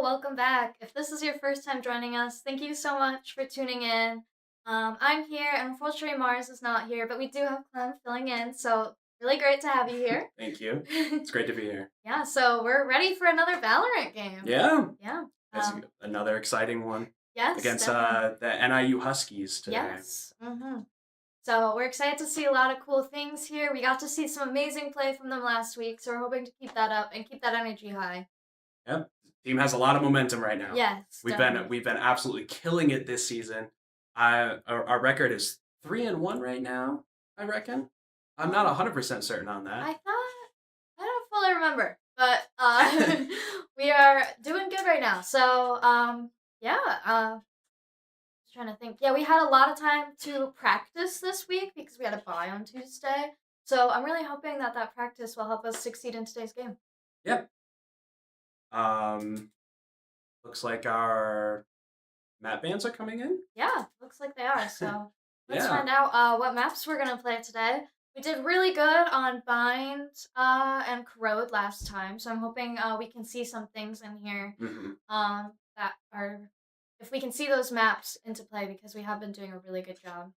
welcome back. If this is your first time joining us, thank you so much for tuning in. I'm here, and unfortunately Mars is not here, but we do have Clem filling in, so really great to have you here. Thank you. It's great to be here. Yeah, so we're ready for another Valorant game. Yeah. Yeah. That's another exciting one. Yes. Against the NIU Huskies today. Yes. So we're excited to see a lot of cool things here. We got to see some amazing play from them last week, so we're hoping to keep that up and keep that energy high. Yep. The team has a lot of momentum right now. Yes. We've been absolutely killing it this season. Our record is 3-1 right now, I reckon. I'm not 100% certain on that. I don't fully remember, but we are doing good right now. So just trying to think. Yeah, we had a lot of time to practice this week because we had a bye on Tuesday. So I'm really hoping that practice will help us succeed in today's game. Yep. Looks like our map bans are coming in. Yeah, looks like they are. So let's find out what maps we're gonna play today. We did really good on Bind and Corrode last time, so I'm hoping we can see some things in here that are, if we can see those maps into play, because we have been doing a really good job.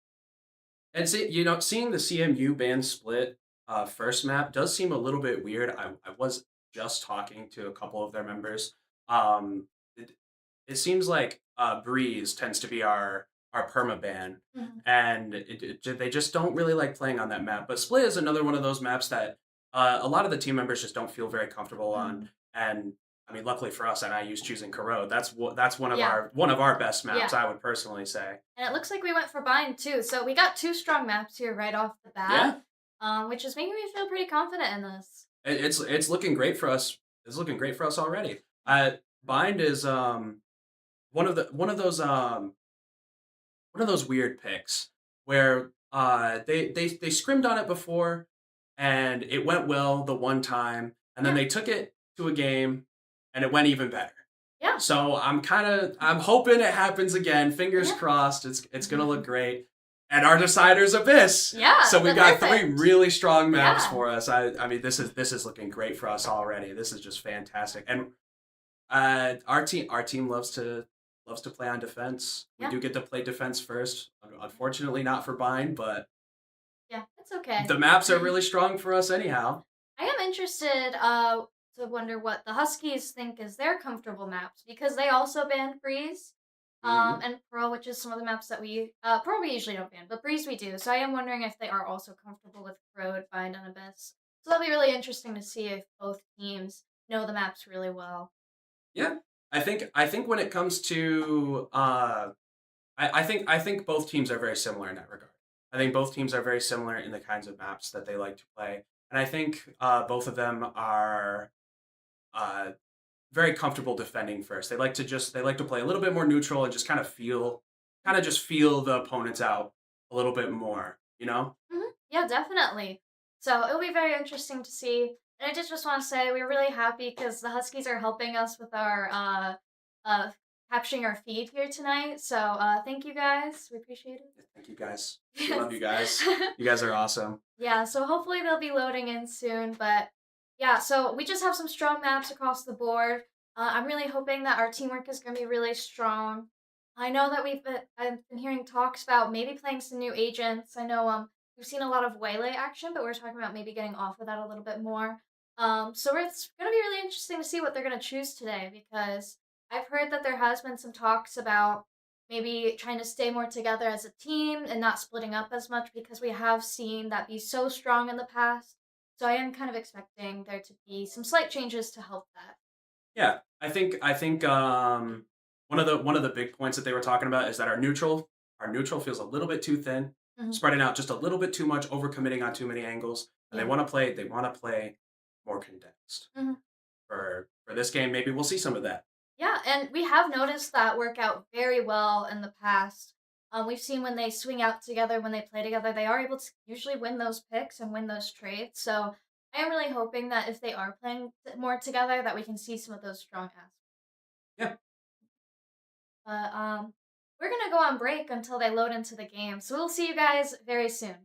And seeing the CMU band split first map does seem a little bit weird. I was just talking to a couple of their members. It seems like Breeze tends to be our perma ban, and they just don't really like playing on that map. But Split is another one of those maps that a lot of the team members just don't feel very comfortable on. And I mean, luckily for us, NIU's choosing Corrode. That's one of our best maps, I would personally say. And it looks like we went for Bind too, so we got two strong maps here right off the bat. Which is making me feel pretty confident in this. It's looking great for us. It's looking great for us already. Bind is one of those weird picks where they scrimmed on it before and it went well the one time, and then they took it to a game and it went even better. Yeah. So I'm hoping it happens again. Fingers crossed. It's gonna look great. And our decider's Abyss. Yeah. So we got three really strong maps for us. I mean, this is looking great for us already. This is just fantastic. And our team loves to play on defense. We do get to play defense first. Unfortunately, not for Bind, but yeah, it's okay. The maps are really strong for us anyhow. I am interested to wonder what the Huskies think is their comfortable maps, because they also banned Breeze. And Pearl, which is some of the maps that we Pearl we usually don't ban, but Breeze we do. So I am wondering if they are also comfortable with Corrode, Bind, and Abyss. So that'll be really interesting to see if both teams know the maps really well. Yeah, I think when it comes to I think both teams are very similar in that regard. I think both teams are very similar in the kinds of maps that they like to play, and I think both of them are very comfortable defending first. They like to play a little bit more neutral and just kind of feel the opponents out a little bit more, you know? Yeah, definitely. So it'll be very interesting to see. And I just want to say we're really happy because the Huskies are helping us with our capturing our feed here tonight. So thank you guys. We appreciate it. Thank you guys. We love you guys. You guys are awesome. Yeah, so hopefully they'll be loading in soon, but yeah, so we just have some strong maps across the board. I'm really hoping that our teamwork is going to be really strong. I know that I've been hearing talks about maybe playing some new agents. I know we've seen a lot of waylay action, but we're talking about maybe getting off of that a little bit more. So it's going to be really interesting to see what they're going to choose today, because I've heard that there has been some talks about maybe trying to stay more together as a team and not splitting up as much, because we have seen that be so strong in the past. So I am kind of expecting there to be some slight changes to help that. Yeah, I think one of the big points that they were talking about is that our neutral feels a little bit too thin, spreading out just a little bit too much, overcommitting on too many angles. And they want to play more condensed. For this game, maybe we'll see some of that. Yeah, and we have noticed that work out very well in the past. We've seen when they swing out together, when they play together, they are able to usually win those picks and win those trades. So I am really hoping that if they are playing more together, that we can see some of those strong aspects. Yeah. But we're going to go on break until they load into the game. So we'll see you guys very soon.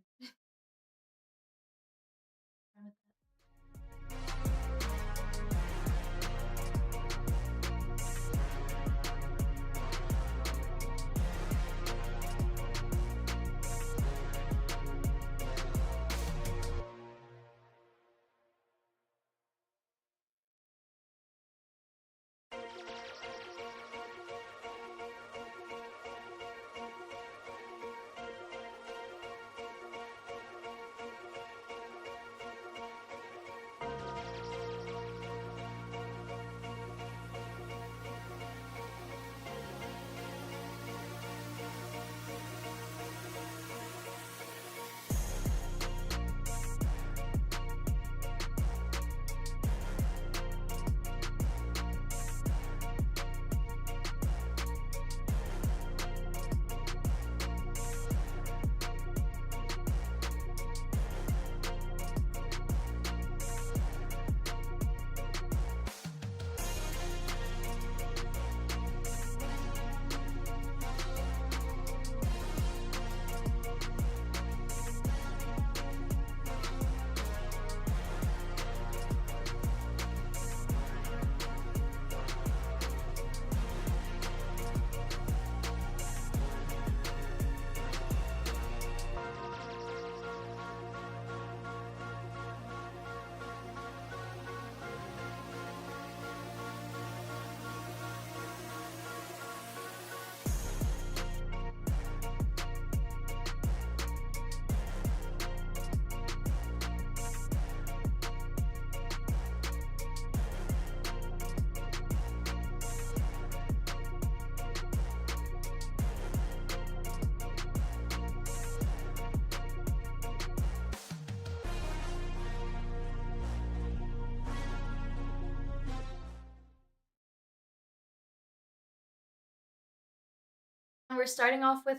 And we're starting off with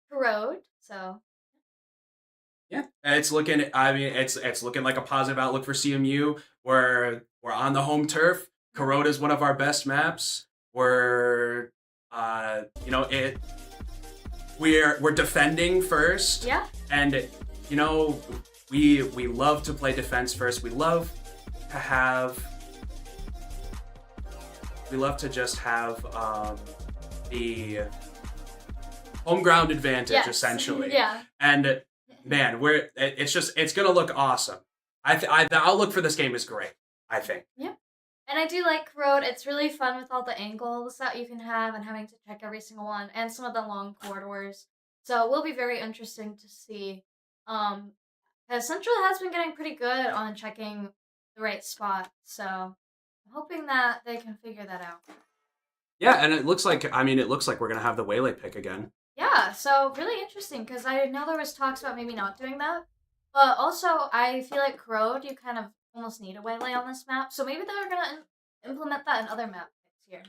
Corrode, so Yeah, it's looking. I mean, it's looking like a positive outlook for CMU. We're on the home turf. Corrode is one of our best maps. We're, you know, we're defending first, yeah. and you know, we love to play defense first. To have we love to just have the home ground advantage Yes. essentially. Yeah. And man, it's gonna look awesome. The outlook for this game is great, I think. Yeah. And I do like Corrode. It's really fun with all the angles that you can have and having to check every single one and some of the long corridors. So it will be very interesting to see. Because Central has been getting pretty good on checking the right spot. So I'm hoping that they can figure that out. Yeah, and it looks like we're gonna have the Waylay pick again. Yeah, so really interesting because I know there was talks about maybe not doing that, but also I feel like Corrode, you kind of almost need a waylay on this map, so maybe they're gonna implement that in other map picks here.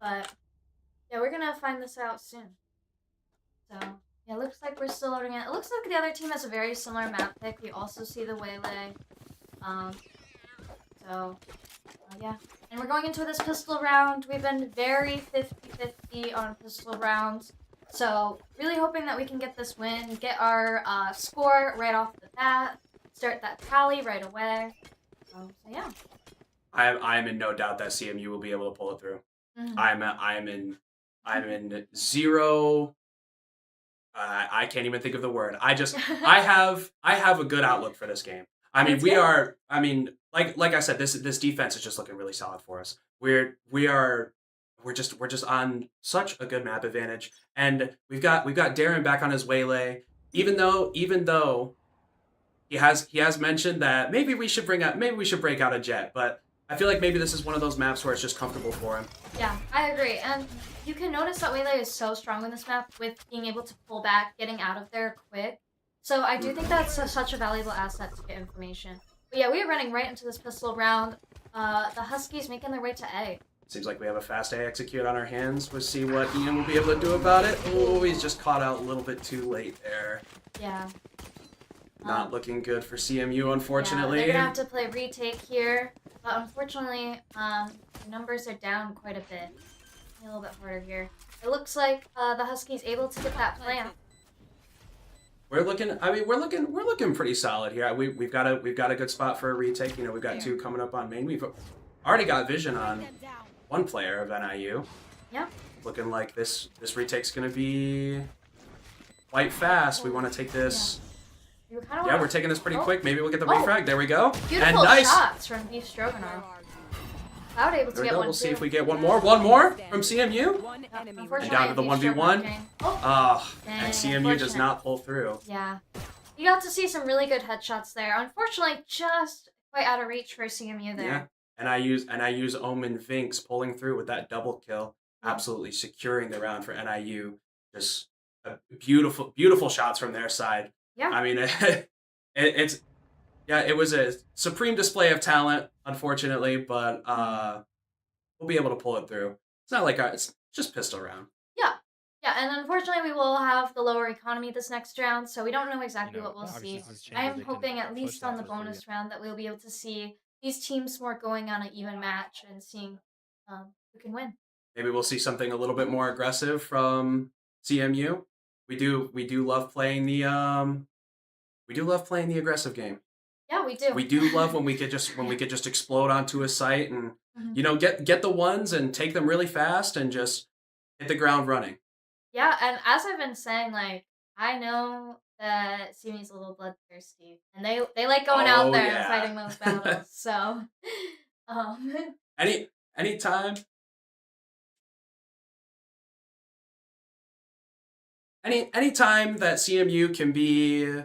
But yeah, we're gonna find this out soon. So yeah, it looks like we're still loading it. It looks like the other team has a very similar map pick. We also see the waylay. So yeah. And we're going into this pistol round. We've been very 50-50 on pistol rounds. So really hoping that we can get this win, get our score right off the bat, start that tally right away. So yeah. I'm in no doubt that CMU will be able to pull it through. Mm-hmm. I'm in zero. I can't even think of the word. I have a good outlook for this game. I mean, like I said, this defense is just looking really solid for us. We're just on such a good map advantage, and we've got Darryn back on his waylay. Even though he has mentioned that maybe we should break out a jet, but I feel like maybe this is one of those maps where it's just comfortable for him. Yeah, I agree. And you can notice that waylay is so strong in this map with being able to pull back, getting out of there quick. So I do think that's such a valuable asset to get information. But yeah, we are running right into this pistol round. The Huskies making their way to A. Seems like we have a fast A execute on our hands. We'll see what Ian will be able to do about it. Oh, he's just caught out a little bit too late there. Yeah. Not looking good for CMU, unfortunately. Yeah, they're gonna have to play retake here. But unfortunately, the numbers are down quite a bit. A little bit harder here. It looks like the Huskies able to get that plant. We're looking pretty solid here. We've got a good spot for a retake. You know, we've got two coming up on main. We've already got vision on one player of NIU. Yeah. Looking like this retake's gonna be quite fast. We want to take this. Yeah, we're taking this pretty quick. Maybe we'll get the refrag. There we go. Beautiful and nice shots from BeefStroganoff. Cloud able to get one. We'll see if we get one more. One more from CMU. And down to the 1v1. And CMU does not pull through. Yeah. You got to see some really good headshots there. Unfortunately, just quite out of reach for CMU there. Yeah. And I use Omen Vinks pulling through with that double kill. Absolutely securing the round for NIU. Just beautiful shots from their side. Yeah. I mean, it was a supreme display of talent, unfortunately, but we'll be able to pull it through. It's not like it's just pistol round. Yeah, and unfortunately we will have the lower economy this next round, so we don't know exactly what we'll see. I am hoping at least on the bonus round that we'll be able to see these teams more going on an even match and seeing who can win. Maybe we'll see something a little bit more aggressive from CMU. We do love playing the aggressive game. Yeah, we do. We do love when we could just explode onto a site and you know get the ones and take them really fast and just hit the ground running. Yeah, and as I've been saying, like I know that CMU's a little bloodthirsty, and they like going out there and fighting those battles. So, anytime that CMU can be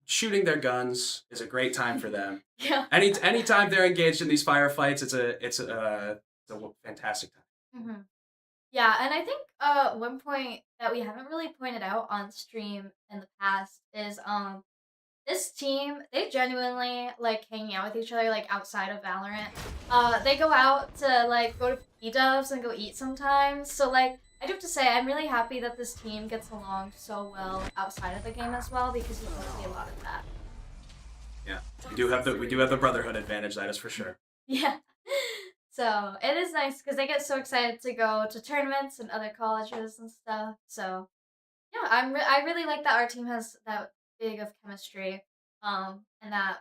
shooting their guns is a great time for them. Yeah. Anytime they're engaged in these firefights, it's a fantastic time. Mm-hmm. Yeah, and I think one point that we haven't really pointed out on stream in the past is this team, they genuinely like hanging out with each other like outside of Valorant. They go out to like go to P-dubs and go eat sometimes. So like I do have to say I'm really happy that this team gets along so well outside of the game as well because you can see a lot of that. Yeah, we do have the brotherhood advantage. That is for sure. Yeah. So it is nice because they get so excited to go to tournaments and other colleges and stuff. So yeah, I really like that our team has that big of chemistry, and that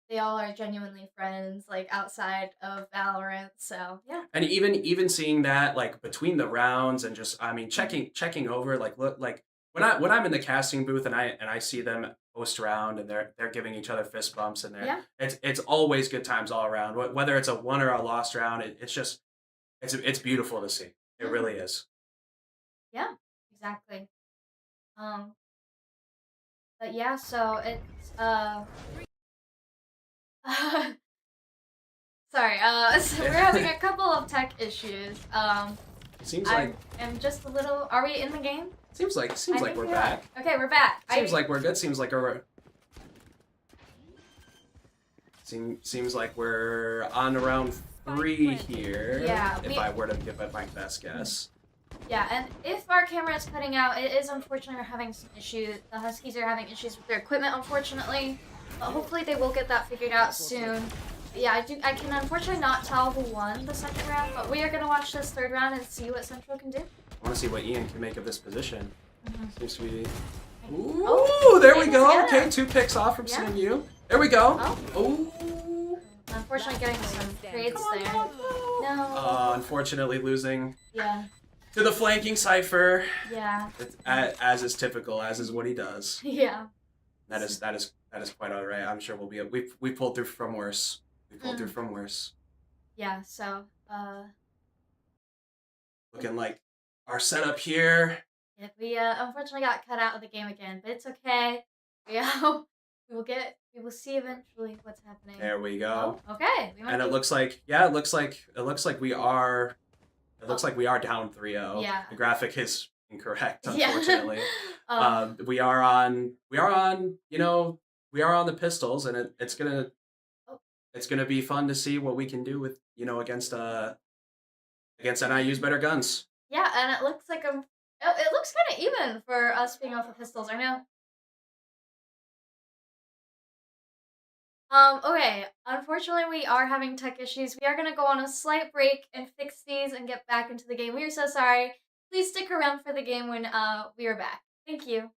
they all are genuinely friends, like outside of Valorant. So yeah. And even seeing that like between the rounds and just I mean checking over like look like when I'm in the casting booth and I see them post round and they're giving each other fist bumps and Yeah. it's always good times all around. Whether it's a won or a lost round, it's just it's beautiful to see. It really is. Yeah, exactly. Um, but yeah, so it's sorry, so we're having a couple of tech issues. Seems I like am just a little. Are we in the game? seems I like think we're we are. back. Okay, we're back. Seems like we're good. Seems like we're on to round 3 here. Yeah, If I were to give it my best guess. Yeah, and if our camera is cutting out, it is unfortunate we're having some issues. The Huskies are having issues with their equipment, unfortunately. But hopefully they will get that figured out soon. But yeah, I can unfortunately not tell who won the second round, but we are going to watch this third round and see what Central can do. I want to see what Ian can make of this position. Seems to be... Ooh, Oh, there we go. yeah. Okay, 2 picks off from Yeah. CMU. There we go. Oh. Ooh. Unfortunately getting some trades there. No. Unfortunately losing Yeah. to the flanking Cypher. Yeah. As is typical, as is what he does. Yeah. That is quite alright. I'm sure we'll be... We pulled through from worse. We pulled through from worse. Yeah, so, Looking like our setup here. yeah, we unfortunately got cut out of the game again, but it's okay. Yeah, we will see eventually what's happening. There we go. Oh, okay. And it looks like we are down 3-0. Yeah. The graphic is incorrect, unfortunately. Yeah. We are on the pistols, and it's gonna be fun to see what we can do with against NIU's better guns. Yeah, and it looks like it looks kind of even for us being off the pistols. I know. Okay. Unfortunately, we are having tech issues. We are gonna go on a slight break and fix these and get back into the game. We are so sorry. Please stick around for the game when we are back. Thank you.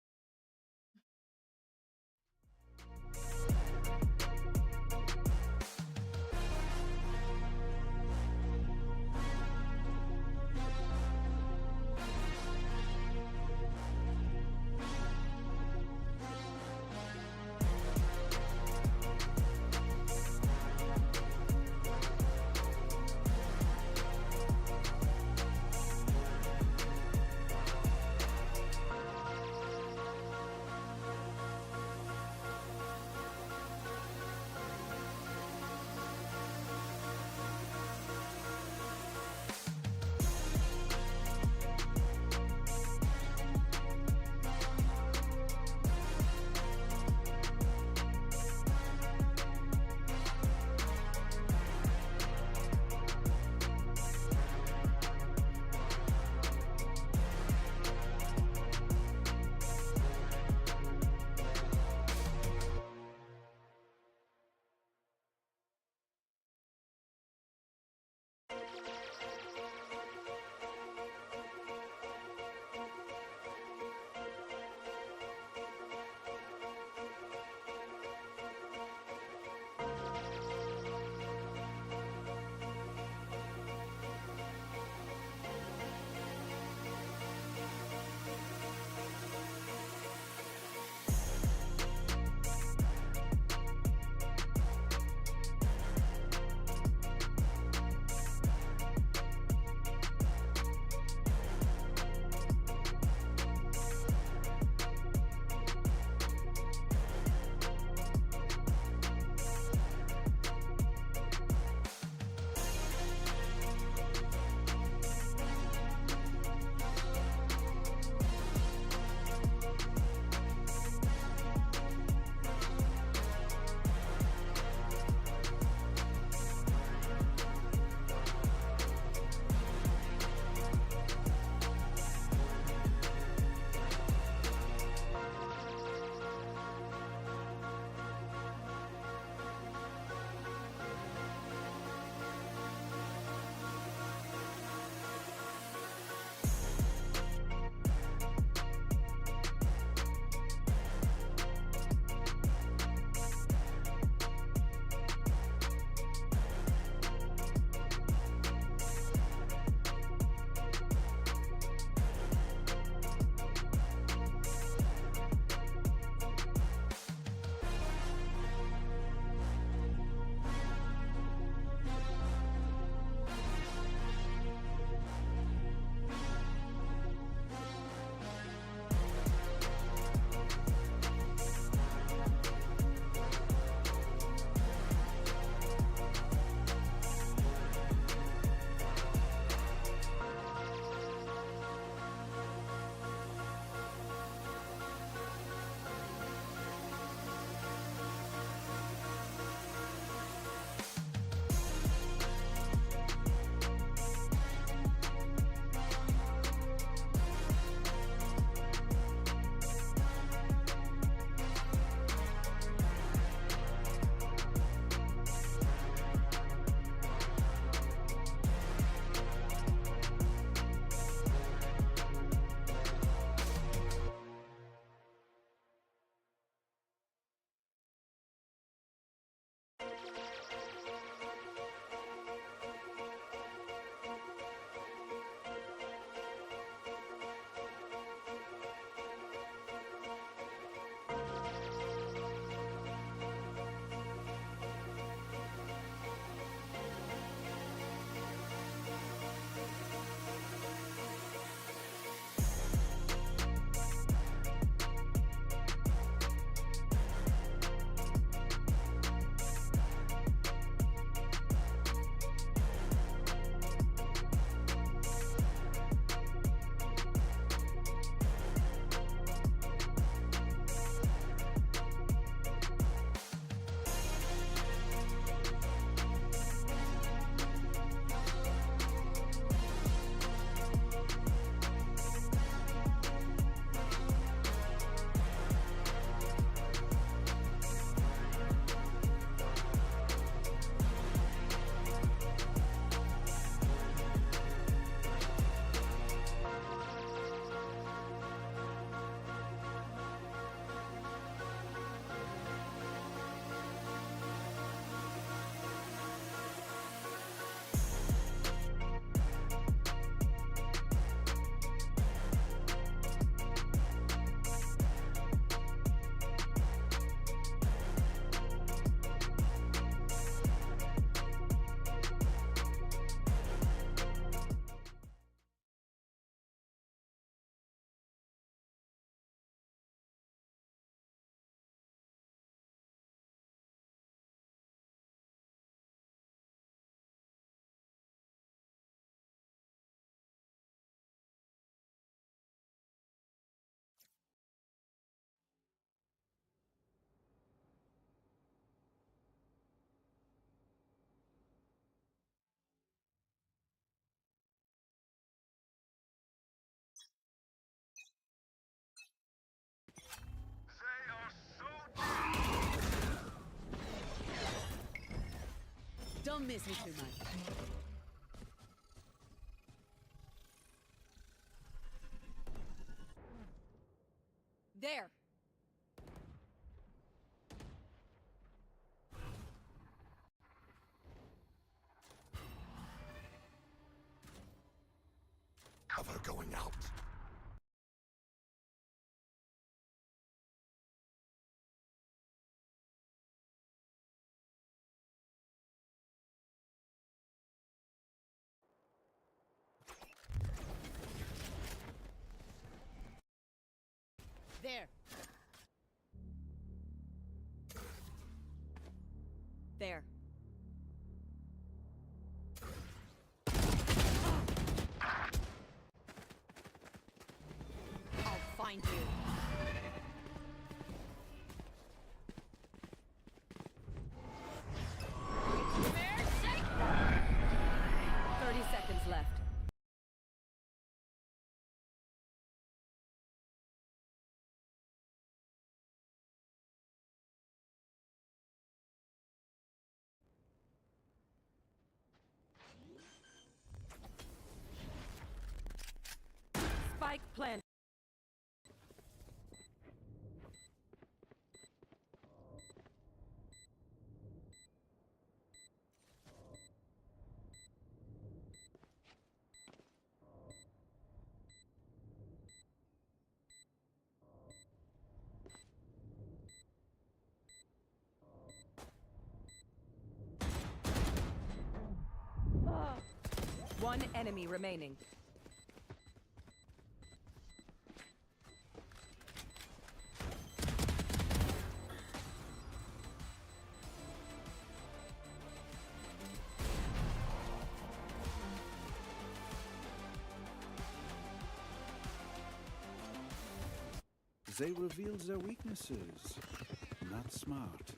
Don't miss me too much. There. Cover going out. There. There. I'll find you. Fair shake. 30 seconds left. Spike plant. One enemy remaining. They revealed their weaknesses. Not smart.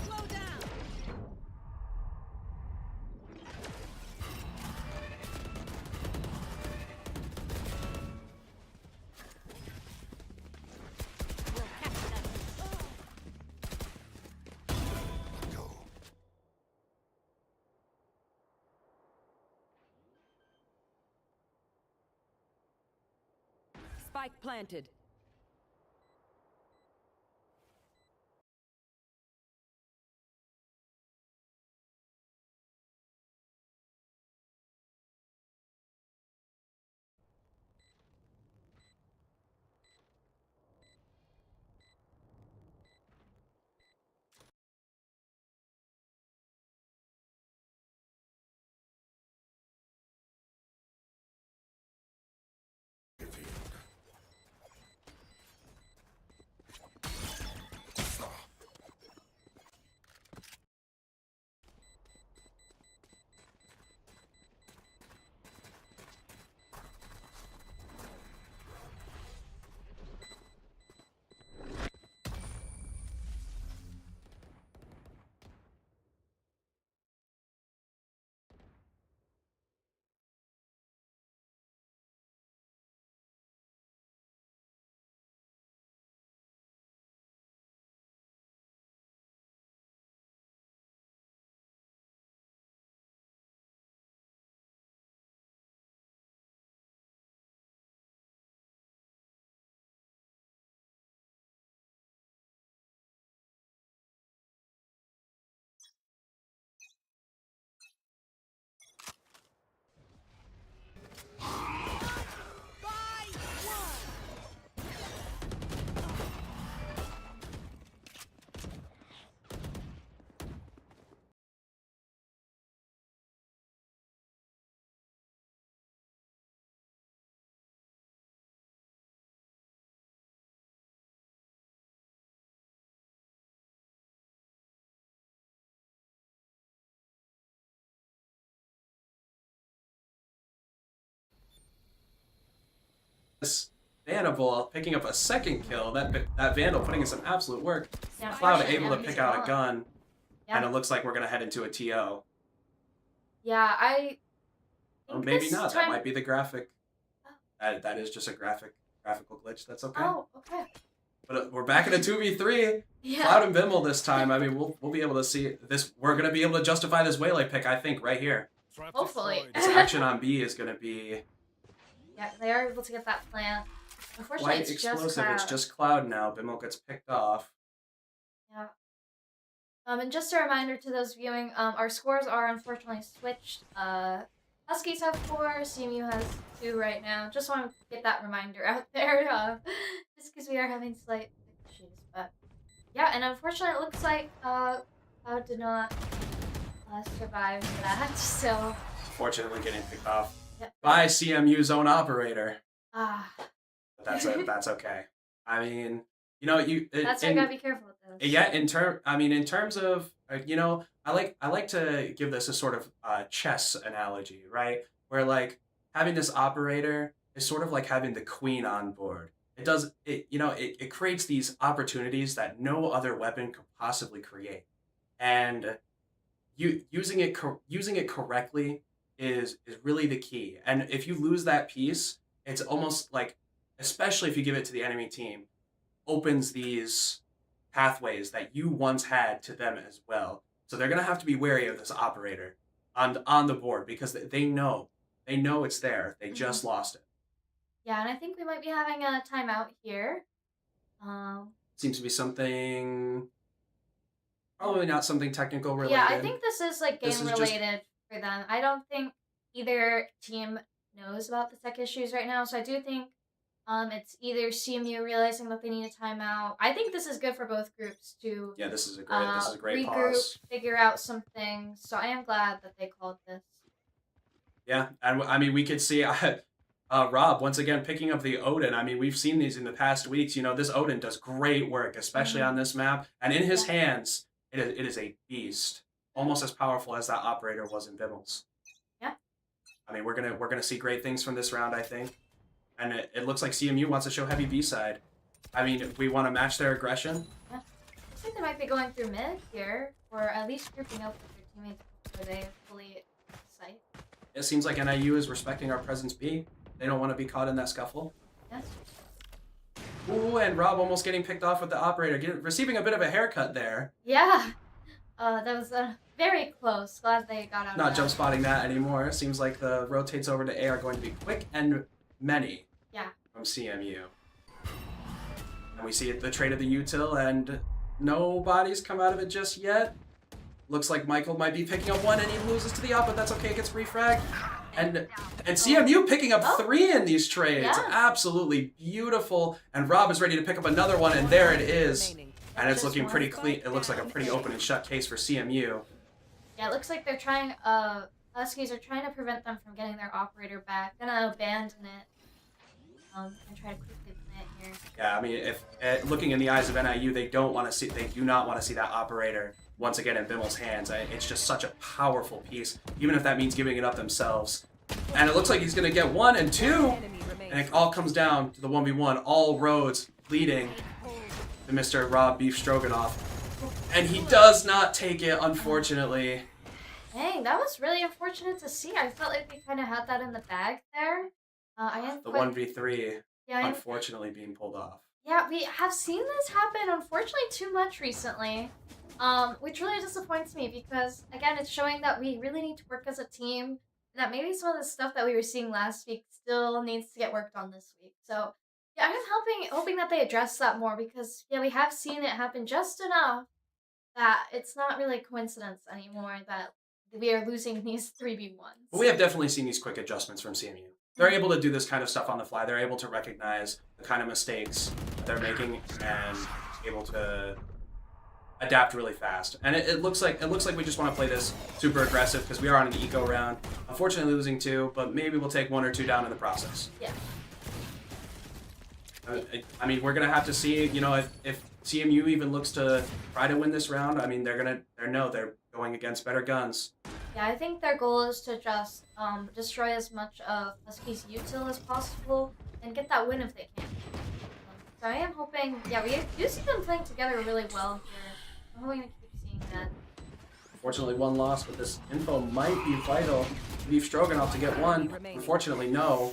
Slow down. We'll catch them. Go. Spike planted. Bannable picking up a second kill. That Vandal putting in some absolute work. Yeah, Cloud unfortunately, able to enemies pick are out a gone. gun, Yeah. and it looks like we're gonna head into a TO. Yeah, I Or think maybe this not. That time... might be the graphic. That is just a graphical glitch. That's okay. Oh, okay. But we're back in a 2v3. Yeah. Cloud and Bimmel this time. I mean, we'll be able to see this. We're gonna be able to justify this Waylay pick, I think, right here. Hopefully. This action on B is gonna be Yeah, they are able to get that plant. Unfortunately, quite it's explosive. just Cloud. It's just Cloud now. Bimmel gets picked off. Yeah. And just a reminder to those viewing, our scores are unfortunately switched. Huskies have 4, CMU has 2 right now. Just want to get that reminder out there, just because we are having slight issues. But yeah, and unfortunately, it looks like Cloud did not survive that. So Fortunately, getting picked off yep. by CMU's own operator. Ah, But that's okay. I mean, you know, that's why I gotta be careful with this. Yeah, in terms of you know, I like to give this a sort of chess analogy, right? Where like having this operator is sort of like having the queen on board. It creates these opportunities that no other weapon could possibly create, and using it correctly is really the key. And if you lose that piece, it's almost like, especially if you give it to the enemy team, opens these pathways that you once had to them as well. So they're gonna have to be wary of this operator on the board because they know it's there. They just lost it. Yeah, and I think we might be having a timeout here. Seems to be something, probably not something technical related. Yeah, I think this is like This game is just- related for them. I don't think either team knows about the tech issues right now, so I do think it's either CMU realizing that they need a timeout. I think this is good for both groups to Yeah, this is a great regroup, pause. figure out some things. So I am glad that they called this. Yeah, and I mean, we could see Rob once again picking up the Odin. I mean, we've seen these in the past weeks. You know, this Odin does great work, especially on this map. And in his hands, it is a beast, almost as powerful as that operator was in Bimmel's. Yeah. I mean, we're gonna see great things from this round, I think. And it looks like CMU wants to show heavy B side. I mean, we want to match their aggression. Yeah. Looks like they might be going through mid here, or at least grouping up with their teammates before they fully sight. It seems like NIU is respecting our presence B. They don't want to be caught in that scuffle. Yes. Ooh, and Rob almost getting picked off with the operator, receiving a bit of a haircut there. Yeah. That was very close. Glad they got out Not of that. jump spotting that anymore. Seems like the rotates over to A are going to be quick and many. Yeah. From CMU. And we see the trade of the util, and nobody's come out of it just yet. Looks like Michael might be picking up one, and he loses to the op, but that's okay. It gets refragged. And CMU picking up 3 in these trades. Yeah. Absolutely beautiful. And Rob is ready to pick up another one, and there it is. And it's looking pretty clean. It looks like a pretty open and shut case for CMU. Yeah, it looks like they're trying, Huskies are trying to prevent them from getting their operator back. Gonna abandon it. And try to quickly plant here. Yeah, I mean, if looking in the eyes of NIU, they do not want to see that operator once again in Bimmel's hands. It's just such a powerful piece, even if that means giving it up themselves. And it looks like he's gonna get 1 and 2, and it all comes down to the 1v1. All roads leading to Mr. Rob BeefStroganoff, and he does not take it, unfortunately. Dang, that was really unfortunate to see. I felt like we kind of had that in the bag there. I am The quite... 1v3, Yeah, unfortunately, being pulled off. yeah, we have seen this happen, unfortunately, too much recently. Which really disappoints me because, again, it's showing that we really need to work as a team. That maybe some of the stuff that we were seeing last week still needs to get worked on this week. So, yeah, I'm hoping that they address that more because, yeah, we have seen it happen just enough that it's not really a coincidence anymore that we are losing these 3v1s. But we have definitely seen these quick adjustments from CMU. They're able to do this kind of stuff on the fly. They're able to recognize the kind of mistakes that they're making and able to adapt really fast. And it looks like we just want to play this super aggressive because we are on an eco round. Unfortunately losing 2, but maybe we'll take 1 or 2 down in the process. Yeah. I mean, we're gonna have to see, you know, if CMU even looks to try to win this round. I mean, they're going against better guns. Yeah, I think their goal is to just destroy as much of Husky's util as possible and get that win if they can. So I am hoping, yeah, we do see them playing together really well here. I'm hoping to keep seeing that. Unfortunately, one loss, but this info might be vital to BeefStroganoff to get one. Unfortunately, no.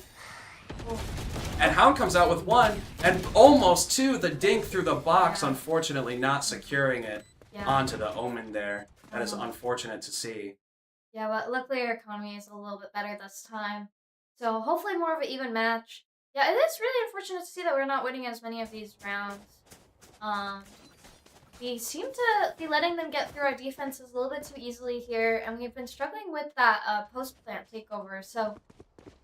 And Hound comes out with one, and almost two. The dink through the box, unfortunately not securing it onto the Omen there. That is unfortunate to see. Yeah, but luckily our economy is a little bit better this time. So hopefully more of an even match. Yeah, it is really unfortunate to see that we're not winning as many of these rounds. We seem to be letting them get through our defenses a little bit too easily here, and we've been struggling with that post-plant takeover. So,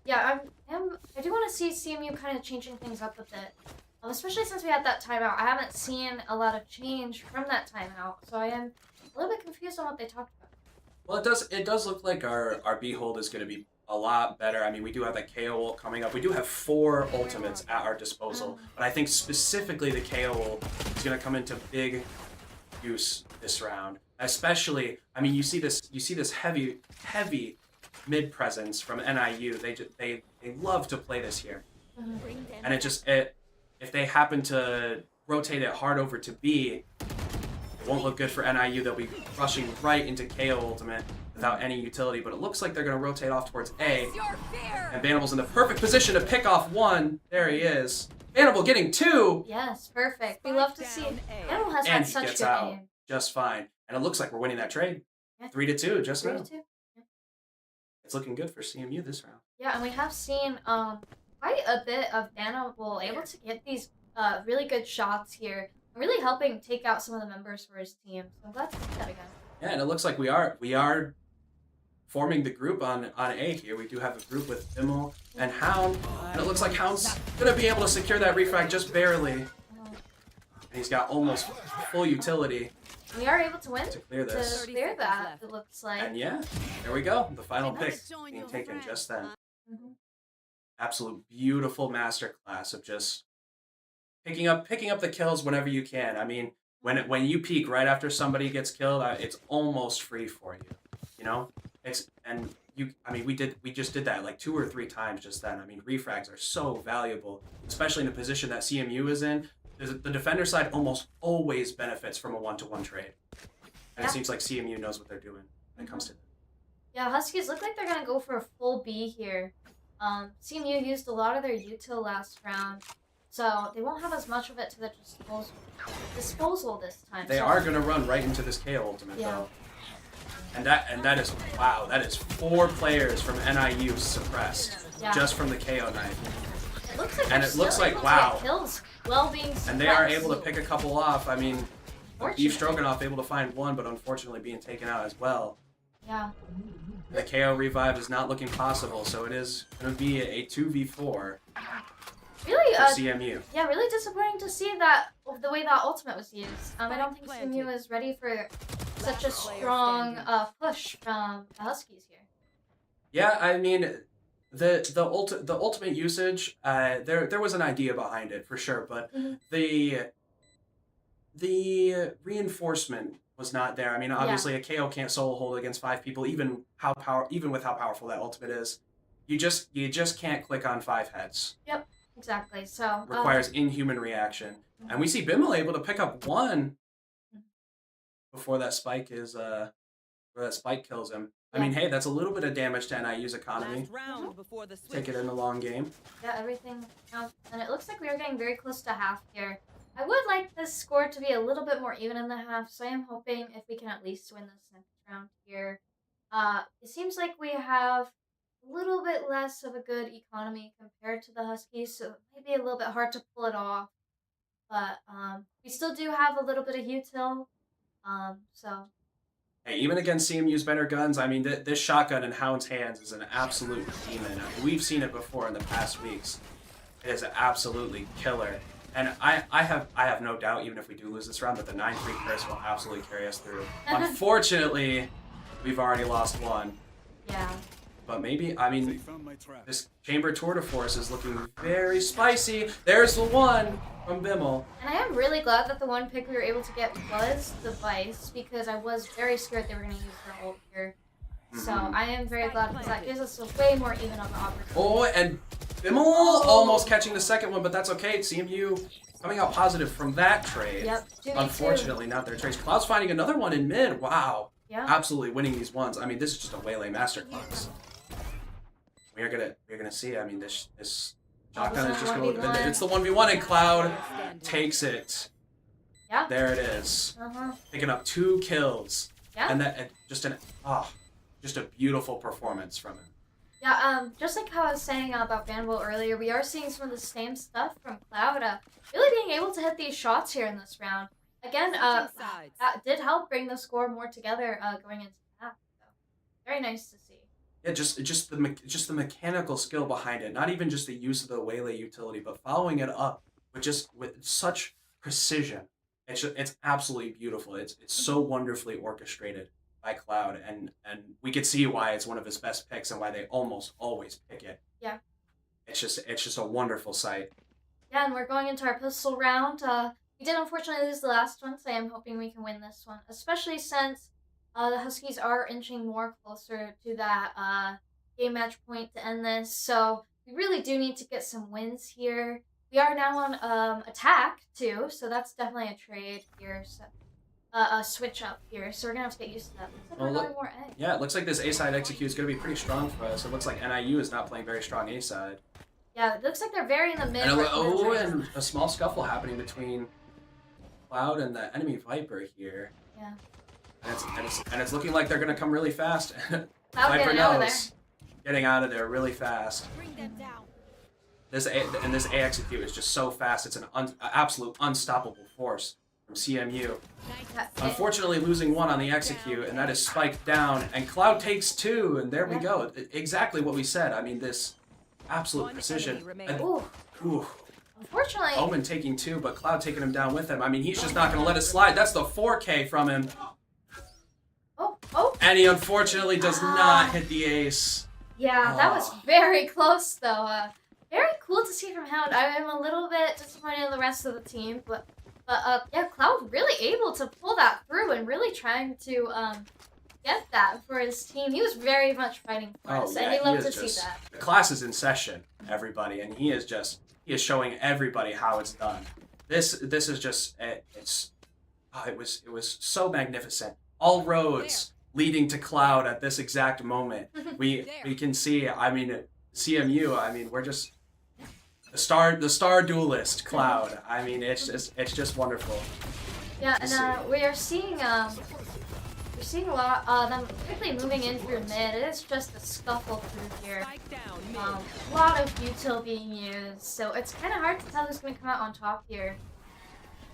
yeah, I do want to see CMU kind of changing things up a bit, especially since we had that timeout. I haven't seen a lot of change from that timeout, so I am a little bit confused on what they talked about. Well, it does look like our B hold is going to be a lot better. I mean, we do have that KO ult coming up. We do have 4 ultimates at our disposal, but I think specifically the KO ult is going to come into big use this round. Especially, I mean, you see this heavy mid presence from NIU. They love to play this here, and if they happen to rotate it hard over to B, it won't look good for NIU. They'll be rushing right into KO ultimate without any utility, but it looks like they're going to rotate off towards A. And Bannable's in the perfect position to pick off 1. There he is. Bannable getting 2. Yes, perfect. We love to see it. Bannable has And had he such gets good out aim. just fine. And it looks like we're winning that trade. Yeah. 3-2 just 3 now. to 2. Yeah. It's looking good for CMU this round. Yeah, and we have seen quite a bit of Bannable able to get these really good shots here, really helping take out some of the members for his team. So I'm glad to see that again. Yeah, and it looks like we are forming the group on A here. We do have a group with Bimmel and Hound, and it looks like Hound's gonna be able to secure that refrag just barely. And he's got almost full utility We are able to win to clear this. to clear that, it looks like. And yeah, there we go. The final pick Nice. being taken just then. Mhm. Absolute beautiful masterclass of just picking up the kills whenever you can. I mean, when you peek right after somebody gets killed, it's almost free for you. You know, we just did that like 2 or 3 times just then. I mean, refrags are so valuable, especially in the position that CMU is in. The defender side almost always benefits from a 1-to-1 trade, and it seems like CMU knows what they're doing when it comes to that. Yeah, Huskies look like they're gonna go for a full B here. CMU used a lot of their util last round, so they won't have as much of it to the disposal this time. They are gonna run right into this KO ultimate though. And that is wow, that is 4 players from NIU suppressed just from the KO knife. It looks like And they're it looks still like, able to wow. get kills while being And they are suppressed. able to pick a couple off. I mean, Fortunate. BeefStroganoff able to find 1, but unfortunately being taken out as well. Yeah. The KO revive is not looking possible, so it is going to be a 2v4 Really, for CMU. yeah, really disappointing to see that the way that ultimate was used. I don't think CMU is ready for such a strong push from the Huskies here. Yeah, I mean, the ultimate usage, there was an idea behind it for sure, but the reinforcement was not there. I mean, obviously a KO can't solo hold against 5 people, even with how powerful that ultimate is. You just can't click on 5 heads. Yep, exactly. So Requires inhuman reaction, and we see Bimmel able to pick up 1 before that spike kills him. I mean, hey, that's a little bit of damage to NIU's economy. Last round before the switch. Take it in the long game. yeah, everything counts, and it looks like we are getting very close to half here. I would like this score to be a little bit more even in the half, so I am hoping if we can at least win this next round here. It seems like we have a little bit less of a good economy compared to the Huskies, so it may be a little bit hard to pull it off. But we still do have a little bit of util, so Hey, even against CMU's better guns, I mean, this shotgun in Hound's hands is an absolute demon. I mean, we've seen it before in the past weeks. It is absolutely killer. And I have no doubt, even if we do lose this round, that the 9-3 curse will absolutely carry us through. Unfortunately, we've already lost 1. yeah. But maybe, I They mean, found my trap. this Chamber Tour de Force is looking very spicy. There's the 1 from Bimmel. And I am really glad that the one pick we were able to get was the Vice, because I was very scared they were going to use their ult here. So I am very glad because that gives us a way more even of an opportunity. Oh, and Bimmel almost catching the second one, but that's okay. CMU coming out positive from that trade. Yep. 2v2. Unfortunately, not their trades. Cloud's finding another one in mid. Wow. Yeah. Absolutely winning these ones. I mean, this is just a Waylay masterclass. We're gonna see. I mean, this shotgun is just going. It's the 1v1, and Cloud takes it. Yeah. There it is. Picking up 2 kills. Yeah. And that just a beautiful performance from him. Yeah, just like how I was saying about Bannable earlier, we are seeing some of the same stuff from Cloud, really being able to hit these shots here in this round. Again, that did help bring the score more together going into that. So, very nice to see. Yeah, just the mechanical skill behind it. Not even just the use of the Waylay utility, but following it up with such precision. It's absolutely beautiful. It's so wonderfully orchestrated by Cloud, and we could see why it's one of his best picks and why they almost always pick it. Yeah. It's just a wonderful sight. Yeah, and we're going into our pistol round. We did unfortunately lose the last one, so I am hoping we can win this one, especially since the Huskies are inching more closer to that game match point to end this. So we really do need to get some wins here. We are now on attack too, so that's definitely a trade here. So a switch up here, so we're gonna have to get used to that. Looks like we're going more A. Yeah, it looks like this A side execute is gonna be pretty strong for us. It looks like NIU is not playing very strong A side. Yeah, it looks like they're very in the mid. And a small scuffle happening between Cloud and the enemy Viper here. Yeah. And it's looking like they're gonna come really fast. Cloud Viper getting out of there. getting out of there really fast. Bring them down. This A execute is just so fast. It's an absolute unstoppable force from CMU. Unfortunately, losing 1 on the execute, and that is spiked down. And Cloud takes 2, and there we go. Exactly what we said. I mean, this absolute precision. Ooh. Unfortunately. Omen taking 2, but Cloud taking him down with him. I mean, he's just not going to let it slide. That's the 4K from him. Oh. And he unfortunately does not hit the ace. Yeah, that was very close, though. Very cool to see from Hound. I am a little bit disappointed in the rest of the team, but yeah, Cloud really able to pull that through and really trying to get that for his team. He was very much fighting for us, and we love to see that. The class is in session, everybody, and he is showing everybody how it's done. This is just it was so magnificent. All roads leading to Cloud at this exact moment. We can see. I mean, CMU. I mean, we're just the star duelist Cloud. I mean, it's just wonderful. Yeah, and we are seeing we're seeing a lot them quickly moving in through mid. It is just a scuffle through here. A lot of util being used, so it's kind of hard to tell who's going to come out on top here.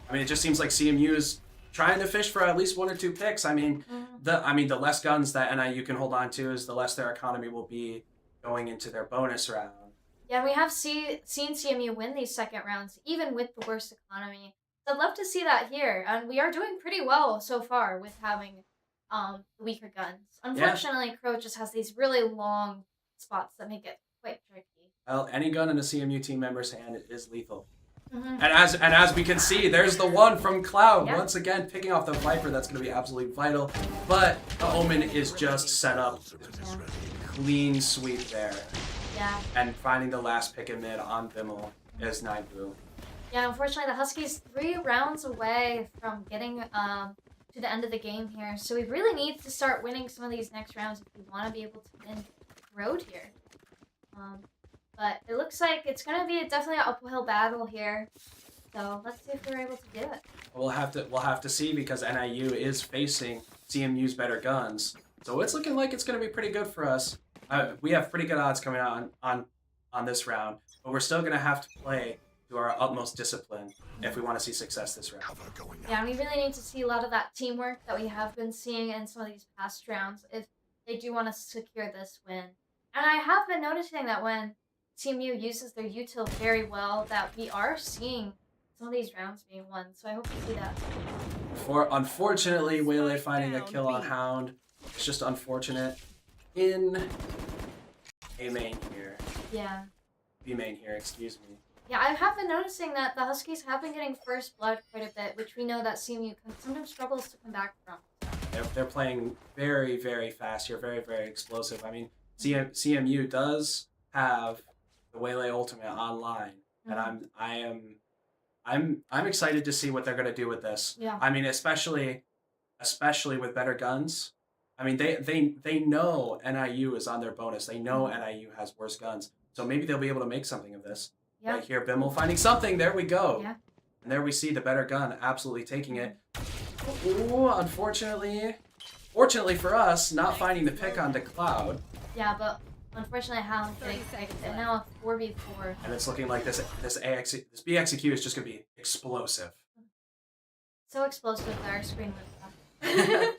I mean, it just seems like CMU is trying to fish for at least 1 or 2 picks. I mean, the less guns that NIU can hold on to is the less their economy will be going into their bonus round. Yeah, we have seen CMU win these second rounds, even with the worst economy. So I'd love to see that here, and we are doing pretty well so far with having weaker guns. Unfortunately, Crow just has these really long spots that make it quite tricky. Well, any gun in a CMU team member's hand is lethal. And as we can see, there's the one from Cloud. Once again, picking off the Viper. That's going to be absolutely vital. But the Omen is just set up. Clean sweep there. Yeah. And finding the last pick in mid on Bimmel is Naibu. Yeah, unfortunately, the Huskies 3 rounds away from getting to the end of the game here. So we really need to start winning some of these next rounds if we want to be able to win the road here. But it looks like it's going to be definitely an uphill battle here. So let's see if we're able to do it. We'll have to see, because NIU is facing CMU's better guns. So it's looking like it's going to be pretty good for us. We have pretty good odds coming out on this round, but we're still going to have to play to our utmost discipline if we want to see success this round. Yeah, and we really need to see a lot of that teamwork that we have been seeing in some of these past rounds if they do want to secure this win. And I have been noticing that when CMU uses their util very well, that we are seeing some of these rounds being won. So I hope you see that. Unfortunately, Waylay finding a kill on Hound. It's just unfortunate. In A main here. Yeah. B main here, excuse me. Yeah, I have been noticing that the Huskies have been getting first blood quite a bit, which we know that CMU sometimes struggles to come back from. They're playing very, very fast here, very, very explosive. I mean, CMU does have the Waylay Ultimate online, and Mhm. I'm excited to see what they're gonna do with this. Yeah. I mean, especially with better guns. I mean, they know NIU is on their bonus. They know NIU has worse guns, so maybe they'll be able to make something of this. Yeah. Right here, Bimmel finding something. There we go. Yeah. And there we see the better gun absolutely taking it. Ooh, fortunately for us, not finding the pick onto Cloud. Yeah, but unfortunately, Hound getting picked, and now a 4v4. And it's looking like this BXQ is just gonna be explosive. So explosive that our screen went up.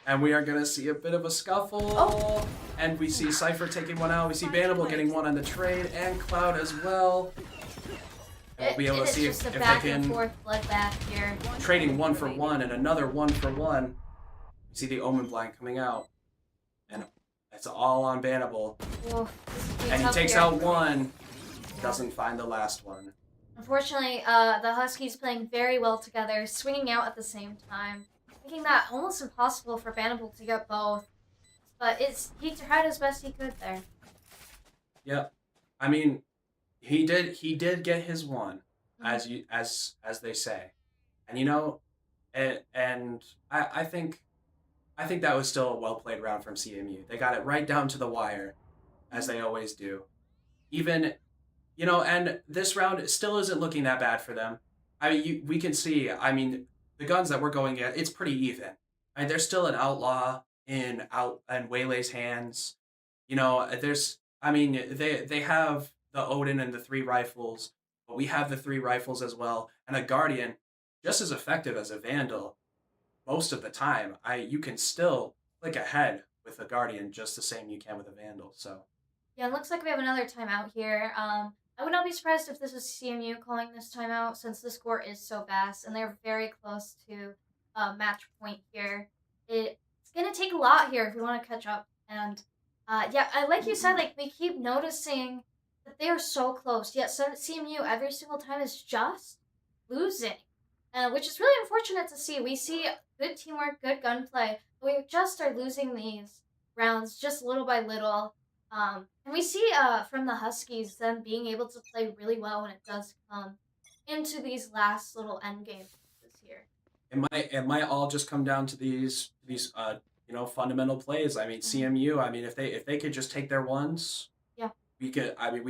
And we are gonna see a bit of a scuffle. Oh. And we see Cypher taking one out. We see Bannable getting one on the trade, and Cloud as well. And we'll be able to see if they back and can forth bloodbath here. trading 1 for 1 and another 1 for 1. You see the Omen blind coming out, and it's all on Bannable. Oof, And he takes here. out one, doesn't find the last one. Unfortunately, the Huskies playing very well together, swinging out at the same time, making that almost impossible for Bannable to get both. But he tried as best he could there. Yep, I mean, he did get his one, as they say, and you know, and I think that was still a well played round from CMU. They got it right down to the wire, as they always do. Even, you know, and this round still isn't looking that bad for them. I mean, we can see. I mean, the guns that we're going at, it's pretty even. I mean, there's still an outlaw in Waylay's hands. You know, they have the Odin and the 3 rifles, but we have the 3 rifles as well, and a Guardian, just as effective as a Vandal. Most of the time, you can still click ahead with a Guardian just the same you can with a Vandal. So Yeah, it looks like we have another timeout here. I would not be surprised if this was CMU calling this timeout, since the score is so fast and they're very close to match point here. It's gonna take a lot here if we want to catch up. And yeah, like you said, like we keep noticing that they are so close. Yet CMU every single time is just losing, which is really unfortunate to see. We see good teamwork, good gunplay, but we just are losing these rounds just little by little. And we see from the Huskies them being able to play really well when it does come into these last little end games this year. it might all just come down to these fundamental plays. I mean, CMU. I mean, if they could just take their ones, yeah, we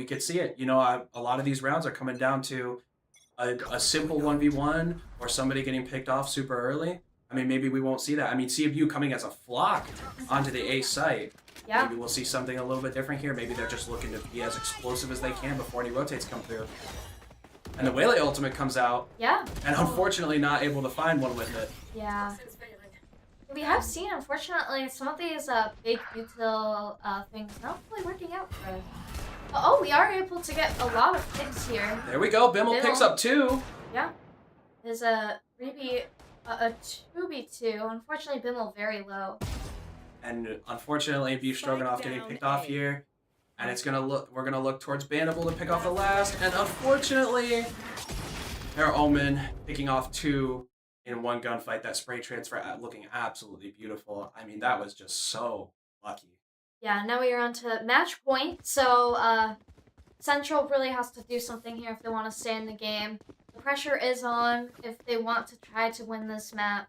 could see it. You know, a lot of these rounds are coming down to a simple 1v1 or somebody getting picked off super early. I mean, maybe we won't see that. I mean, CMU coming as a flock onto the A site. Yeah. Maybe we'll see something a little bit different here. Maybe they're just looking to be as explosive as they can before any rotates come through. And the Waylay ultimate comes out. Yeah. And unfortunately not able to find one with it. Yeah. We have seen, unfortunately, some of these big util things not really working out for us. Oh, we are able to get a lot of picks here. There we go. Bimmel picks up 2. Yeah. There's a 3v, a 2v2. Unfortunately, Bimmel very low. And unfortunately, BeefStroganoff getting picked off here. And we're gonna look towards Bannable to pick off the last. And unfortunately, their Omen picking off 2 in one gunfight. That spray transfer looking absolutely beautiful. I mean, that was just so lucky. Yeah, now we are on to match point. So, Central really has to do something here if they want to stay in the game. The pressure is on if they want to try to win this map.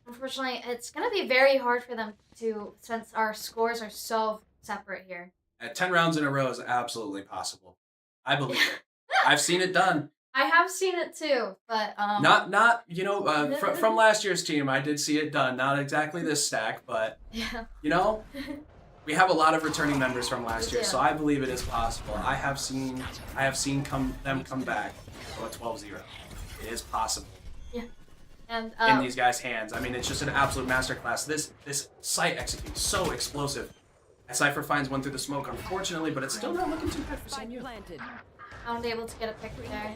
Unfortunately, it's going to be very hard for them to, since our scores are so separate here. At 10 rounds in a row is absolutely possible. I believe it. I've seen it done. I have seen it too, but not from last year's team, I did see it done. Not exactly this stack, but yeah. You know, we have a lot of returning members from last year, so I believe it is possible. I have seen them come back from a 12-0. It is possible. Yeah. And in these guys' hands. I mean, it's just an absolute masterclass. This site executes so explosive. And Cypher finds one through the smoke, unfortunately, but it's still not looking too bad for CMU. Hound able to get a pick there.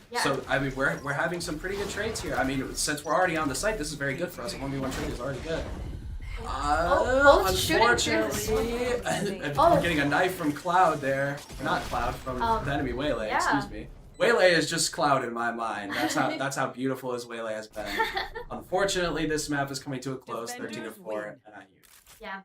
Yeah. So I mean, we're having some pretty good trades here. I mean, since we're already on the site, this is very good for us. A 1v1 trade is already good. Unfortunately, we're getting a knife from Cloud there. Not Cloud, from the enemy Waylay. Yeah. Excuse me. Waylay is just Cloud in my mind. That's how beautiful his Waylay has been. Unfortunately, this map is coming to a close. 13-4 NIU. Yeah.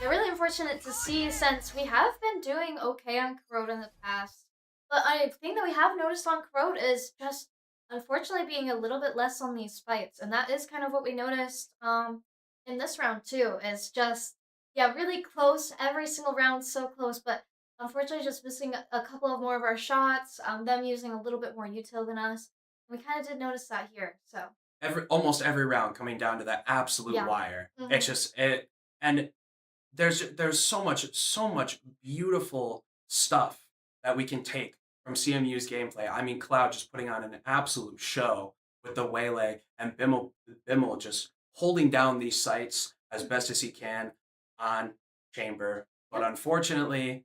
Yeah, really unfortunate to see since we have been doing okay on Corrode in the past. But I think that we have noticed on Corrode is just unfortunately being a little bit less on these fights. And that is kind of what we noticed in this round too. Is just yeah, really close. Every single round so close, but unfortunately just missing a couple of more of our shots, them using a little bit more util than us. We kind of did notice that here. So Almost every round coming down to that absolute yeah. wire. Mhm. It's just it, and there's so much beautiful stuff that we can take from CMU's gameplay. I mean, Cloud just putting on an absolute show with the waylay, and Bimmel just holding down these sites as best as he can on Chamber. But unfortunately,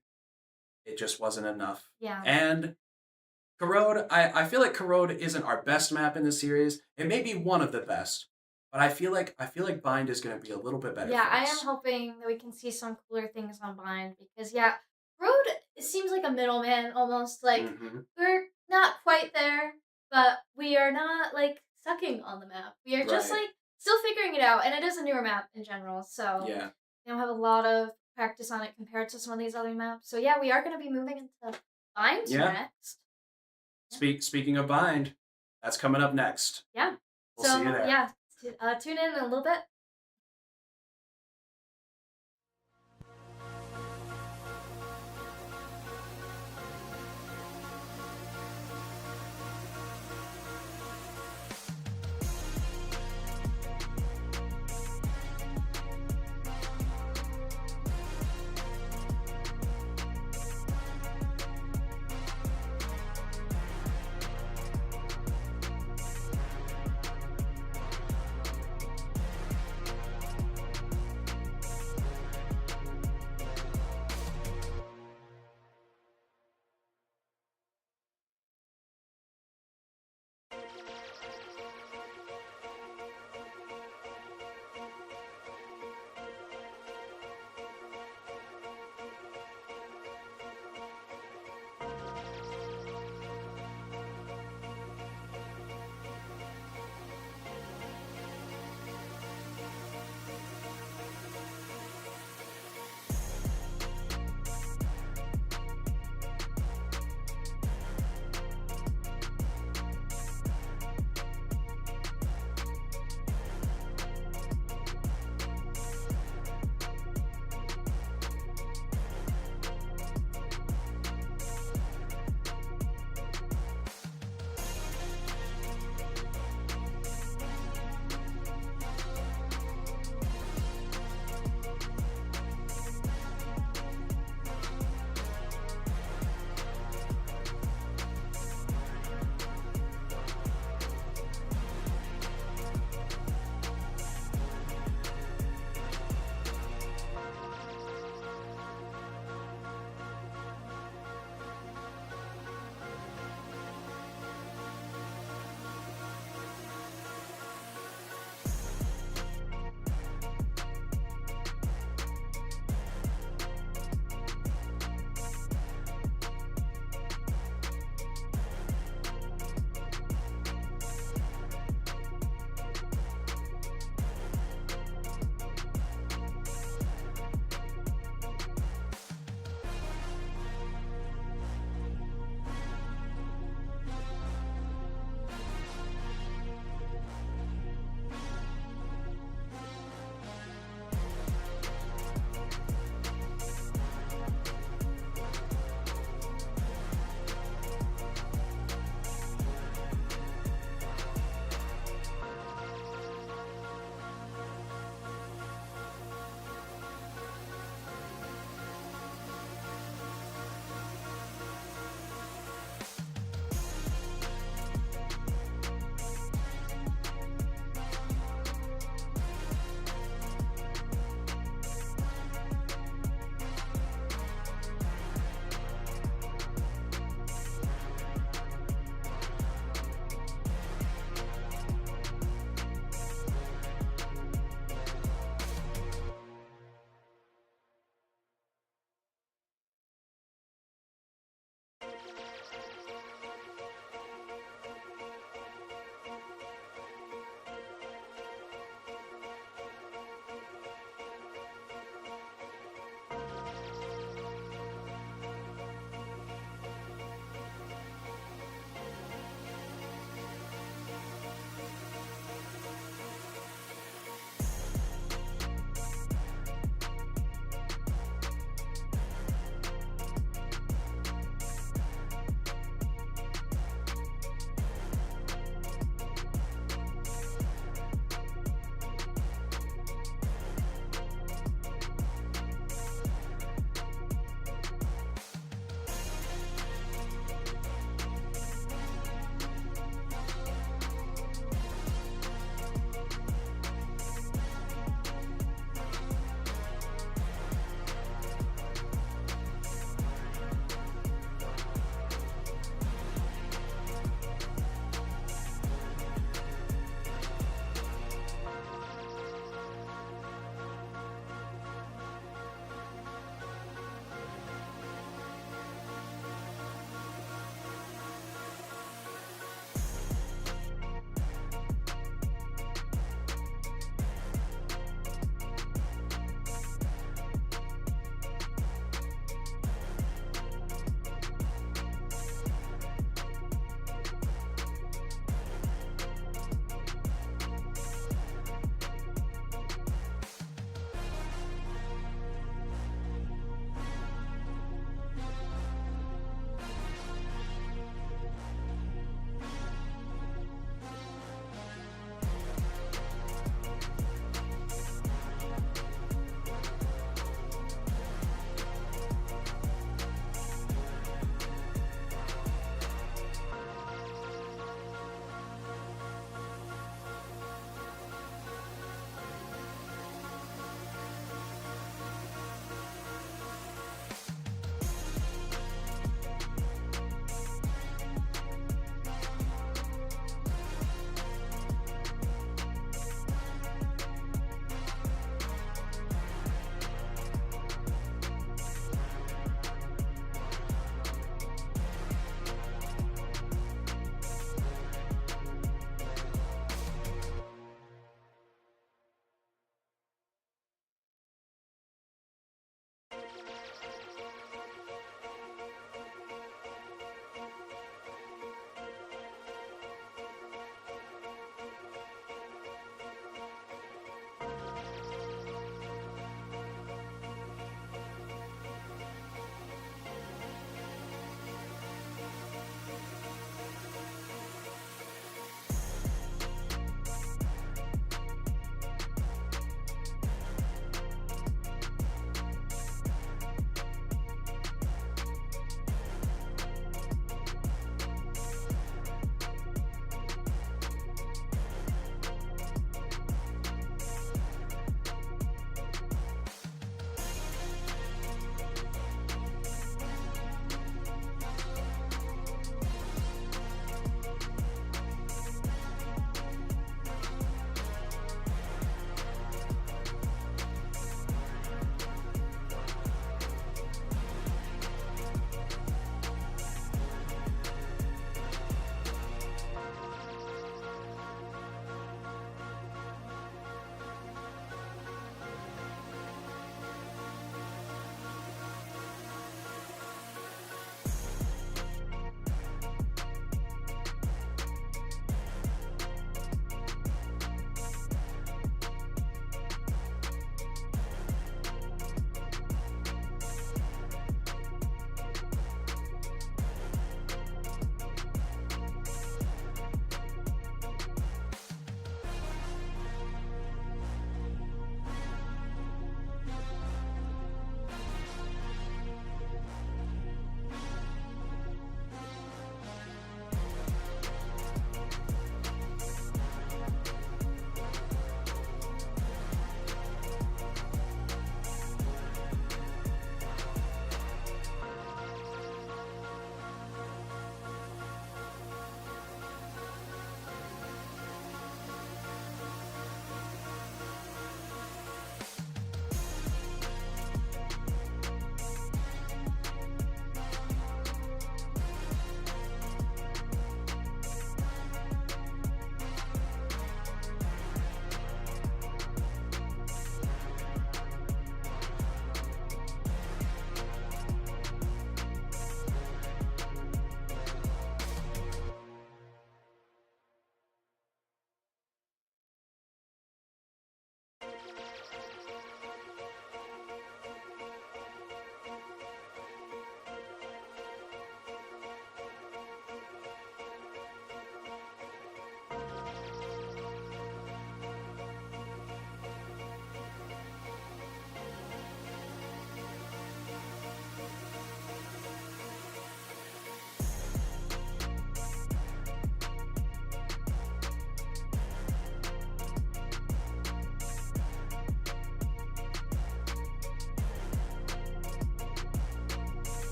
it just wasn't enough. Yeah. And Corrode, I feel like Corrode isn't our best map in the series. It may be one of the best, but I feel like Bind is going to be a little bit better. Yeah, for I us. am hoping that we can see some cooler things on Bind because yeah, Road it seems like a middleman almost. Like we're not quite there, but we are not like sucking on the map. We are just Right. like still figuring it out, and it is a newer map in general, so Yeah. we don't have a lot of practice on it compared to some of these other maps. So yeah, we are going to be moving into Bind Yeah. next. Speaking of Bind, that's coming up next. Yeah. We'll so see you there. yeah, tune in a little bit.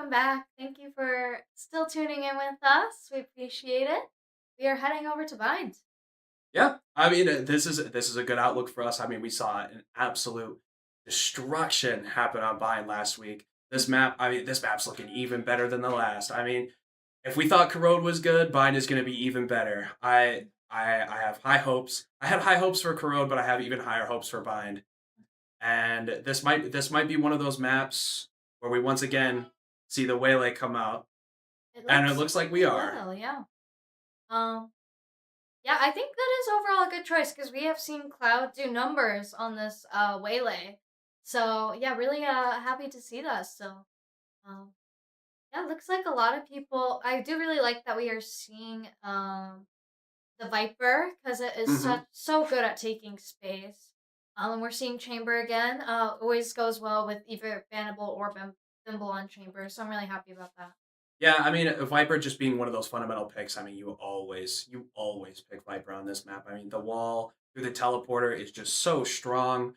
welcome back. Thank you for still tuning in with us. We appreciate it. We are heading over to Bind. Yeah, I mean, this is a good outlook for us. I mean, we saw an absolute destruction happen on Bind last week. This map's looking even better than the last. I mean, if we thought Corrode was good, Bind is going to be even better. I have high hopes. I had high hopes for Corrode, but I have even higher hopes for Bind. And this might be one of those maps where we once again see the Waylay come out, and it looks like we are. Well, yeah. Yeah, I think that is overall a good choice because we have seen Cloud do numbers on this Waylay. So yeah, really happy to see that still. Yeah, looks like a lot of people. I do really like that we are seeing the Viper because it is so good at taking space. We're seeing Chamber again. Always goes well with either Bannable or Bimmel on Chamber, so I'm really happy about that. Yeah, I mean, Viper just being one of those fundamental picks. I mean, you always pick Viper on this map. I mean, the wall through the teleporter is just so strong.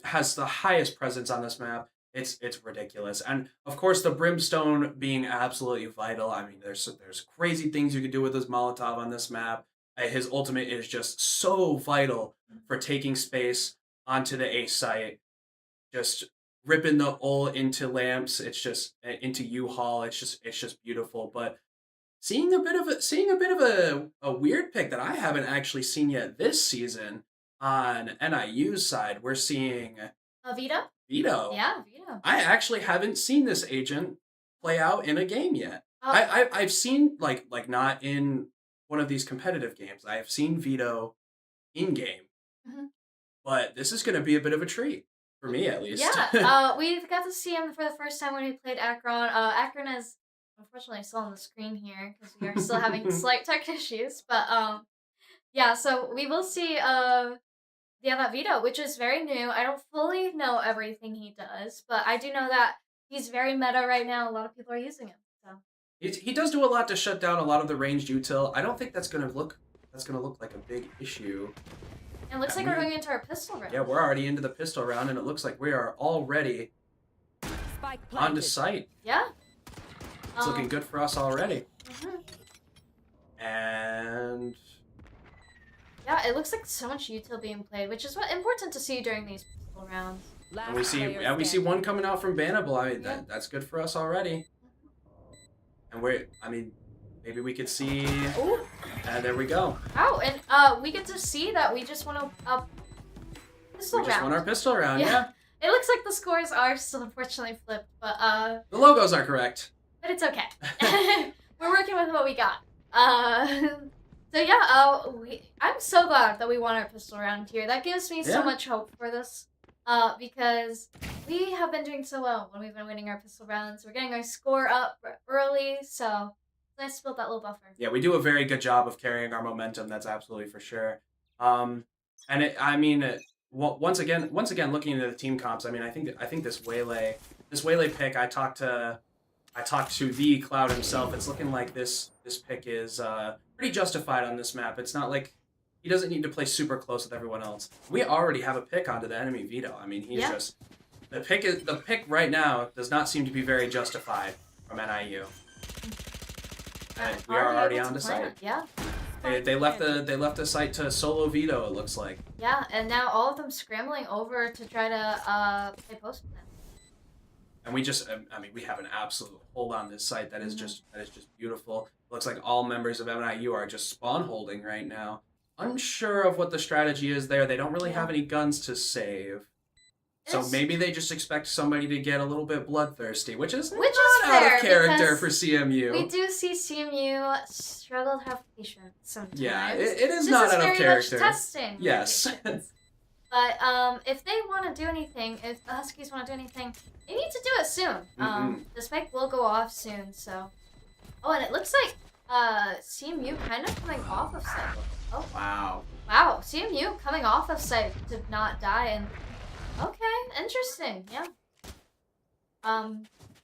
Has the highest presence on this map. It's ridiculous, and of course the Brimstone being absolutely vital. I mean, there's crazy things you can do with his Molotov on this map. His ultimate is just so vital for taking space onto the A site. Just ripping the ult into lamps. It's just into U-Haul. It's just beautiful. But seeing a bit of a weird pick that I haven't actually seen yet this season on NIU's side. We're seeing Vito. Vito. Yeah, Vito. I actually haven't seen this agent play out in a game yet. I've seen like not in one of these competitive games. I've seen Vito in game, but this is going to be a bit of a treat for me, at least. Yeah, we got to see him for the first time when we played Akron. Akron is unfortunately still on the screen here because we are still having slight tech issues. But yeah, so we will see that Vito, which is very new. I don't fully know everything he does, but I do know that he's very meta right now. A lot of people are using him. So he does do a lot to shut down a lot of the ranged util. I don't think that's gonna look like a big issue. It looks like we're going into our pistol round. Yeah, we're already into the pistol round, and it looks like we are already on to site. Yeah. It's looking good for us already. And yeah, it looks like so much util being played, which is important to see during these pistol rounds. And we see one coming out from Bannable. I mean, that's good for us already. And maybe we could see. Ooh. There we go. Oh, and we get to see that we just won a pistol round. We just won our pistol round. Yeah. It looks like the scores are still unfortunately flipped, but the logos are correct. But it's okay. We're working with what we got. So yeah, I'm so glad that we won our pistol round here. That gives me so much hope for this. Because we have been doing so well when we've been winning our pistol rounds. We're getting our score up early, so it's nice to build that little buffer. Yeah, we do a very good job of carrying our momentum. That's absolutely for sure. Once again, looking into the team comps, I mean, I think this Waylay pick. I talked to the Cloud himself. It's looking like this pick is pretty justified on this map. It's not like he doesn't need to play super close with everyone else. We already have a pick onto the enemy Vito. I mean, he's just the pick right now does not seem to be very justified from NIU. And we are already on the site. Yeah. They left the site to solo Vito. It looks like. Yeah, and now all of them scrambling over to try to play post with them. And we have an absolute hold on this site that is just beautiful. Looks like all members of NIU are just spawn holding right now. Unsure of what the strategy is there. They don't really have any guns to save. So maybe they just expect somebody to get a little bit bloodthirsty, which is not out of character for CMU. We do see CMU struggle to have patience sometimes. Yeah, it is not out of character. Much testing. Yes. But if they want to do anything, if the Huskies want to do anything, they need to do it soon. The spike will go off soon, so. Oh, and it looks like CMU kind of coming off of site. Oh. Wow, CMU coming off of site to not die, and okay, interesting, yeah.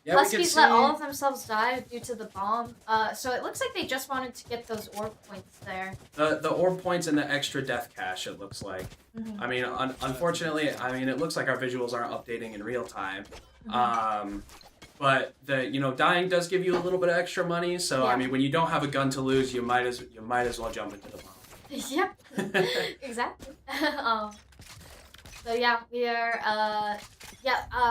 Huskies let all of themselves die due to the bomb. So it looks like they just wanted to get those orb points there. The orb points and the extra death cache, it looks like. I mean, unfortunately, it looks like our visuals aren't updating in real time. but dying does give you a little bit of extra money. So I Yeah. mean, when you don't have a gun to lose, you might as well jump into the bomb. Yep, exactly. So yeah, we are.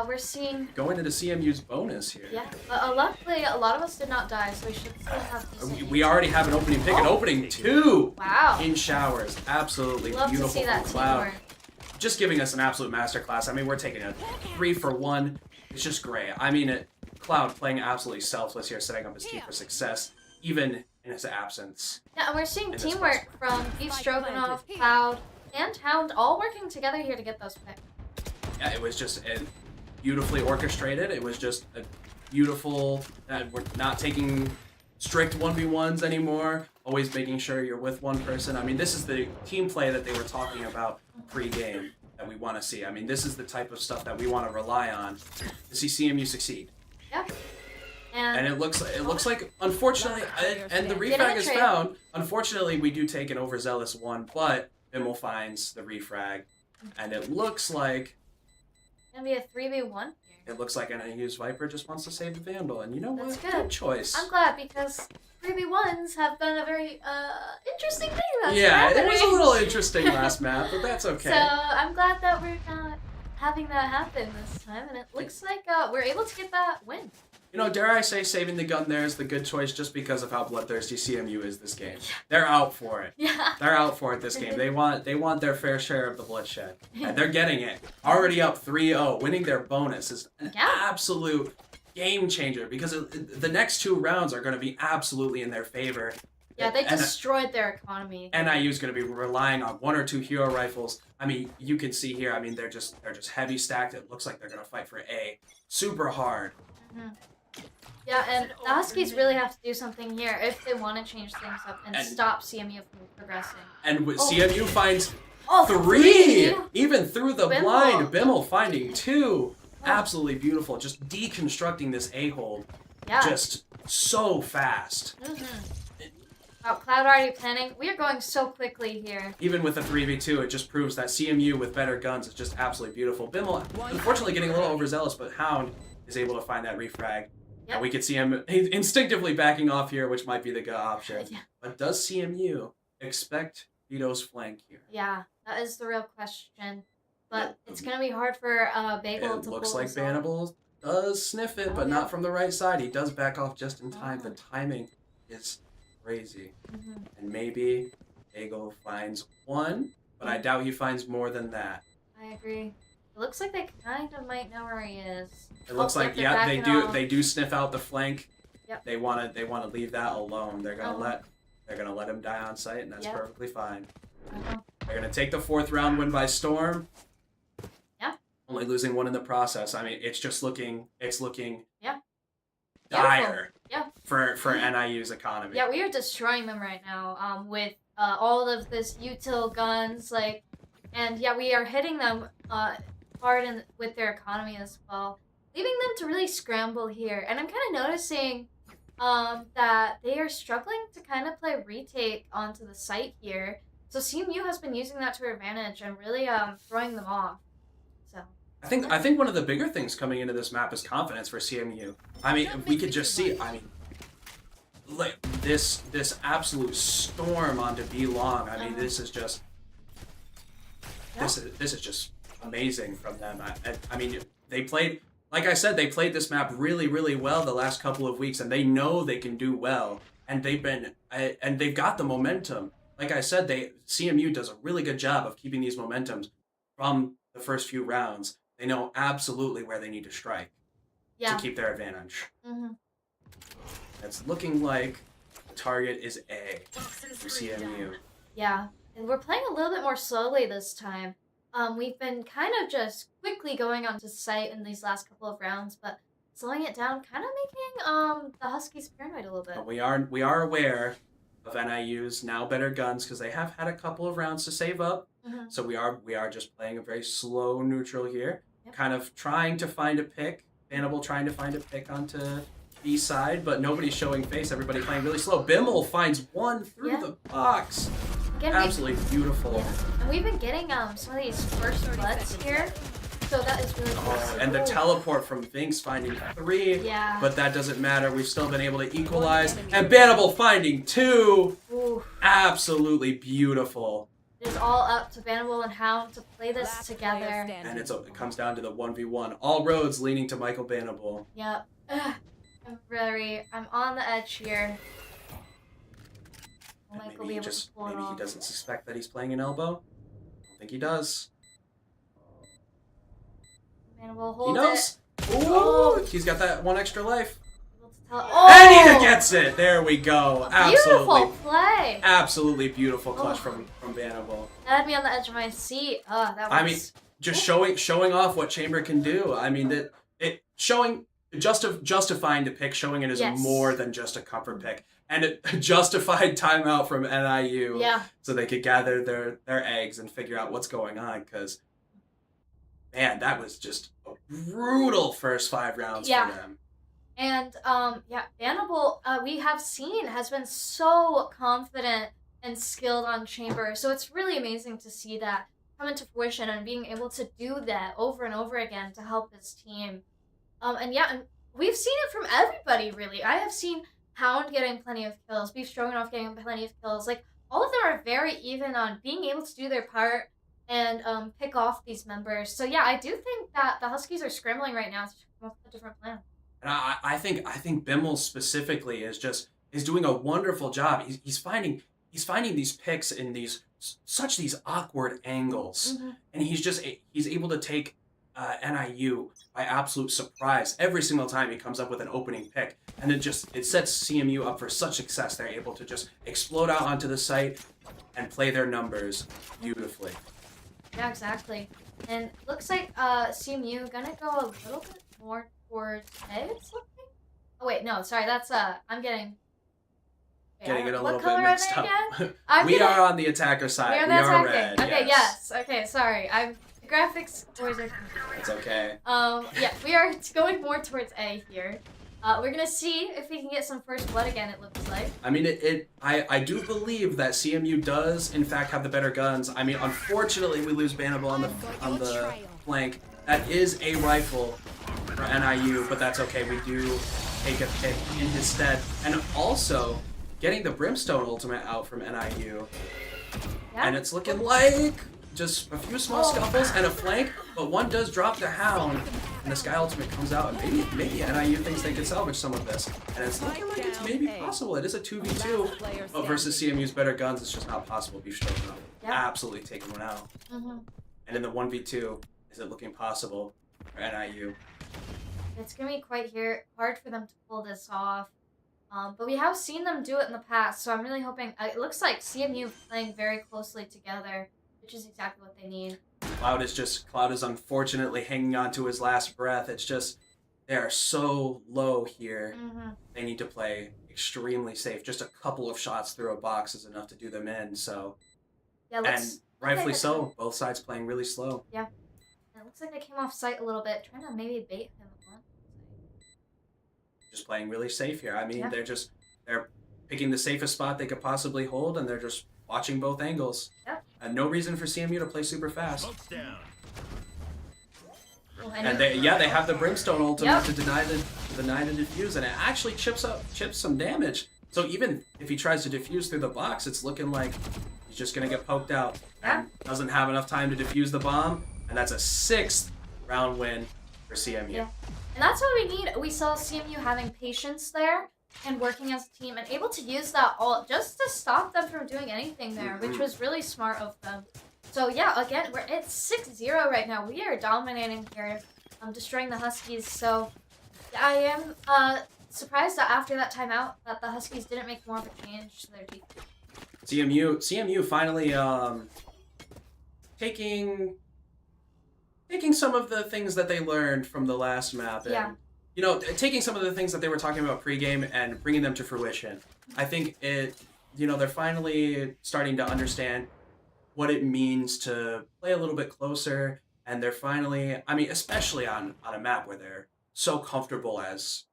We're seeing. Going into CMU's bonus here. Yeah, but luckily a lot of us did not die, so we should still have decent. We already have an opening pick, an opening 2 Wow. in showers. Absolutely Love beautiful to see that from Cloud. teamwork. Just giving us an absolute masterclass. I mean, we're taking a 3-for-1. It's just great. I mean, Cloud playing absolutely selfless here, setting up his team for success, even in his absence. Yeah, and we're seeing this teamwork from BeefStroganoff, Cloud, and Hound all working together here to get those picks. Yeah, it was just beautifully orchestrated. It was just a beautiful. We're not taking strict 1v1s anymore. Always making sure you're with one person. I mean, this is the team play that they were talking about pre-game that we want to see. I mean, this is the type of stuff that we want to rely on to see CMU succeed. Yeah. And it looks like unfortunately, and the refrag is found. Unfortunately, we do take an overzealous one, but Bimmel finds the refrag, and it looks like. Gonna be a 3v1 here. It looks like NIU's Viper just wants to save the Vandal, and you know That's what? good. Choice. I'm glad because 3v1s have been a very interesting thing that's Yeah, happening. it was a little interesting last map, but that's okay. So I'm glad that we're not having that happen this time, and it looks like we're able to get that win. Dare I say saving the gun there is the good choice just because of how bloodthirsty CMU is this game. They're out for it. Yeah. They're out for it this game. They want their fair share of the bloodshed. And they're getting it. Already up 3-0. Winning their bonus is an absolute game changer because the next 2 rounds are going to be absolutely in their favor. Yeah, they destroyed their economy. NIU is going to be relying on 1 or 2 hero rifles. I mean, you can see here. I mean, they're just heavy stacked. It looks like they're going to fight for A super hard. Mm-hmm. Yeah, and the Huskies really have to do something here if they want to change things up and stop CMU from progressing. And CMU finds 3! Even through the Bimmel. blind. Bimmel finding 2. Absolutely beautiful. Just deconstructing this A-hold. Yeah. Just so fast. Oh, Cloud already planning. We are going so quickly here. Even with a 3v2, it just proves that CMU with better guns is just absolutely beautiful. Bimmel, unfortunately, getting a little overzealous, but Hound is able to find that refrag. Yep. And we could see him instinctively backing off here, which might be the good option. Yeah. But does CMU expect Vito's flank here? Yeah, that is the real question. But it's going to be hard for Bagel It to looks pull like this off. Bannable does sniff it, but not from the right side. He does back off just in time. The timing is crazy. And maybe Bagel finds 1, but I doubt he finds more than that. I agree. It looks like they kind of might know where he is. It looks like they're they backing do. off. They do sniff out the flank. Yep. They want to leave that alone. They're gonna let him die on site, and that's perfectly fine. They're gonna take the 4th round win by storm. Yeah. Only losing 1 in the process. I mean, it's looking Yeah. dire. Yeah. For NIU's economy. Yeah, we are destroying them right now. With all of this util guns, and yeah, we are hitting them hard with their economy as well, leaving them to really scramble here. And I'm kind of noticing that they are struggling to kind of play retake onto the site here. So CMU has been using that to their advantage and really throwing them off. So I think one of the bigger things coming into this map is confidence for CMU. I mean, if we could just see, I mean, like this absolute storm onto B long. I mean, this is just this is just amazing from them. I mean, they played, like I said, they played this map really, really well the last couple of weeks, and they know they can do well, and they've got the momentum. Like I said, CMU does a really good job of keeping these momentums from the first few rounds. They know absolutely where they need to strike to keep their advantage. It's looking like the target is A for CMU. Yeah, and we're playing a little bit more slowly this time. We've been kind of just quickly going onto site in these last couple of rounds, but slowing it down, kind of making the Huskies paranoid a little bit. But we are aware of NIU's now better guns because they have had a couple of rounds to save up. So we are just playing a very slow neutral here, kind of trying to find a pick. Bannable trying to find a pick onto B side, but nobody's showing face. Everybody playing really slow. Bimmel finds 1 through the box. Again, absolutely beautiful. And we've been getting some of these first bloods here, so that is Oh, and the teleport from Vinx finding 3. Yeah. But that doesn't matter. We've still been able to equalize. And Bannable finding 2. Ooh. Absolutely beautiful. It is all up to Bannable and Hound to play this Last player together. standing. And it comes down to the 1v1. All roads leading to Michael Bannable. Yep. I'm on the edge here. Will And Michael be able to pull it maybe he off? doesn't suspect that he's playing an elbow. I don't think he does. Bannable He hold knows. it. Ooh, Oh. He's got that 1 extra life. Able to tell- And he gets it. There we go. Beautiful Absolutely, play. absolutely beautiful clutch Oh. from Bannable. That had me on the edge of my seat. Oh, that was. I mean, just showing off what Chamber can do. I mean that it showing justifying the pick, showing it as Yes. more than just a comfort pick, and a justified timeout from NIU, Yeah. so they could gather their eggs and figure out what's going on. Because man, that was just a brutal first 5 rounds Yeah. for them. And Bannable, we have seen has been so confident and skilled on Chamber. So it's really amazing to see that come into fruition and being able to do that over and over again to help this team. And we've seen it from everybody really. I have seen Hound getting plenty of kills, BeefStroganoff getting plenty of kills. Like all of them are very even on being able to do their part and pick off these members. So yeah, I do think that the Huskies are scrambling right now to come up with a different plan. And I think Bimmel specifically is doing a wonderful job. He's finding these picks in these awkward angles, Mm-hmm. and he's able to take NIU by absolute surprise every single time he comes up with an opening pick, and it sets CMU up for such success. They're able to just explode out onto the site and play their numbers beautifully. Yeah, exactly. And looks like CMU gonna go a little bit more towards A, it's looking. Oh wait, no, sorry, that's I'm getting Getting it a little what color bit are mixed they up. again? We are on the attacker side. We are red. Okay, yes. Okay, sorry. The graphics boys are confused. It's okay. Yeah, we are going more towards A here. We're gonna see if we can get some first blood again, it looks like. I mean, I do believe that CMU does, in fact, have the better guns. I mean, unfortunately, we lose Bannable on the flank. That is a rifle for NIU, but that's okay. We do take a pick in his stead. And also, getting the Brimstone ultimate out from NIU. Yeah. And it's looking like just a few small scuffles and a flank, but one does drop the Hound, and the Sky ultimate comes out, and maybe NIU thinks they could salvage some of this. And it's looking like it's maybe possible. It is a 2v2, but versus CMU's better guns, it's just not possible. BeefStroganoff absolutely taking one out. Mm-hmm. And in the 1v2, is it looking possible for NIU? It's gonna be quite hard for them to pull this off. But we have seen them do it in the past, so I'm really hoping. It looks like CMU playing very closely together, which is exactly what they need. Cloud is unfortunately hanging on to his last breath. It's just, they are so low here. Mm-hmm. They need to play extremely safe. Just a couple of shots through a box is enough to do them in, so. Yeah, And rightfully so, both sides playing really slow. Yeah. And it looks like they came off site a little bit, trying to maybe bait him on. Just playing really safe here. I mean, Yeah. they're picking the safest spot they could possibly hold, and they're just watching both angles. Yep. And no reason for CMU to play super fast. Oh, And they have the Brimstone ultimate Yep. to deny the defuse, and it actually chips some damage. So even if he tries to defuse through the box, it's looking like he's just gonna get poked out. Yeah. And doesn't have enough time to defuse the bomb, and that's a 6th round win for CMU. Yeah. And that's what we need. We saw CMU having patience there and working as a team and able to use that ult just to stop them from doing anything there, which was really smart of them. So yeah, again, we're at 6-0 right now. We are dominating here, destroying the Huskies. So I am surprised that after that timeout that the Huskies didn't make more of a change to their defense. CMU finally taking some of the things that they learned from the last map and taking some of the things that they were talking about pregame and bringing them to fruition. I think they're finally starting to understand what it means to play a little bit closer, and they're finally, I mean, especially on a map where they're so comfortable as,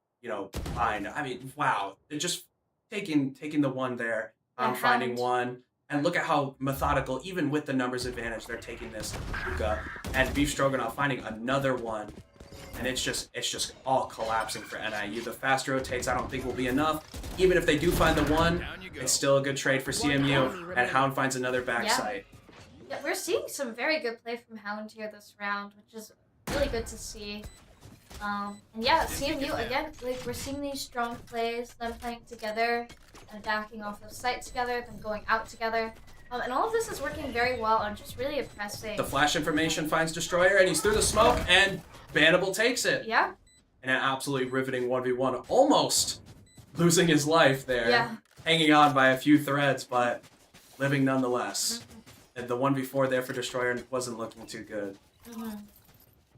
fine. I mean, wow. They're just taking the one there, finding Hound. one. And look at how methodical, even with the numbers advantage, they're taking this hookah. And BeefStroganoff finding another one. And it's just all collapsing for NIU. The fast rotates I don't think will be enough. Even if they do find the one, it's still a good trade for CMU. And Hound finds another backside. Yeah, we're seeing some very good play from Hound here this round, which is really good to see. And yeah, CMU again, like we're seeing these strong plays, them playing together and backing off of site together, then going out together. And all of this is working very well and just really impressing. The flash information finds Destroyer, and he's through the smoke, and Bannable takes it. Yeah. And an absolutely riveting 1v1, almost losing his life there. Yeah. Hanging on by a few threads, but living nonetheless. And the 1v4 there for Destroyer wasn't looking too good.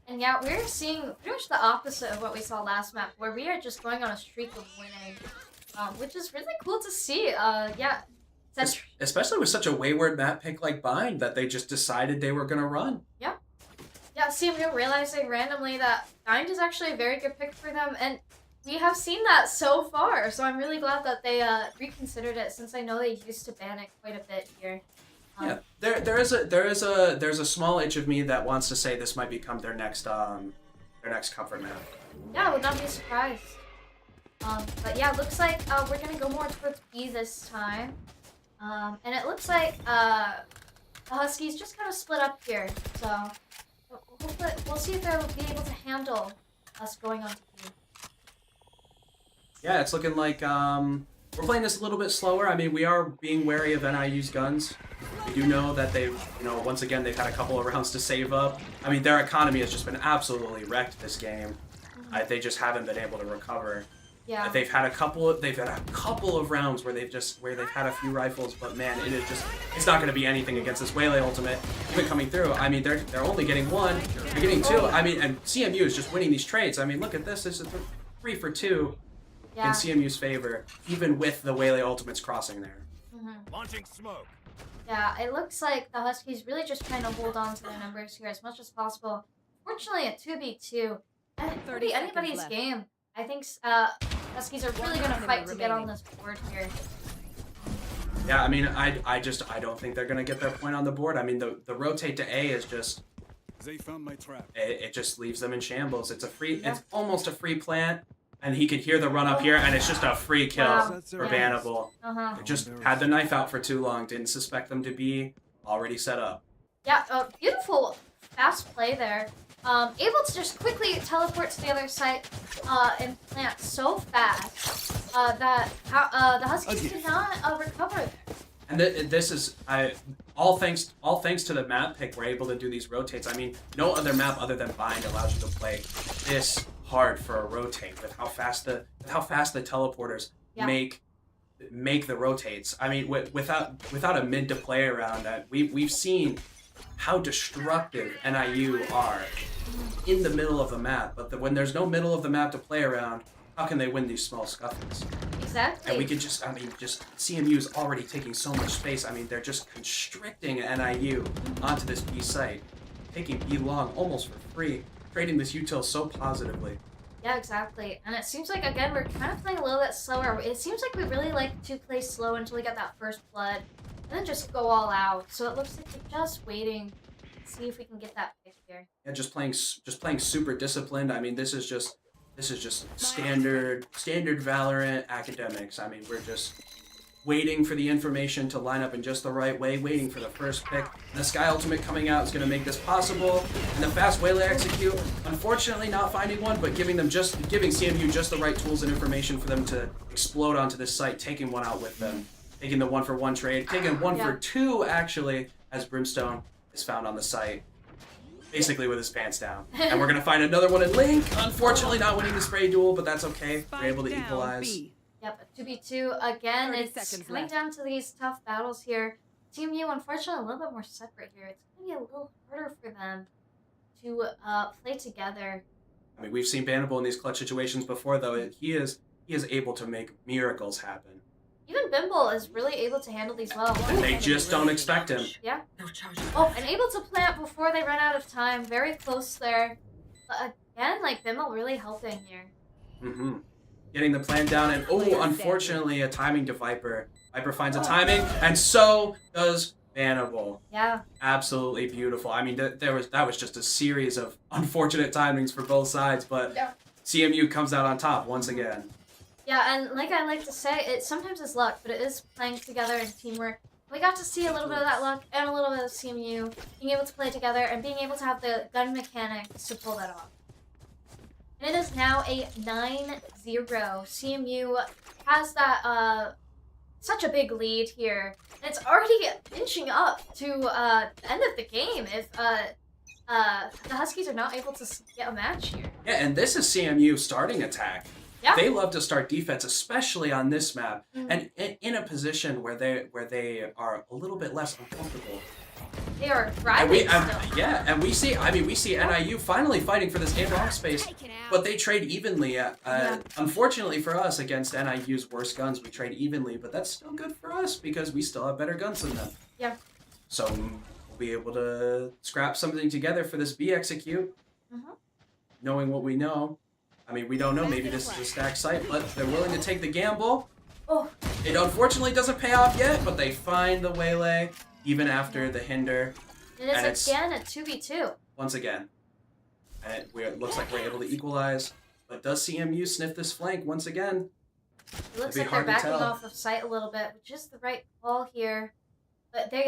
And yeah, we're seeing pretty much the opposite of what we saw last map, where we are just going on a streak of winning, which is really cool to see. Yeah. Especially with such a wayward map pick like Bind that they just decided they were going to run. Yeah. Yeah, CMU realizing randomly that Bind is actually a very good pick for them, and we have seen that so far, so I'm really glad that they reconsidered it, since I know they used to ban it quite a bit here. Yeah, there's a small itch of me that wants to say this might become their next comfort map. Yeah, I would not be surprised. But yeah, looks like we're gonna go more towards B this time. And it looks like the Huskies just kind of split up here, so hopefully we'll see if they'll be able to handle us going on to B. Yeah, it's looking like we're playing this a little bit slower. I mean, we are being wary of NIU's guns. We do know that they've, once again, they've had a couple of rounds to save up. I mean, their economy has just been absolutely wrecked this game. They just haven't been able to recover. Yeah. They've had a couple of rounds where they've had a few rifles, but man, it's not going to be anything against this Waylay ultimate even coming through. I mean, they're only getting one, they're getting two. I mean, and CMU is just winning these trades. I mean, look at this. This is 3 for 2 in CMU's favor, even with the Waylay ultimates crossing there. Launching smoke. Yeah, it looks like the Huskies really just trying to hold on to their numbers here as much as possible. Fortunately, at 2v2, it could be anybody's game. I think Huskies are really going to fight to get on this board here. Yeah, I mean, I don't think they're going to get their point on the board. I mean, the rotate to A is just... They found my trap. It just leaves them in shambles. It's it's almost a free plant, and he could hear the run up here, and it's just a free kill for Bannable. It just had the knife out for too long. Didn't suspect them to be already set up. Yeah, beautiful fast play there. Able to just quickly teleport to the other side and plant so fast that the Huskies did not recover there. And this is all thanks to the map pick. We're able to do these rotates. I mean, no other map other than Bind allows you to play this hard for a rotate with how fast the teleporters make the rotates. I mean, without a mid to play around that, we've seen how destructive NIU are in the middle of the map. But when there's no middle of the map to play around, how can they win these small scuffles? Exactly. And we could just CMU is already taking so much space. I mean, they're just constricting NIU onto this B site, taking B long almost for free, trading this util so positively. Yeah, exactly. And it seems like, again, we're kind of playing a little bit slower. It seems like we really like to play slow until we get that first blood, and then just go all out. So it looks like we're just waiting to see if we can get that pick here. Yeah, just playing super disciplined. I mean, this is just standard Valorant academics. I mean, we're just waiting for the information to line up in just the right way, waiting for the first pick. And the Sky Ultimate coming out is going to make this possible. And the fast Waylay execute, unfortunately not finding one, but giving CMU just the right tools and information for them to explode onto this site, taking one out with them. Taking the 1-for-1 trade, taking 1-for-2 actually, as Brimstone is found on the site. Basically with his pants down. And we're going to find another one in Link. Unfortunately not winning the spray duel, but that's okay. We're able to equalize. Yep, 2v2 again. 30 It's seconds coming left. down to these tough battles here. CMU, unfortunately, a little bit more separate here. It's going to be a little harder for them to play together. I mean, we've seen Bannable in these clutch situations before, though. He is able to make miracles happen. Even Bimmel is really able to handle these well. And they just don't expect him. Yeah. Oh, and able to plant before they run out of time. Very close there. But again, like, Bimmel really helping here. getting the plan down, and unfortunately, a timing to Viper. Viper finds a timing, and so does Bannable. Yeah. Absolutely beautiful. I mean, that was just a series of unfortunate timings for both sides, but CMU comes out on top once again. Yeah, and like I like to say, it sometimes is luck, but it is playing together and teamwork. We got to see a little bit of that luck and a little bit of CMU being able to play together and being able to have the gun mechanics to pull that off. And it is now a 9-0. CMU has that such a big lead here. And it's already inching up to the end of the game if the Huskies are not able to get a match here. Yeah, and this is CMU starting attack. Yeah. They love to start defense, especially on this map, and in a position where they are a little bit less uncomfortable. They are thriving still. Yeah, and we see NIU finally fighting for this game-off space, but they trade evenly. Unfortunately for us, against NIU's worst guns, we trade evenly, but that's still good for us because we still have better guns than them. Yeah. So we'll be able to scrap something together for this B execute, knowing what we know. I mean, we don't know. Maybe this is a stacked site, but they're willing to take the gamble. Oh. It unfortunately doesn't pay off yet, but they find the waylay even after the hinder. It is again a 2v2. Once again. And it looks like we're able to equalize. But does CMU sniff this flank once again? It looks like they're backing off of site a little bit, which is the right call here. But they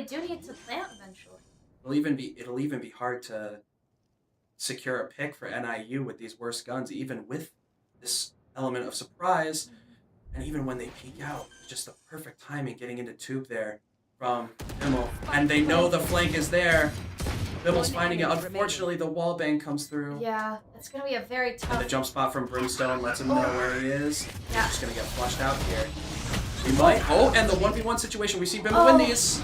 do need to plant eventually. It'll even be hard to secure a pick for NIU with these worst guns, even with this element of surprise. And even when they peek out, it's just the perfect timing getting into tube there from Bimmel. And they know the flank is there. Bimmel's finding it. Unfortunately, the wall bang comes through. Yeah, it's going to be a very tough... And the jump spot from Brimstone lets him know where he is. Yeah. He's just going to get flushed out here. We might... Oh, and the 1v1 situation. We see Bimmel win these.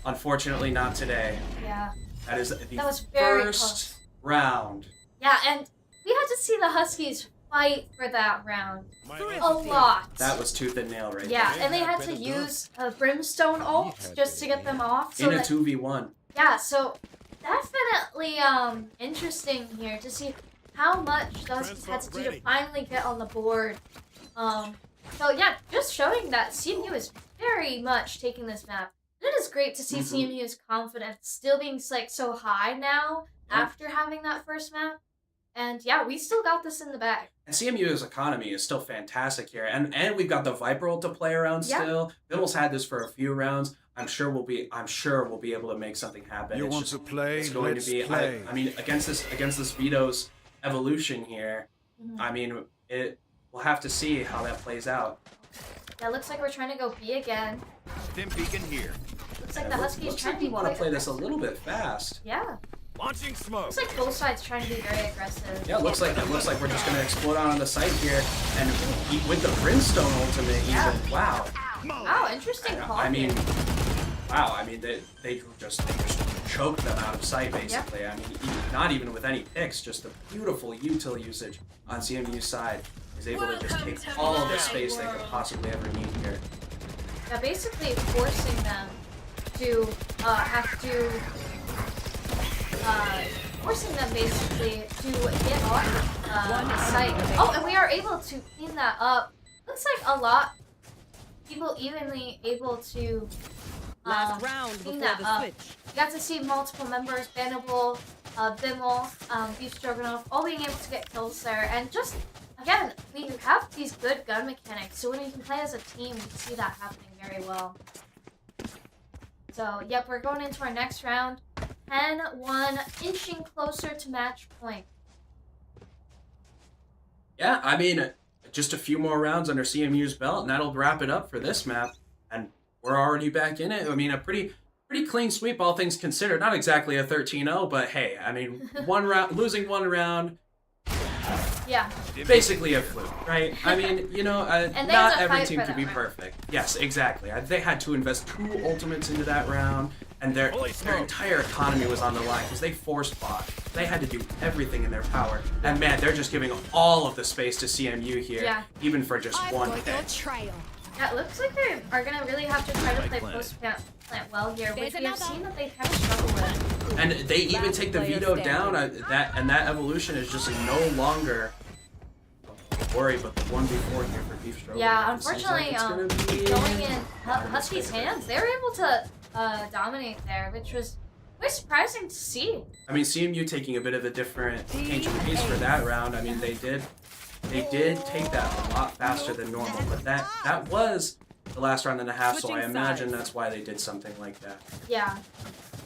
Unfortunately, not today. Yeah. That is the very first close. Round. Yeah, and we had to see the Huskies fight for that round a lot. That was tooth and nail right Yeah, there. and they had to use a Brimstone ult just to get them off. So in a 2v1. Yeah, so definitely interesting here to see how much the Huskies had to do to finally get on the board. So yeah, just showing that CMU is very much taking this map. It is great to see CMU's confidence still being like so high now after having that first map. And yeah, we still got this in the bag. And CMU's economy is still fantastic here. And we've got the Viper ult to play around still. Bimmel's had this for a few rounds. I'm sure we'll be able to make something happen. You want to play? It's going to be play. I mean, against this Vito's evolution here, I mean, we'll have to see how that plays out. Yeah, looks like we're trying to go B again. Stim beacon here. Looks like the Huskies trying to be want to play this a little bit fast. Yeah. Launching smoke. Looks like both sides trying to be very aggressive. Yeah, it looks like we're just gonna explode out on the site here, and with the Brimstone ultimate, even wow. Wow, interesting call. I mean, wow. I mean, they just choked them out of sight basically. I mean, not even with any picks, just the beautiful util usage on CMU's side is able to just take all of the space they could possibly ever need here. Yeah, basically forcing them to forcing them basically to get on the site. Oh, and we are able to clean that up. Looks like a lot people evenly able to Last round clean before that the up. switch. You got to see multiple members, Bannable, Bimmel, BeefStroganoff, all being able to get kills there. And just, again, we have these good gun mechanics, so when you can play as a team, we see that happening very well. So, yep, we're going into our next round. 10-1, inching closer to match point. Yeah, I mean, just a few more rounds under CMU's belt, and that'll wrap it up for this map. And we're already back in it. I mean, a pretty clean sweep, all things considered. Not exactly a 13-0, but hey, I mean, losing one round. Yeah. Basically a fluke, right? I mean, you know, not every team can be round. perfect. Yes, exactly. They had to invest 2 ultimates into that round, and their entire economy was on the line because they forced bought. They had to do everything in their power. And man, they're just giving all of the space to CMU here, even for just one pick. Yeah, it looks like they are going to really have to try to play post-plant well here, which we have seen that they kind of struggle with. And they even take the veto down, and that evolution is just no longer worry, but the 1v4 here for BeefStroganoff. Yeah, it seems unfortunately, like it's gonna be going in Husky's hands, they were able to dominate there, which was quite surprising to see. I mean, CMU taking a bit of a different change of pace for that round. I mean, they did take that a lot faster than normal, but that was the last round and a half, so I Switching imagine sides. that's why they did something like that. Yeah.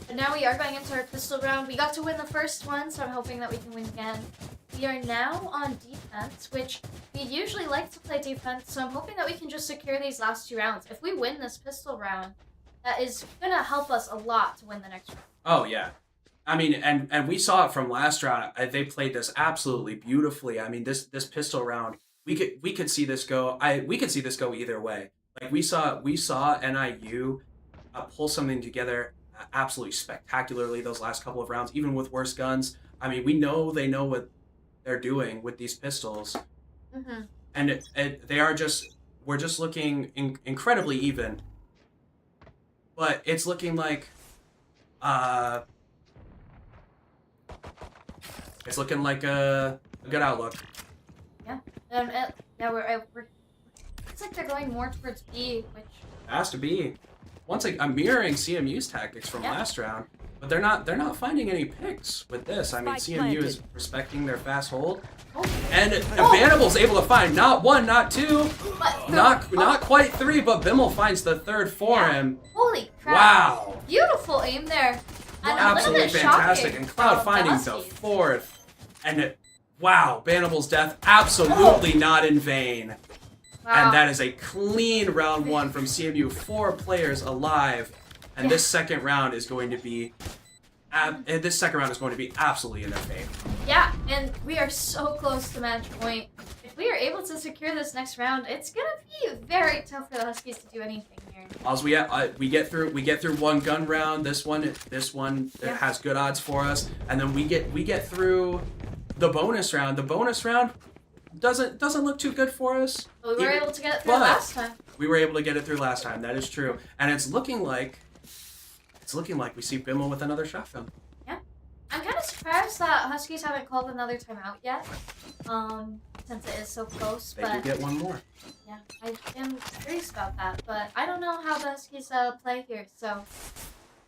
And now we are going into our pistol round. We got to win the first one, so I'm hoping that we can win again. We are now on defense, which we usually like to play defense, so I'm hoping that we can just secure these last 2 rounds. If we win this pistol round, that is going to help us a lot to win the next round. Oh yeah, I mean, and we saw it from last round. They played this absolutely beautifully. I mean, this pistol round, we could see this go. We could see this go either way. Like we saw NIU pull something together absolutely spectacularly those last couple of rounds, even with worse guns. I mean, we know they know what they're doing with these pistols, and we're just looking incredibly even. But it's looking like. It's looking like a good outlook. Yeah, we're it's like they're going more towards B, which Has to be. Once I'm mirroring CMU's tactics from last round, but they're not finding any picks with this. I mean, Spike CMU is planted. respecting their fast hold, and Bannable's able to find not 1, not 2, but not quite 3, but Bimmel finds the 3rd for him. Holy crap! Wow. Beautiful aim there. And Absolutely a little bit fantastic, shocking and Cloud from finding the Huskies. 4th, and wow, Bannable's death absolutely not in vain, Wow. and that is a clean round 1 from CMU. 4 players alive, and this second round is going to be, absolutely in their favor. Yeah, and we are so close to match point. If we are able to secure this next round, it's gonna be very tough for the Huskies to do anything here. As we get through one gun round. This one has good odds for us, and then we get through the bonus round. The bonus round doesn't look too good for us. But we were able to get it through but last time. We were able to get it through last time. That is true, and it's looking like we see Bimmel with another shotgun. Yeah, I'm kind of surprised that Huskies haven't called another timeout yet. Since it is so close. They but could get one more. yeah, I am curious about that. But I don't know how the Huskies play here, so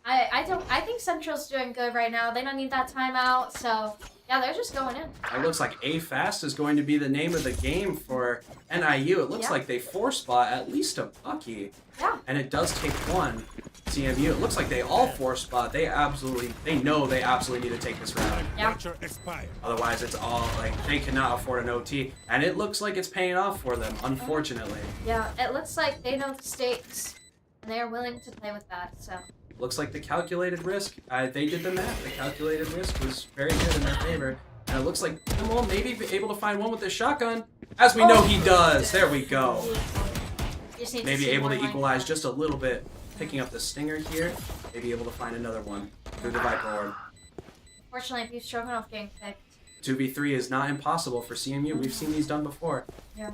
I think Central's doing good right now. They don't need that timeout, so yeah, they're just going in. It looks like A Fast is going to be the name of the game for NIU. It looks like they force spot at least a Bucky. Yeah. And it does take one. CMU. It looks like they all force spot. They know they absolutely need to take this round. Yeah. Watcher expired. Otherwise, it's all like they cannot afford an OT. And it looks like it's paying off for them, unfortunately. Yeah, it looks like they know the stakes, and they are willing to play with that. So. Looks like the calculated risk. They did the math. The calculated risk was very good in their favor. And it looks like Kimmel may be able to find one with this shotgun. As we know he does. There we go. Just need Maybe see able more to line equalize up. just a little bit. Picking up the stinger here. Maybe able to find another one through the Viper Orb. Fortunately, BeefStroganoff getting picked. 2v3 is not impossible for CMU. We've seen these done before. Yeah.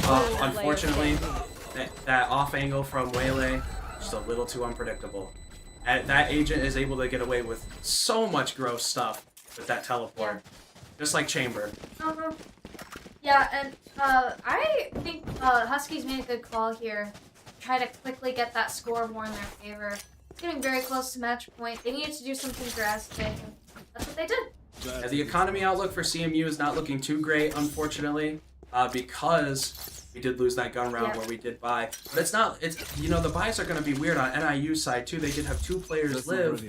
Unfortunately, that off angle from Waylay, just a little too unpredictable. And that agent is able to get away with so much gross stuff with that teleport. Just like Chamber. Yeah, and I think Huskies made a good call here. Try to quickly get that score more in their favor. It's getting very close to match point. They needed to do something drastic, and that's what they did. Yeah, the economy outlook for CMU is not looking too great, unfortunately, because we did lose that gun round where we did buy. But the buys are going to be weird on NIU's side too. They did have 2 players live,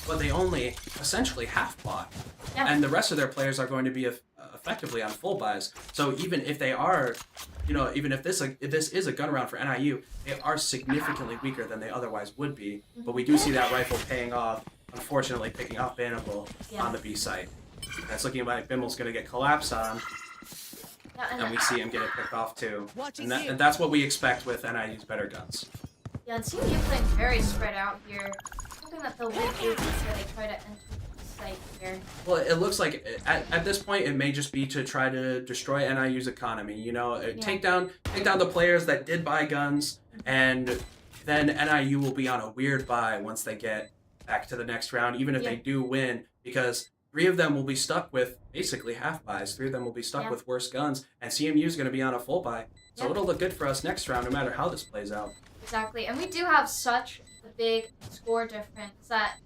but they only essentially half bought. Yeah. And the rest of their players are going to be effectively on full buys. So even if they are, even if this is a gun round for NIU, they are significantly weaker than they otherwise would be. But we do see that rifle paying off, unfortunately picking off Bannable on the B site. That's looking like Bimmel's going to get collapsed on, and we see him get it picked off too. And that's what we expect with NIU's better guns. Yeah, and CMU playing very spread out here. Hoping that they'll regroup before they try to enter the site here. Well, it looks like at this point it may just be to try to destroy NIU's economy. Take down the players that did buy guns, and then NIU will be on a weird buy once they get back to the next round, even if they do win, because 3 of them will be stuck with basically half buys. 3 of them will be stuck with worse guns, and CMU is going to be on a full buy. So it'll look good for us next round, no matter how this plays out. Exactly, and we do have such a big score difference that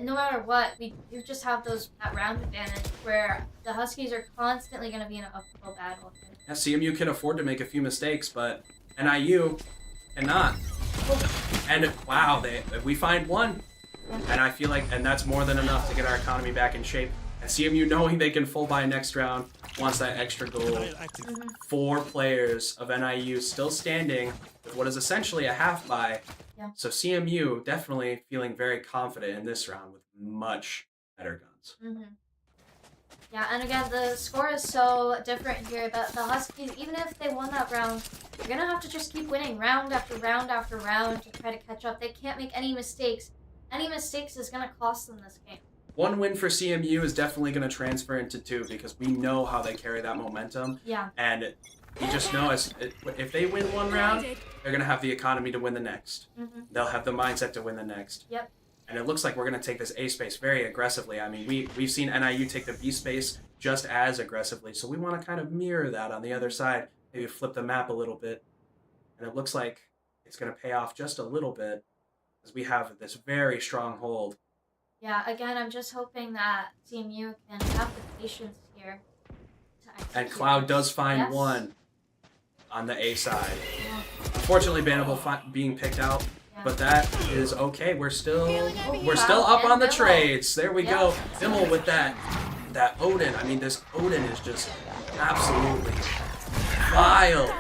no matter what, we do just have that round advantage where the Huskies are constantly going to be in an uphill battle. Yeah, CMU can afford to make a few mistakes, but NIU cannot. And wow, we find one. And I feel like, and that's more than enough to get our economy back in shape. And CMU, knowing they can full buy next round, wants that extra goal. 4 players of NIU still standing with what is essentially a half buy. Yeah. So CMU definitely feeling very confident in this round with much better guns. Yeah, and again, the score is so different here that the Huskies, even if they won that round, they're going to have to just keep winning round after round after round to try to catch up. They can't make any mistakes. Any mistakes is going to cost them this game. 1 win for CMU is definitely going to transfer into 2 because we know how they carry that momentum. Yeah. And you just know if they win 1 round, they're going to have the economy to win the next. They'll have the mindset to win the next. Yep. And it looks like we're going to take this A space very aggressively. I mean, we've seen NIU take the B space just as aggressively, so we want to kind of mirror that on the other side. Maybe flip the map a little bit. And it looks like it's going to pay off just a little bit as we have this very strong hold. Yeah, again, I'm just hoping that CMU can have the patience here. And Cloud does find one on the A side. Unfortunately, Bannable being picked out, but that is okay. We're still up on the trades. There we go. Bimmel with that Odin. I mean, this Odin is just absolutely vile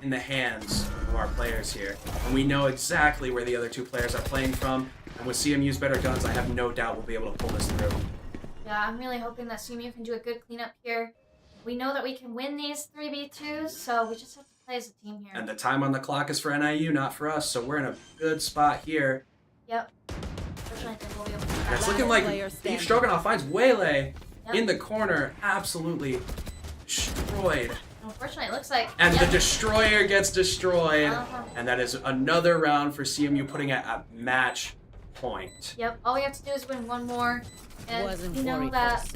in the hands of our players here. And we know exactly where the other 2 players are playing from. And with CMU's better guns, I have no doubt we'll be able to pull this through. Yeah, I'm really hoping that CMU can do a good cleanup here. We know that we can win these 3v2s, so we just have to play as a team here. And the time on the clock is for NIU, not for us, so we're in a good spot here. Yep. Fortunately, I think we'll be able to And it's looking like BeefStroganoff finds Waylay in the corner, absolutely destroyed. Unfortunately, it looks like... And the Destroyer gets destroyed, and that is another round for CMU putting it at match point. Yep, all we have to do is win 1 more, and we know that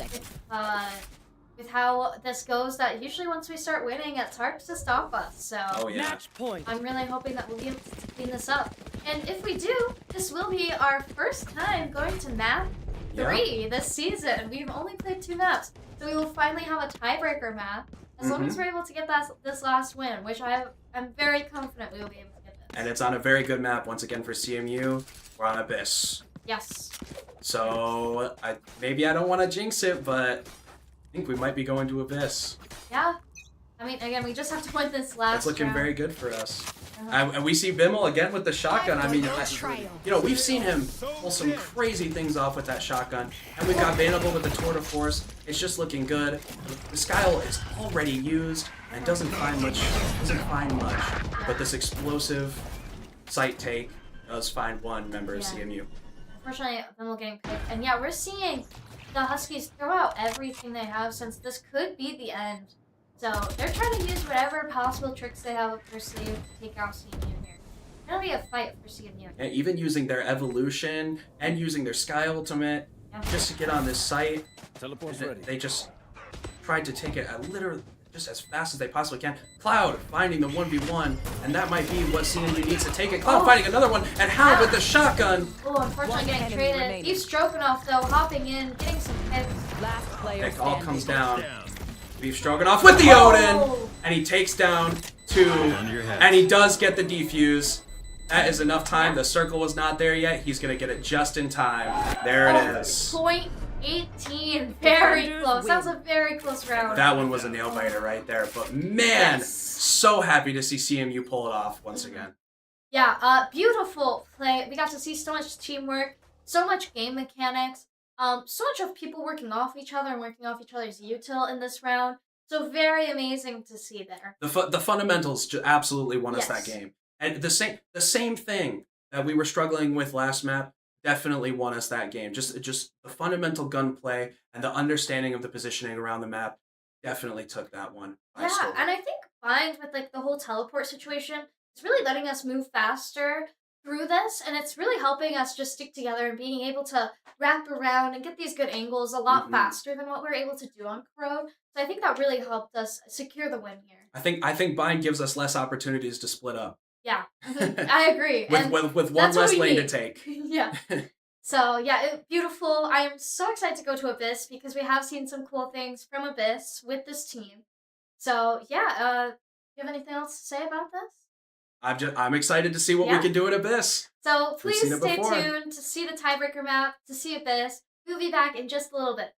with how this goes, that usually once we start winning, it's hard to stop us. So Match point. I'm really hoping that we'll be able to clean this up. And if we do, this will be our first time going to map 3 this season. We've only played 2 maps, so we will finally have a tiebreaker map as long as we're able to get this last win, which I'm very confident we will be able to get this. And it's on a very good map once again for CMU. We're on Abyss. Yes. So maybe I don't want to jinx it, but I think we might be going to Abyss. Yeah. I mean, again, we just have to win this last That's looking round. very good for us. And we see Bimmel again with the shotgun. I mean, we've seen him pull some crazy things off with that shotgun. And we've got Bannable with the Tour de Force. It's just looking good. The Skyle is already used and doesn't find much. But this explosive sight take does find 1 member of CMU. Unfortunately, Bimmel getting picked. And yeah, we're seeing the Huskies throw out everything they have since this could be the end. So they're trying to use whatever possible tricks they have up their sleeve to take out CMU here. It'll be a fight for CMU. And even using their evolution and using their Sky Ultimate just to get on this site. Teleport's ready. They just tried to take it literally just as fast as they possibly can. Cloud finding the 1v1, and that might be what CMU needs to take it. Cloud finding another one, and Hound with the shotgun. Oh, unfortunately getting traded. BeefStroganoff though, hopping in, getting some hits. Last player It all comes standing. down. BeefStroganoff with the Odin, and he takes down 2, and he does get the defuse. That is enough time. The circle was not there yet. He's gonna get it just in time. There it is. Point 18, very close. That was a very close round. That one was a nail biter right there. But man, so happy to see CMU pull it off once again. Yeah, beautiful play. We got to see so much teamwork, so much game mechanics, so much of people working off each other and working off each other's util in this round. So very amazing to see there. The fundamentals absolutely won us that game. And the same thing that we were struggling with last map definitely won us that game. Just the fundamental gunplay and the understanding of the positioning around the map definitely took that one. Yeah, and I think combined with like the whole teleport situation, it's really letting us move faster through this, and it's really helping us just stick together and being able to wrap around and get these good angles a lot faster than what we're able to do on Corrode. So I think that really helped us secure the win here. I think Bind gives us less opportunities to split up. Yeah, I agree. with one less lane to take. Yeah. So yeah, beautiful. I am so excited to go to Abyss because we have seen some cool things from Abyss with this team. So yeah, you have anything else to say about this? I'm excited to see what we can do at Abyss. So We've please seen it stay before. tuned to see the tiebreaker map, to see Abyss. We'll be back in just a little bit.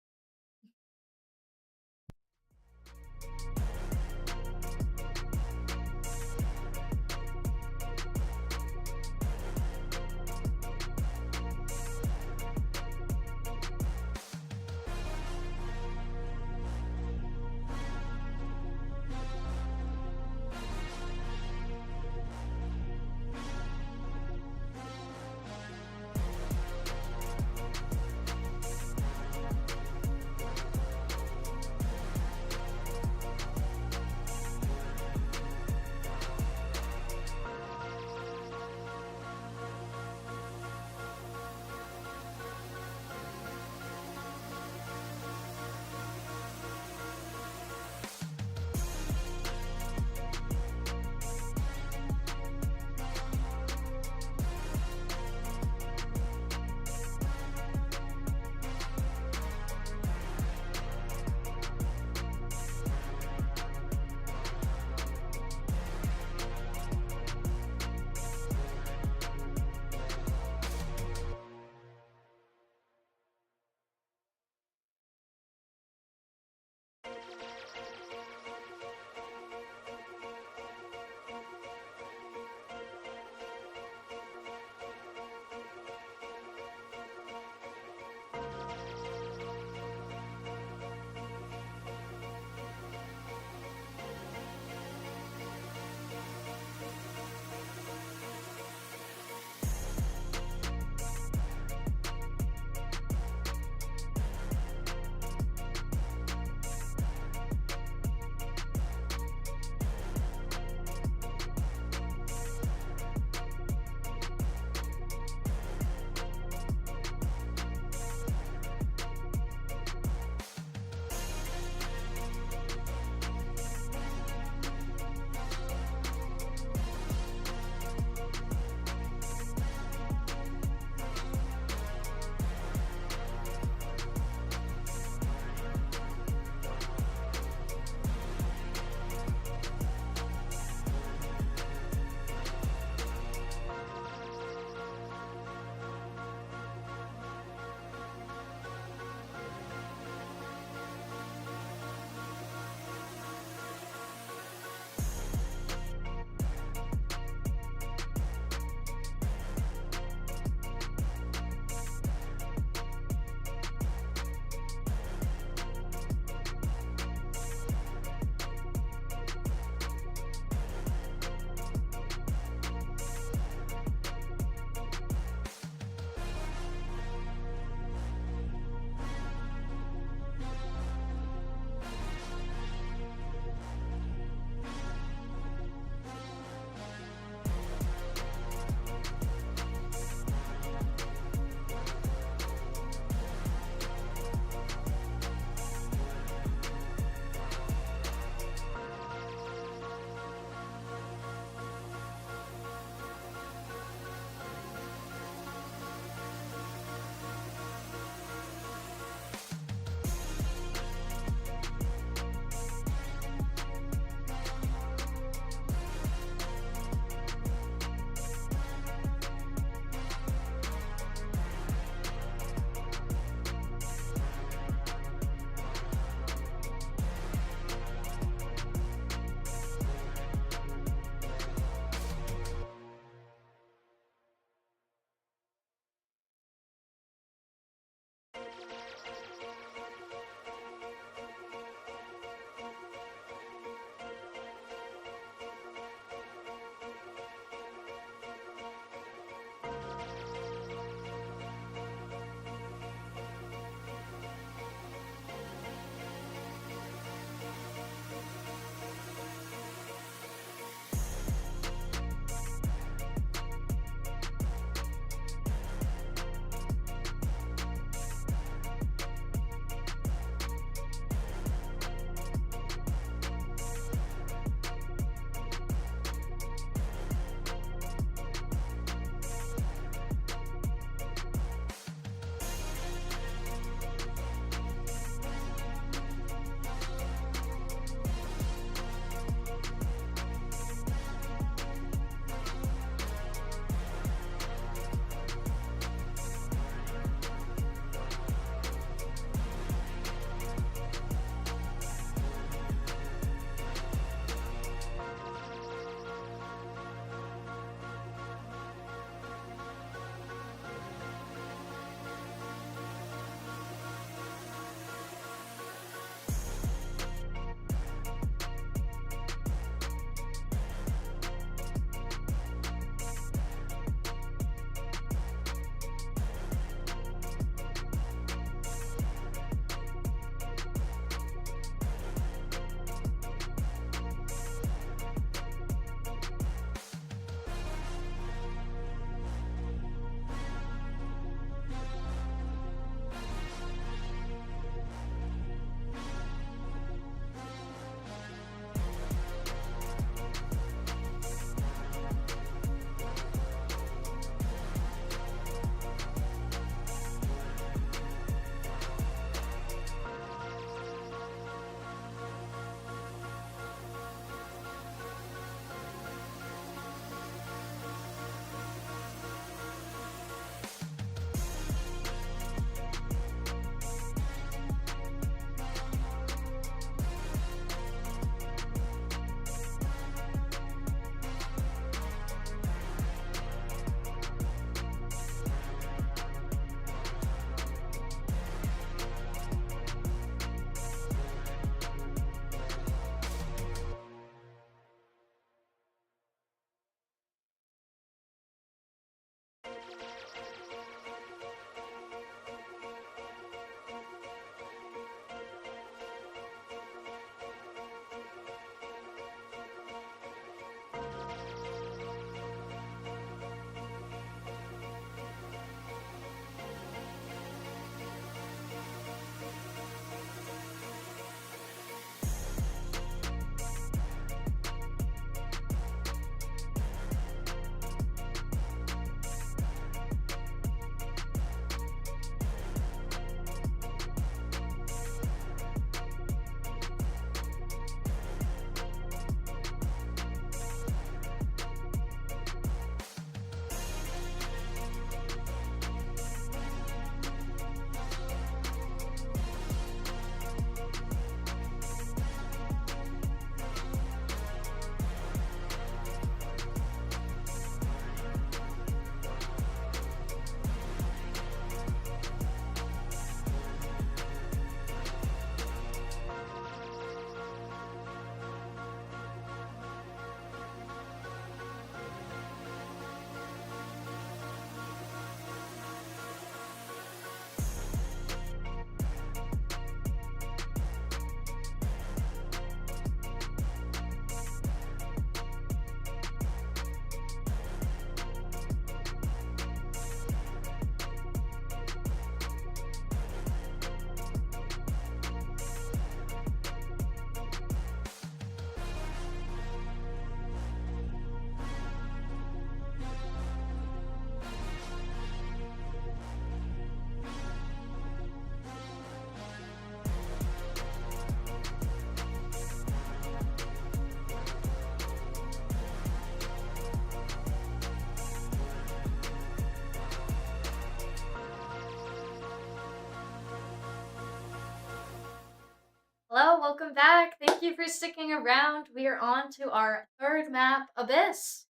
welcome back. Thank you for sticking around. We are on to our third map, Abyss.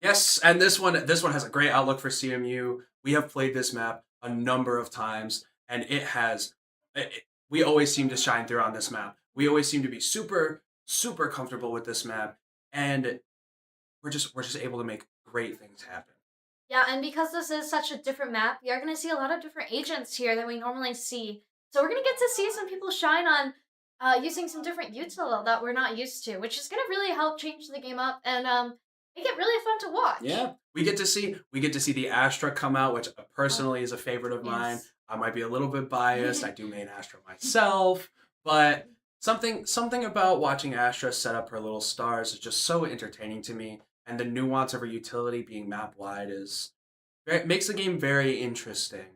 Yes, and this one has a great outlook for CMU. We have played this map a number of times, and we always seem to shine through on this map. We always seem to be super comfortable with this map, and we're just able to make great things happen. Yeah, and because this is such a different map, we are going to see a lot of different agents here than we normally see. So we're going to get to see some people shine on using some different util that we're not used to, which is going to really help change the game up and make it really fun to watch. Yeah, we get to see the Astra come out, which personally is a favorite of mine. I might be a little bit biased. I do main Astra myself, but something about watching Astra set up her little stars is just so entertaining to me, and the nuance of her utility being map wide makes the game very interesting.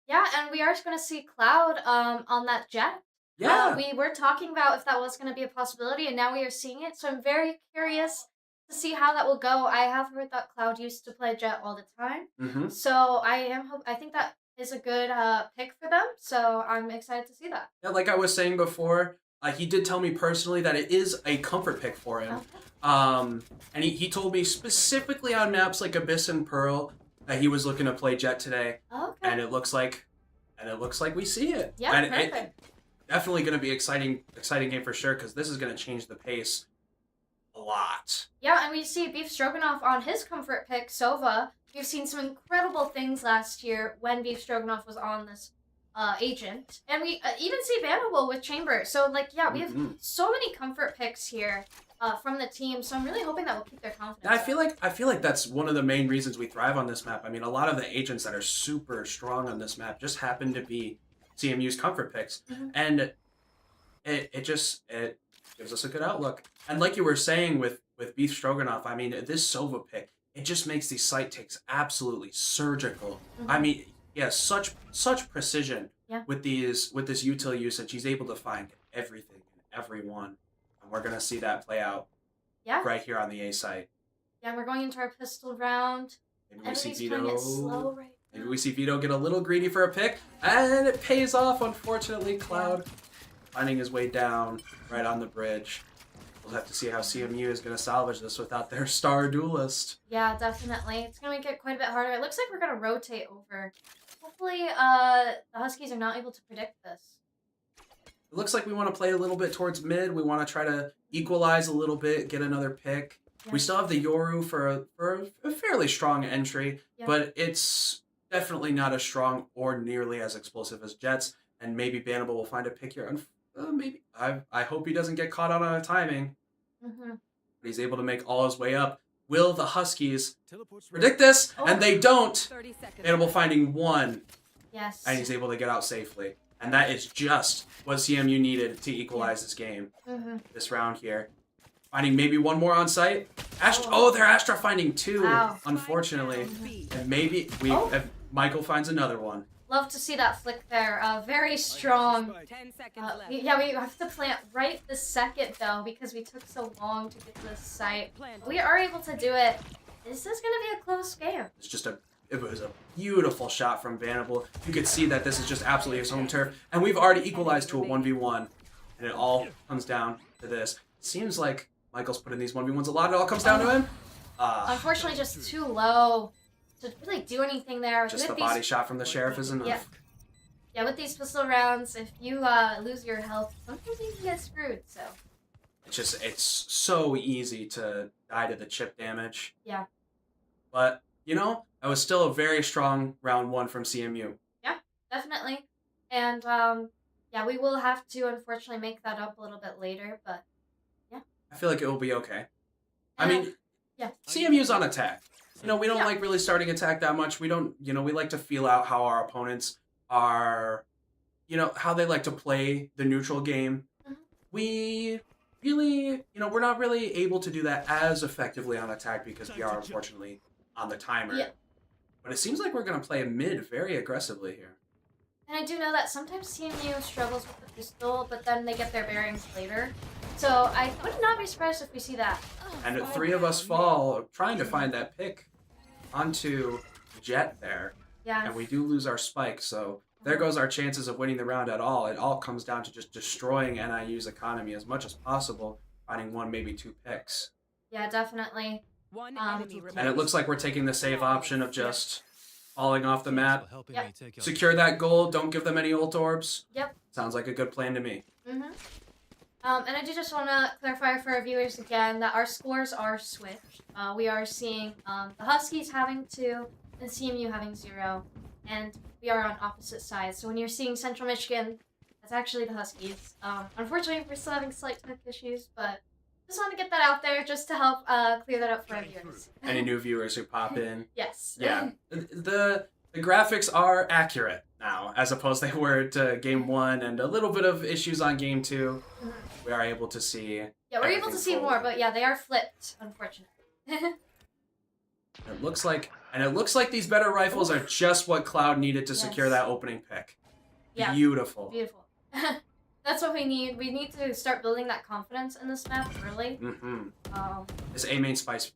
Yeah, and we are going to see Cloud on that jet. Yeah, we were talking about if that was going to be a possibility, and now we are seeing it. So I'm very curious to see how that will go. I have heard that Cloud used to play jet all the time, so I think that is a good pick for them. So I'm excited to see that. Yeah, like I was saying before, he did tell me personally that it is a comfort pick for him. Okay. And he told me specifically on maps like Abyss and Pearl that he was looking to play jet today. Okay. And it looks like we see it. Yeah, and perfect. Definitely going to be exciting game for sure, because this is going to change the pace a lot. Yeah, and we see BeefStroganoff on his comfort pick, Sova. We've seen some incredible things last year when BeefStroganoff was on this agent. And we even see Bannable with Chamber. So, we have so many comfort picks here from the team. So I'm really hoping that we'll keep their confidence. I feel like that's one of the main reasons we thrive on this map. I mean, a lot of the agents that are super strong on this map just happen to be CMU's comfort picks. And it gives us a good outlook. And like you were saying with BeefStroganoff, I mean, this Sova pick, it just makes these sight takes absolutely surgical. I mean, yeah, such precision with this util usage. He's able to find everything and everyone. And we're gonna see that play out right here on the A site. Yeah, we're going into our pistol round. Maybe we see Everybody's playing it Vito. slow right now. Maybe we see Vito get a little greedy for a pick, and it pays off, unfortunately. Cloud finding his way down right on the bridge. We'll have to see how CMU is going to salvage this without their star duelist. Yeah, definitely. It's going to make it quite a bit harder. It looks like we're going to rotate over. Hopefully, the Huskies are not able to predict this. It looks like we want to play a little bit towards mid. We want to try to equalize a little bit, get another pick. Yeah. We still have the Yoru for a fairly strong entry, but it's definitely not as strong or nearly as explosive as Jets. And maybe Bannable will find a pick here. Maybe I hope he doesn't get caught out on a timing. But he's able to make all his way up. Will the Huskies predict this? Oh. And they don't. Bannable finding one. Yes. And he's able to get out safely. And that is just what CMU needed to equalize this game. This round here. Finding maybe one more on site. They're Astra finding two, unfortunately. And maybe Michael finds another one. Love to see that flick there. Very strong. 10 seconds left. We have to plant right this second, though, because we took so long to get to this site. We are able to do it. This is going to be a close game. It was a beautiful shot from Bannable. You could see that this is just absolutely his home turf. And we've already equalized to a 1v1. And it all comes down to this. It seems like Michael's putting these 1v1s a lot. It all comes down to him. Unfortunately, just too low to really do anything there. Just the body shot from the Sheriff is enough. Yeah, with these pistol rounds, if you lose your health, sometimes you can get screwed, so. It's so easy to die to the chip damage. Yeah. But, that was still a very strong round one from CMU. Yeah, definitely. And, we will have to, unfortunately, make that up a little bit later, but, yeah. I feel like it will be okay. CMU's on attack. We don't like really starting attack that much. We don't, we like to feel out how our opponents are, how they like to play the neutral game. We really, we're not really able to do that as effectively on attack because we are unfortunately on the timer. Yeah. But it seems like we're going to play mid very aggressively here. And I do know that sometimes CMU struggles with the pistol, but then they get their bearings later. So I would not be surprised if we see that. And three of us fall trying to find that pick onto Jet there. Yeah. And we do lose our spike, so there goes our chances of winning the round at all. It all comes down to just destroying NIU's economy as much as possible, finding 1, maybe 2 picks. Yeah, definitely. One Um, enemy And it remaining. looks like we're taking the safe option of just falling off the map. Yep. Secure that gold. Don't give them any ult orbs. Yep. Sounds like a good plan to me. Mm-hmm. And I do just want to clarify for our viewers again that our scores are switched. We are seeing the Huskies having 2 and CMU having 0, and we are on opposite sides. So when you're seeing Central Michigan, that's actually the Huskies. Unfortunately, we're still having slight tech issues, but just want to get that out there just to help clear that up for our viewers. Any new viewers who pop in. Yes. Yeah. The graphics are accurate now, as opposed they were to game 1 and a little bit of issues on game 2. We are able to see. Yeah, we're able to see more, but yeah, they are flipped, unfortunately. It looks like these better rifles are just what Cloud needed to secure Yes. that opening pick. Yeah. Beautiful. Beautiful. That's what we need. We need to start building that confidence in this map early. This A main space,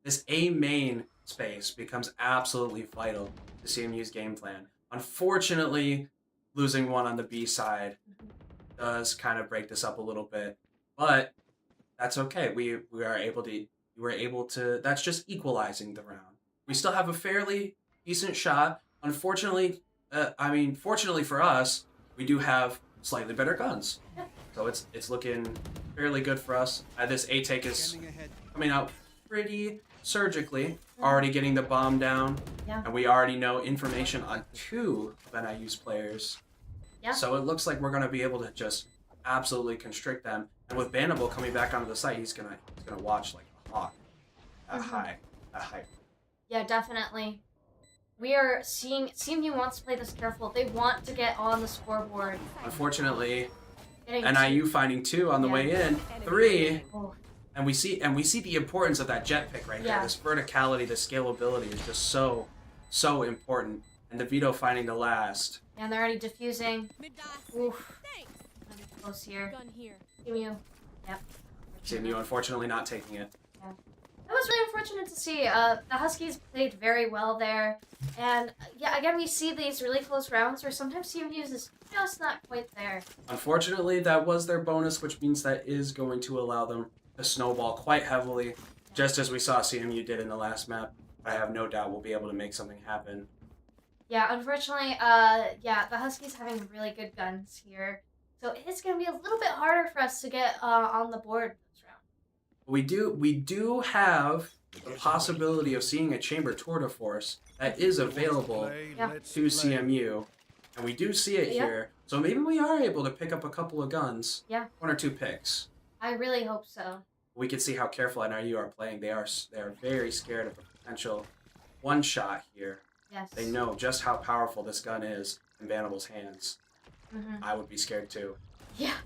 this A main space becomes absolutely vital to CMU's game plan. Unfortunately, losing 1 on the B side does kind of break this up a little bit, but that's okay. We were able to. That's just equalizing the round. We still have a fairly decent shot. Unfortunately, fortunately for us, we do have slightly better guns. Yep. So it's looking fairly good for us. This A take is coming out pretty surgically, already getting the bomb down, Yeah. and we already know information on 2 of NIU's players. Yeah. So it looks like we're going to be able to just absolutely constrict them. And with Bannable coming back onto the site, he's gonna watch like a hawk. That high. Yeah, definitely. We are seeing CMU wants to play this careful. They want to get on the scoreboard. Unfortunately, Getting NIU finding 2 on the Yeah. way in, 3, Oh, and we see the importance of that jet pick right Yeah. there. This verticality, this scalability is just so important. And the Vito finding the last. and they're already diffusing. Oof. Thanks. Gonna be close here. Gun here. CMU. Yep. CMU unfortunately not taking it. That was really unfortunate to see. The Huskies played very well there. And yeah, again, we see these really close rounds where sometimes CMU is just not quite there. Unfortunately, that was their bonus, which means that is going to allow them to snowball quite heavily, just as we saw CMU did in the last map. I have no doubt we'll be able to make something happen. Yeah, unfortunately, the Huskies having really good guns here. So it's going to be a little bit harder for us to get on the board this round. We do have the possibility of seeing a chamber tour de force that is available Yeah. to CMU, and we do see it Yeah. here. So maybe we are able to pick up a couple of guns. Yeah. 1 or 2 picks. I really hope so. We can see how careful NIU are playing. They are very scared of a potential 1 shot here. Yes. They know just how powerful this gun is in Bannable's hands. Mm-hmm. I would be scared too. Yeah.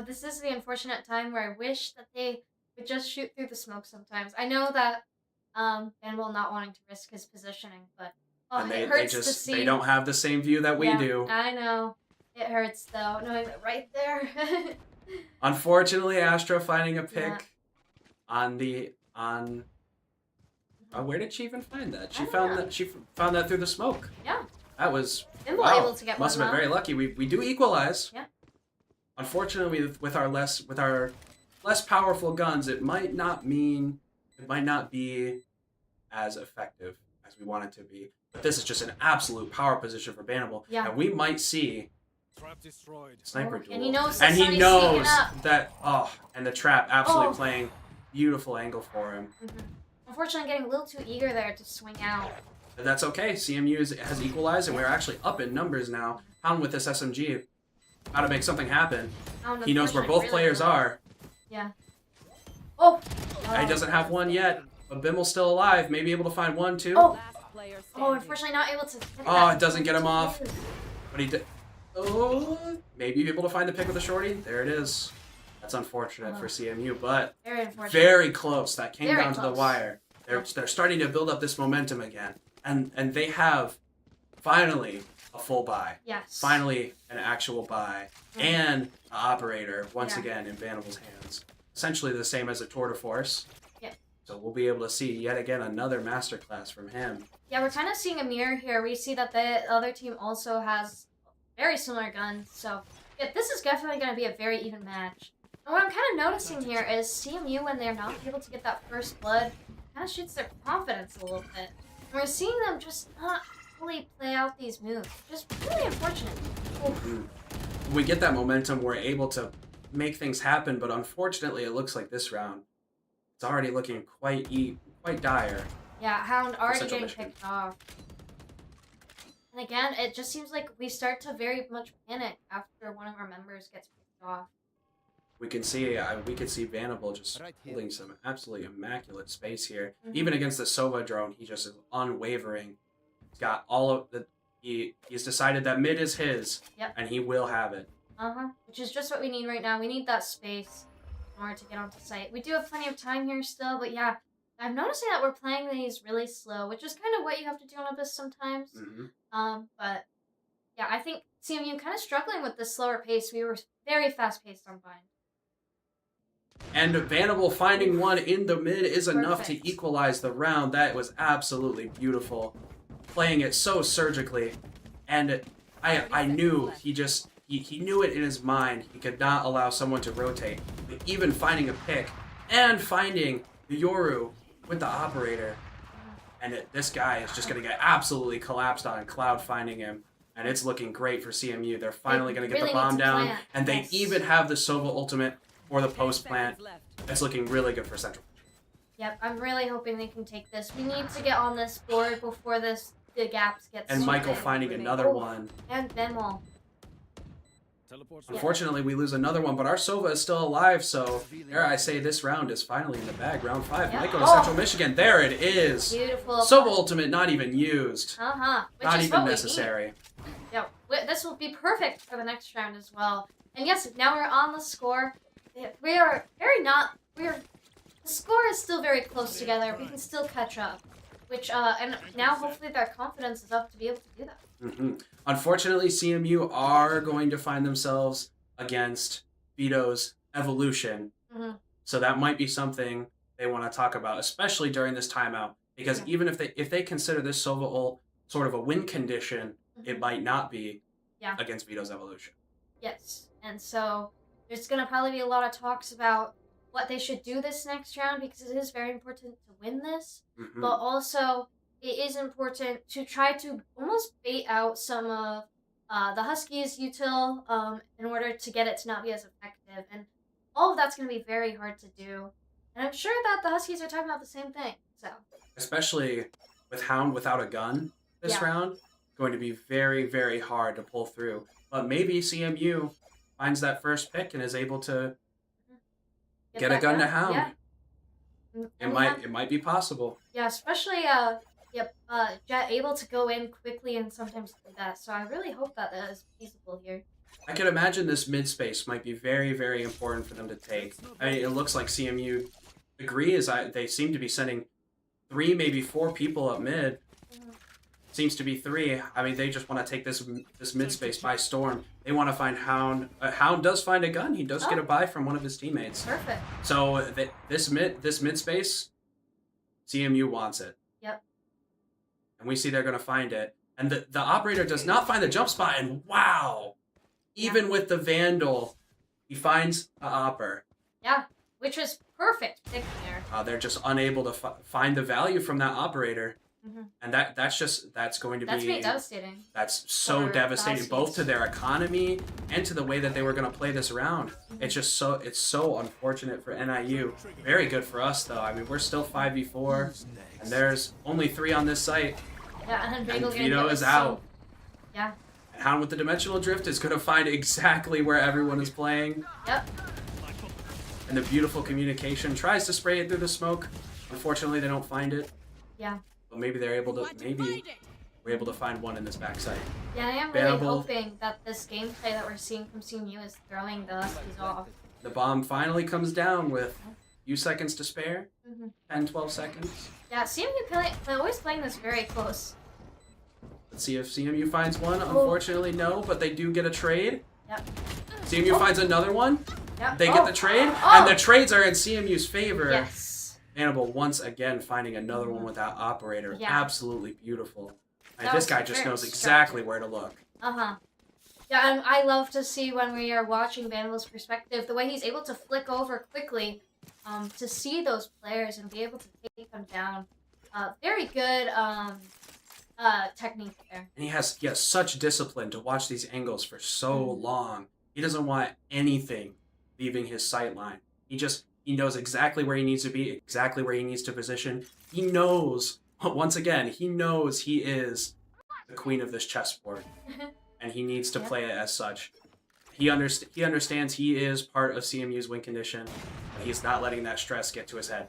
This is the unfortunate time where I wish that they would just shoot through the smoke sometimes. I know that Bannable not wanting to risk his positioning, but And it hurts to see. they don't have the same view that we Yeah, do. I know. It hurts though, knowing that right there. Unfortunately, Astra finding a pick Yeah. on where did she even find that? I don't know. She found that through the smoke. Yeah. That was Bimble wow. able to get Must one have been very lucky. We do equalize. Yeah. Unfortunately, with our less powerful guns, it might not be as effective as we want it to be. But this is just an absolute power position for Bannable. Yeah. And we might see Trap destroyed. sniper Oh, duel. and he knows And that he Sonny's knows sneaking up. that and the trap absolutely Oh. playing beautiful angle for him. Mhm. Unfortunately, getting a little too eager there to swing out. But that's okay. CMU has equalized, and we're actually up in numbers now. Hound with this SMG. Got to make something happen. Hound, He knows where both unfortunately, players really are. Yeah. Oh. He doesn't have one yet, but Bimmel's still alive. Maybe able to find 1, 2. Oh. Last player standing. Oh, unfortunately, not able to. Get Oh, that. it doesn't get him off. But he did. Oh, maybe able to find the pick with the shorty. There it is. That's unfortunate for CMU, but Very unfortunate. very close. That came Very down to the close. wire. They're starting to build up this momentum again, and they have finally a full buy. Yes. Finally, an actual buy and an operator once Yeah. again in Bannable's hands. Essentially the same as a tour de force. Yeah. So we'll be able to see yet again another masterclass from him. Yeah, we're kind of seeing a mirror here. We see that the other team also has very similar guns. So yeah, this is definitely going to be a very even match. And what I'm kind of noticing here is CMU, when they're not able to get that first blood, kind of shoots their confidence a little bit. And we're seeing them just not fully play out these moves. Just really unfortunate. When we get that momentum, we're able to make things happen, but unfortunately it looks like this round, it's already looking quite dire. Yeah, Hound already Central getting Michigan. picked off. And again, it just seems like we start to very much panic after one of our members gets picked off. We can see Bannable just Right here. holding some absolutely immaculate space here. Even against the Sova drone, he just is unwavering. He's got all of the. He's decided that mid is his, Yep. and he will have it. Which is just what we need right now. We need that space in order to get onto site. We do have plenty of time here still, but yeah, I'm noticing that we're playing these really slow, which is kind of what you have to do on Abyss sometimes. But yeah, I think CMU kind of struggling with this slower pace. We were very fast paced on Bind. And Bannable finding one in the mid is enough to Perfect. equalize the round. That was absolutely beautiful. Playing it so surgically. And I knew he knew it in his mind. He could not allow someone to rotate. But even finding a pick and finding the Yoru with the operator. And this guy is just going to get absolutely collapsed on. Cloud finding him. And it's looking great for CMU. They're finally going to get really the bomb need to down. plant. And they Yes. even have the Sova ultimate for the 10 post plant. seconds left. It's looking really good for Central. Yep, I'm really hoping they can take this. We need to get on this board before the gaps get And so Michael big. finding another Oh. one. And Bimmel. Teleport's Unfortunately, we lose another one, but our Sova is still alive, so there I say this round is finally in the bag. Round 5 Yeah. might go to Oh. Central Michigan. There it is. Beautiful. Sova ultimate not even used. Which Not is even what we necessary. need. Yeah, this will be perfect for the next round as well. And yes, now we're on the score. We are the score is still very close together. We can still catch up. Which, and now hopefully their confidence is up to be able to do that. Unfortunately, CMU are going to find themselves against Vito's evolution. So that might be something they want to talk about, especially during this timeout. Because even if they consider this Sova ult sort of a win condition, it might not be against Vito's evolution. Yes, and so there's going to probably be a lot of talks about what they should do this next round because it is very important to win this. But also, it is important to try to almost bait out some of the Huskies' util in order to get it to not be as effective. And all of that's going to be very hard to do. And I'm sure that the Huskies are talking about the same thing. So Especially with Hound without a gun this round, going to be very, very hard to pull through. But maybe CMU finds that first pick and is able to get a that gun to done. Hound. Yeah. It might be possible. Yeah, especially Jet able to go in quickly and sometimes do that. So I really hope that that is feasible here. I could imagine this mid space might be very, very important for them to take. I mean, it looks like CMU they seem to be sending 3, maybe 4 people up mid. Seems to be 3. I mean, they just want to take this mid space by storm. They want to find Hound. Hound does find a gun. He does get a buy from one of his teammates. Perfect. So this mid space, CMU wants it. Yep. And we see they're going to find it. And the operator does not find the jump spot. And wow, even with the Vandal, he finds the Opper. Yeah, which was perfect pick there. They're just unable to find the value from that operator. And that's going to be devastating. That's so For devastating, the both Huskies. to their economy and to the way that they were going to play this round. It's just so unfortunate for NIU. Very good for us though. I mean, we're still 5v4, and there's only 3 on this site. Yeah, and then And Bagel getting Vito hit is with out. Yeah. And Hound with the dimensional drift is going to find exactly where everyone is playing. Yep. And the beautiful communication tries to spray it through the smoke. Unfortunately, they don't find it. Yeah. But maybe they're able to. Maybe we're able to find one in this backside. Yeah, I am really Bannable. hoping that this gameplay that we're seeing from CMU is throwing the Huskies off. The bomb finally comes down with a few seconds to spare. 10, 12 seconds. Yeah, CMU always playing this very close. Let's see if CMU finds one. Unfortunately, no, but they do get a trade. Yep. CMU finds another one. Yep. They get the trade, Oh. and the trades are in CMU's favor. Yes. Bannable once again finding another one with that operator. Yeah. Absolutely beautiful. And That this was guy just very knows exactly distracting. where to look. Yeah, and I love to see when we are watching Bannable's perspective, the way he's able to flick over quickly to see those players and be able to take them down. Very good technique there. And he has such discipline to watch these angles for so long. He doesn't want anything leaving his sight line. He knows exactly where he needs to be, exactly where he needs to position. He knows, once again, he knows he is the queen of this chessboard. And he needs to play it as such. He understands he is part of CMU's win condition, but he's not letting that stress get to his head.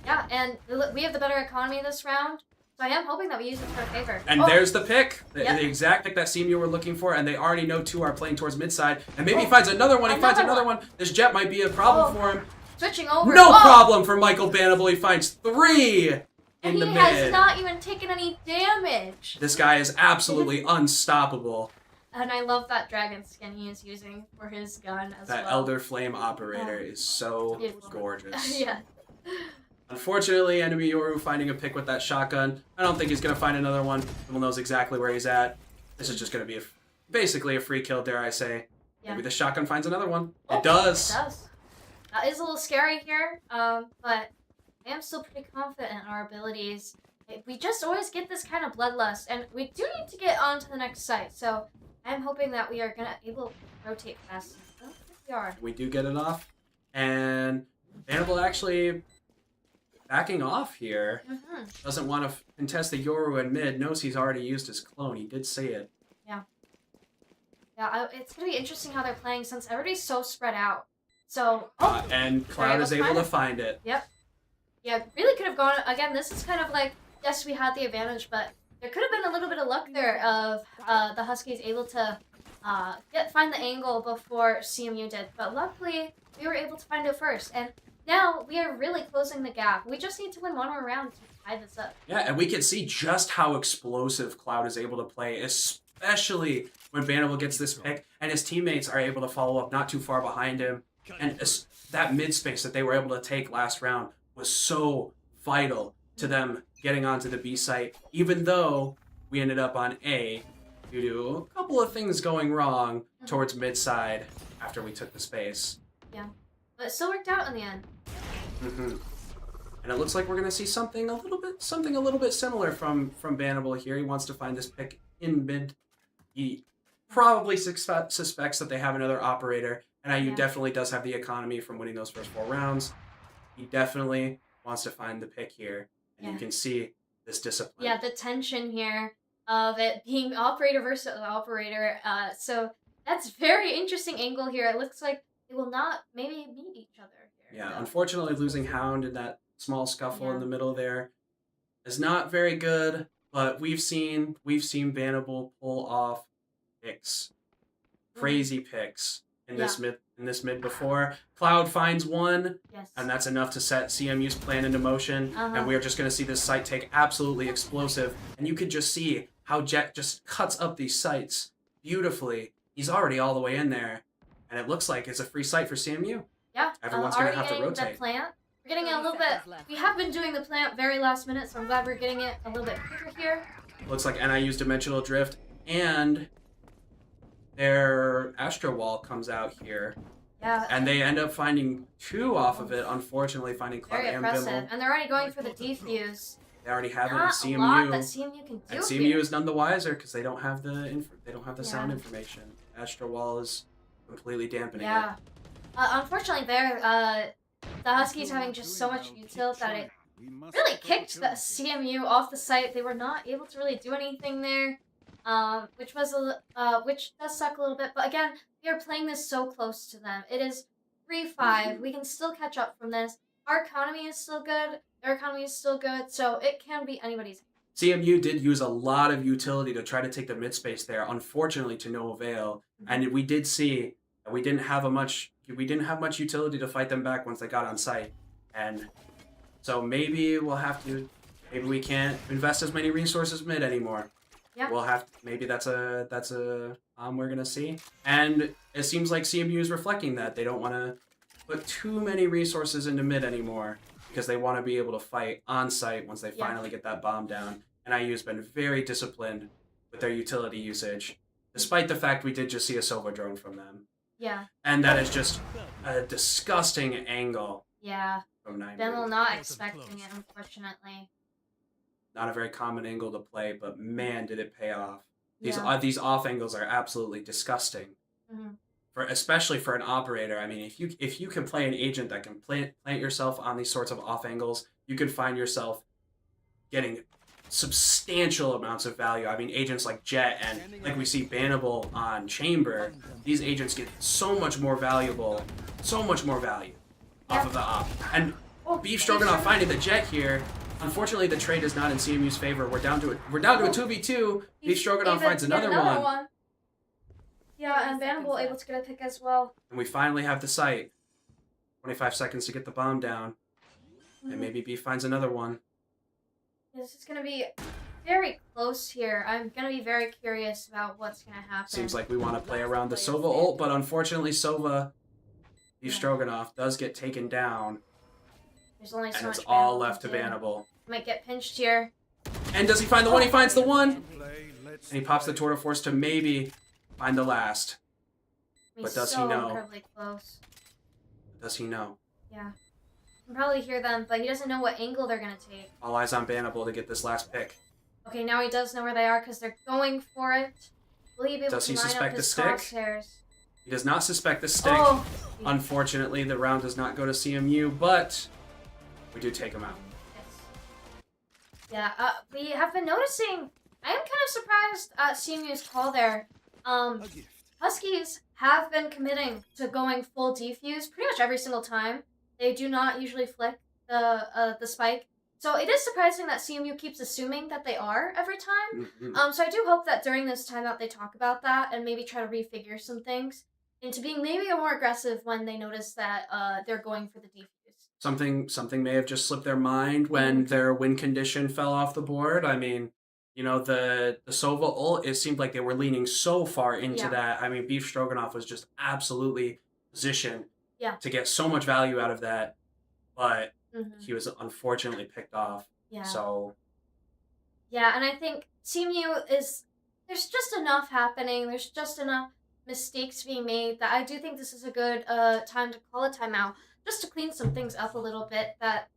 Yeah, and we have the better economy this round, so I am hoping that we use it to our favor. And there's the pick, the exact pick that CMU were looking for, and they already know two are playing towards midside. And maybe he finds another one, he finds another one. This jet might be a problem for him. Switching over. No problem for Michael Bannable, he finds 3 and in the he mid. has not even taken any damage. This guy is absolutely unstoppable. And I love that dragon skin he is using for his gun as well. That Elder Flame operator is so gorgeous. Yeah. Unfortunately, enemy Yoru finding a pick with that shotgun. I don't think he's going to find another one. Bimmel knows exactly where he's at. This is just going to be basically a free kill, dare I say. Yeah. Maybe the shotgun finds another one. It does. It does. That is a little scary here, but I am still pretty confident in our abilities. We just always get this kind of bloodlust, and we do need to get on to the next site, so I'm hoping that we are able to rotate fast. I don't think we are. We do get it off, and Bannable actually backing off here. Doesn't want to contest the Yoru in mid, knows he's already used his clone. He did say it. Yeah, it's going to be interesting how they're playing since everybody's so spread out. So, and Cloud is able to find it. Yep. Yeah, really could have gone, again, this is kind of like, yes, we had the advantage, but there could have been a little bit of luck there of the Huskies able to find the angle before CMU did. But luckily, we were able to find it first. And now we are really closing the gap. We just need to win one more round to tie this up. Yeah, and we can see just how explosive Cloud is able to play, especially when Bannable gets this pick and his teammates are able to follow up not too far behind him. And that mid space that they were able to take last round was so vital to them getting onto the B site, even though we ended up on A due to a couple of things going wrong towards mid side after we took the space. Yeah, but it still worked out in the end. And it looks like we're gonna see something a little bit similar from Bannable here. He wants to find this pick in mid. He probably suspects that they have another operator. NIU definitely does have the economy from winning those first 4 rounds. He definitely wants to find the pick here. And you can see this discipline. Yeah, the tension here of it being operator versus operator. So that's very interesting angle here. It looks like they will not maybe meet each other here. Yeah, unfortunately losing Hound in that small scuffle in the middle there is not very good, but we've seen Bannable pull off picks. Crazy picks in this mid before. Cloud finds one, and that's enough to set CMU's plan into motion, and we're just going to see this site take absolutely explosive, and you could just see how Jet just cuts up these sites beautifully. He's already all the way in there, and it looks like it's a free site for CMU. Yeah, everyone's going to have to rotate. The plant. We're getting it a little bit, we have been doing the plant very last minute, so I'm glad we're getting it a little bit quicker here. Looks like NIU's Dimensional Drift, and their Astro Wall comes out here. Yeah. And they end up finding 2 off of it, unfortunately finding Cloud and Bimmel. And they're already going for the defuse. They already have it in Not CMU. a lot that CMU can do and CMU here. is none the wiser because they don't have the sound information. Astro Wall is completely dampening it. Unfortunately the Huskies having just so much util that it really kicked the CMU off the site. They were not able to really do anything there. Which does suck a little bit, but again, we are playing this so close to them. It is 3-5. We can still catch up from this. Our economy is still good. Their economy is still good, so it can be anybody's. CMU did use a lot of utility to try to take the mid space there, unfortunately to no avail. And we did see that we didn't have much utility to fight them back once they got on site. And so maybe we can't invest as many resources mid anymore. Yeah. We'll have maybe that's a we're gonna see, and it seems like CMU is reflecting that they don't want to put too many resources into mid anymore because they want to be able to fight on site once they Yeah. finally get that bomb down. NIU's been very disciplined with their utility usage, despite the fact we did just see a Sova drone from them. Yeah. And that is just a disgusting angle Yeah. from NIU. Bimmel not expecting it, unfortunately. Not a very common angle to play, but man, did it pay off. Yeah. These off angles are absolutely disgusting. Mhm. Especially for an operator. I mean, if you can play an agent that can plant yourself on these sorts of off angles, you can find yourself getting substantial amounts of value. I mean, agents like Jet and like we see Bannable on Chamber, these agents get so much more value off of the op. And BeefStroganoff finding the Jet here. Unfortunately, the trade is not in CMU's favor. We're down to a 2v2. BeefStroganoff finds another one. Yeah, and Bannable able to get a pick as well. And we finally have the site. 25 seconds to get the bomb down. Mhm. And maybe Beef finds another one. This is going to be very close here. I'm going to be very curious about what's going to happen. Seems like we want to play around the Sova ult, but unfortunately Sova, BeefStroganoff, does get taken down. There's only so And much it's all Bannable left to can do. Bannable. Might get pinched here. And does he find the one? He finds the one! Play, let's And he pops the play. Tour de Force to maybe find the last. He's But does he so know? incredibly close. Does he know? Yeah. You can probably hear them, but he doesn't know what angle they're going to take. All eyes on Bannable to get this last pick. Okay, now he does know where they are because they're going for it. Will he be able Does to he line suspect up the his stick? crosshairs? He does not suspect the stick. Oh, Unfortunately, the round does not go to CMU, but we do take him out. yes. Yeah, we have been noticing. I am kind of surprised at CMU's call there. A gift. Huskies have been committing to going full defuse pretty much every single time. They do not usually flick the spike. So it is surprising that CMU keeps assuming that they are every time. Mhm. So I do hope that during this time that they talk about that and maybe try to refigure some things into being maybe more aggressive when they notice that they're going for the defuse. Something may have just slipped their mind when their win condition fell off the board. I mean, you know, the Sova ult, it seemed like they were leaning so far into Yeah. that. I mean, BeefStroganoff was just absolutely positioned Yeah. to get so much value out of that, but Mm-hmm. he was unfortunately picked off. Yeah. So Yeah, and I think CMU is, there's just enough happening. There's just enough mistakes being made that I do think this is a good time to call a timeout, just to clean some things up a little bit that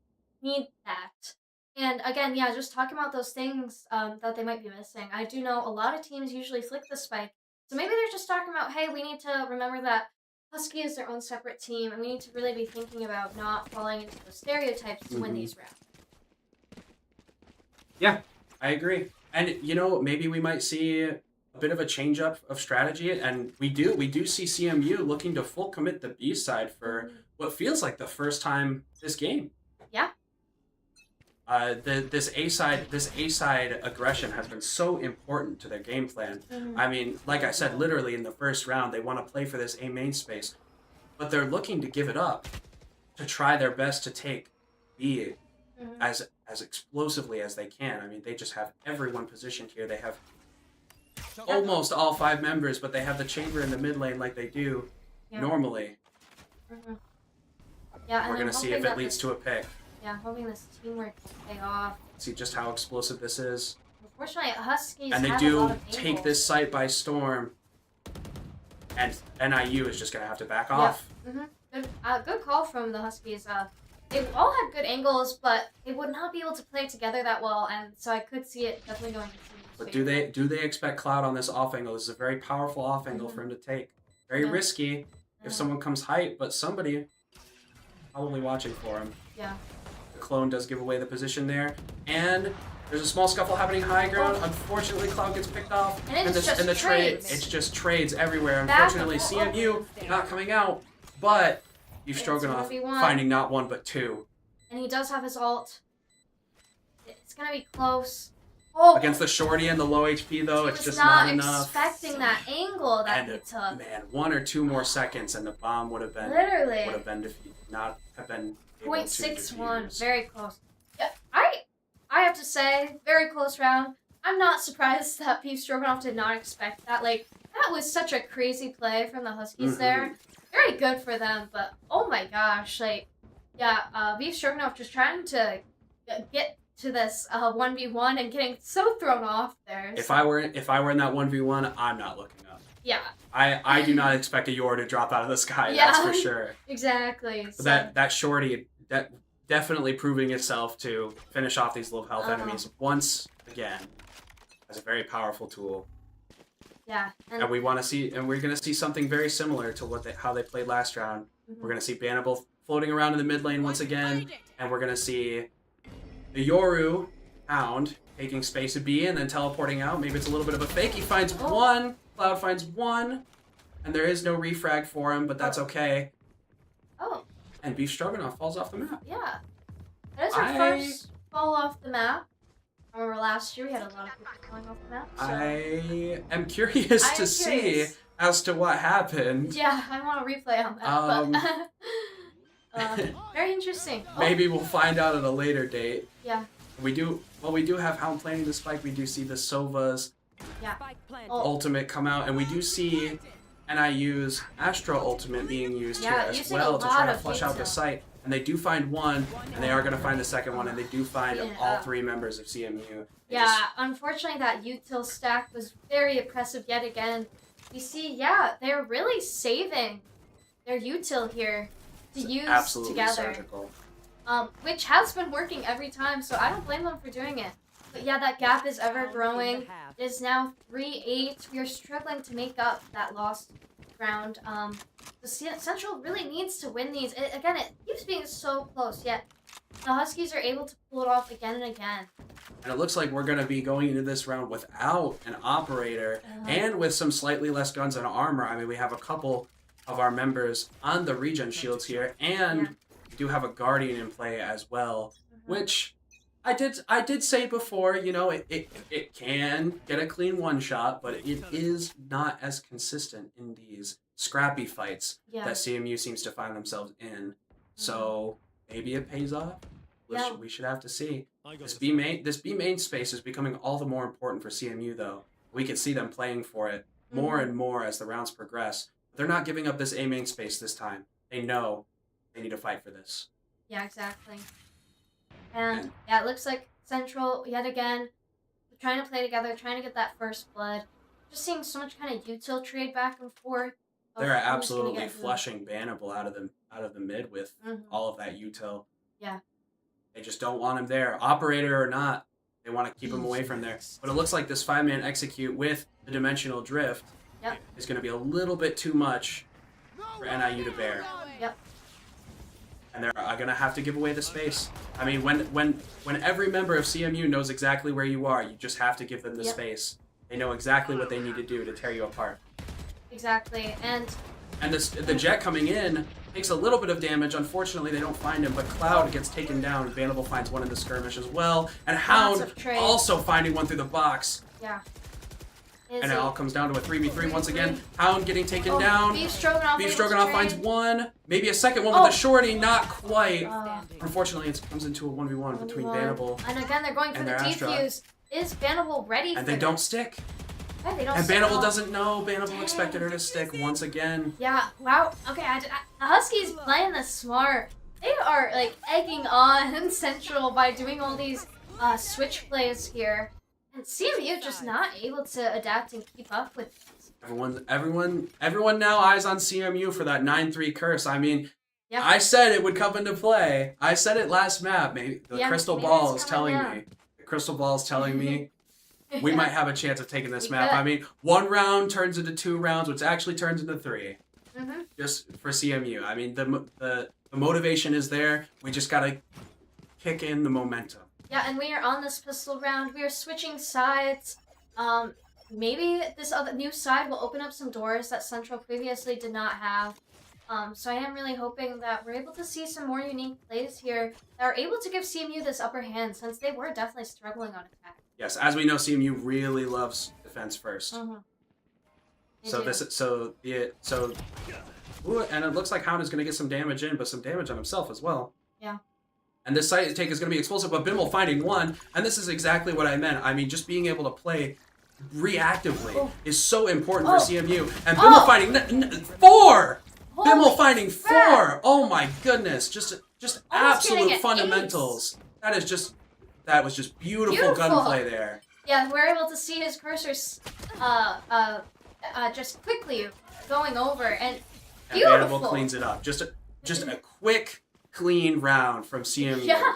need that. And again, yeah, just talking about those things that they might be missing. I do know a lot of teams usually flick the spike, so maybe they're just talking about, hey, we need to remember that Husky is their own separate team, and we need to really be thinking about not falling into those stereotypes to win Mhm. these rounds. yeah, I agree. And you know, maybe we might see a bit of a change up of strategy, and we do see CMU looking to full commit the B side for what feels like the first time this game. Yeah. This A side aggression has been so important to their game plan. I mean, like I said, literally in the first round, they want to play for this A main space, but they're looking to give it up to try their best to take B as explosively as they can. I mean, they just have everyone positioned here. They have almost all 5 members, but they have the chamber in the mid lane like they do Yeah. normally. Yeah, and We're I'm gonna see hoping if it that leads this- to a pick. Yeah, I'm hoping this teamwork will pay off. See just how explosive this is. Unfortunately, Huskies And they have a lot do of take angles. this site by storm. And NIU is just going to have to back off. Good call from the Huskies. They all had good angles, but they would not be able to play together that well, and so I could see it definitely going to CMU's But favor. do they expect Cloud on this off angle? This is a very powerful off angle for him to take. Very Yeah. risky Yeah. if someone comes height, but somebody probably watching for him. Yeah. The clone does give away the position there. And there's a small scuffle happening high ground. Unfortunately, Cloud gets picked off. And it's just the trade, trades. it's just trades everywhere. Back Unfortunately, up. CMU not coming out, but BeefStroganoff 1v1. finding not one but 2. And he does have his ult. It's going to be close. Oh, Against the shorty and the low HP though, he it's was just not not enough. expecting that angle that And he took. man, 1 or 2 more seconds and the bomb would have been Literally. defeated, not have been able to .61, defuse. very close. Yeah, I have to say, very close round. I'm not surprised that BeefStroganoff did not expect that. Like, that was such a crazy play from the Huskies there. Very good for them, but oh my gosh, like, Yeah, BeefStroganoff just trying to get to this 1v1 and getting so thrown off there. If I were in that 1v1, I'm not looking up. Yeah. I do not expect a Yor to drop out of the sky. Yeah. That's for sure. Exactly. But that shorty definitely proving itself to finish off these low health enemies once again as a very powerful tool. Yeah. And we're gonna see something very similar to how they played last round. We're gonna see Bannable floating around in the mid lane once again, and we're gonna see the Yoru Hound taking space to B and then teleporting out. Maybe it's a little bit of a fake. He finds one. Cloud finds one, and there is no refrag for him, but that's okay. Oh. And BeefStroganoff falls off the map. Yeah. That is our first fall off the map. I remember last year we had a lot of people falling off the map. So. I am curious to see as to what happened. Yeah, I want to replay on that. But, very interesting. Maybe we'll find out at a later date. Yeah. We do have Hound planning the spike. We do see the Sova's ultimate come out, and we do see NIU's Astro ultimate being used here as well to try to flush out the site. And they do find one, and they are going to find the second one, and they do find all three members of CMU. Unfortunately that util stack was very oppressive yet again. You see, they're really saving their util here to use absolutely together. Surgical. Which has been working every time, so I don't blame them for doing it. But yeah, that gap is ever growing. It is now 3-8. We are struggling to make up that lost ground. The Central really needs to win these. Again, it keeps being so close, yet the Huskies are able to pull it off again and again. And it looks like we're going to be going into this round without an operator and with some slightly less guns and armor. I mean, we have a couple of our members on the regen shields here, and we do have a Guardian in play as well, which I did say before, you know, it can get a clean one shot, but it is not as consistent in these scrappy fights that CMU seems to find themselves in. So maybe it pays off. We should have to see. This B main space is becoming all the more important for CMU, though. We can see them playing for it more and more as the rounds progress. They're not giving up this A main space this time. They know they need to fight for this. Yeah, exactly. And it looks like Central, yet again, trying to play together, trying to get that first blood. Just seeing so much kind of util trade back and forth. They're absolutely flushing Bannable out of the mid with all of that util. Yeah. They just don't want him there. Operator or not, they want to keep him away from there. But it looks like this 5-man execute with the dimensional drift is going to be a little bit too much for NIU to bear. Yep. And they're going to have to give away the space. I mean, when every member of CMU knows exactly where you are, you just have to give them the space. They know exactly what they need to do to tear you apart. Exactly, and the jet coming in takes a little bit of damage. Unfortunately, they don't find him, but Cloud gets taken down. Bannable finds one in the skirmish as well, and Hound also finding one through the box. Yeah. And it all comes down to a 3v3 once again. Hound getting taken down. BeefStroganoff finds one. Maybe a second one with a shorty. Not quite. Unfortunately, it comes into a 1v1 between Bannable and again, they're going for the defuse. Is Bannable ready for and they don't stick. Yeah, they don't and stick Bannable doesn't know. Bannable expected her to stick once again. Yeah, wow. Okay, the Huskies playing this smart. They are, like, egging on Central by doing all these switch plays here. And CMU just not able to adapt and keep up with this. Everyone now eyes on CMU for that 9-3 curse. I mean, I said it would come into play. I said it last map. Maybe the crystal ball is telling me. The crystal ball is telling me we might have a chance of taking this map. I mean, 1 round turns into 2 rounds, which actually turns into 3. Just for CMU. I mean, the motivation is there. We just gotta kick in the momentum. Yeah, and we are on this pistol round. We are switching sides. Maybe this other new side will open up some doors that Central previously did not have. So I am really hoping that we're able to see some more unique plays here that are able to give CMU this upper hand, since they were definitely struggling on attack. Yes, as we know, CMU really loves defense first. Ooh, and it looks like Hound is going to get some damage in, but some damage on himself as well. Yeah. And this site take is going to be explosive, but Bimmel finding one, and this is exactly what I meant. I mean, just being able to play reactively is so important for CMU. And Bimmel finding 4! Bimmel finding 4. Oh my goodness. Just Almost absolute getting an fundamentals. That was just beautiful gunplay there. Yeah, we're able to see his cursor just quickly going over, and beautiful. Bannable cleans it up. Just a quick, clean round from CMU. Yeah.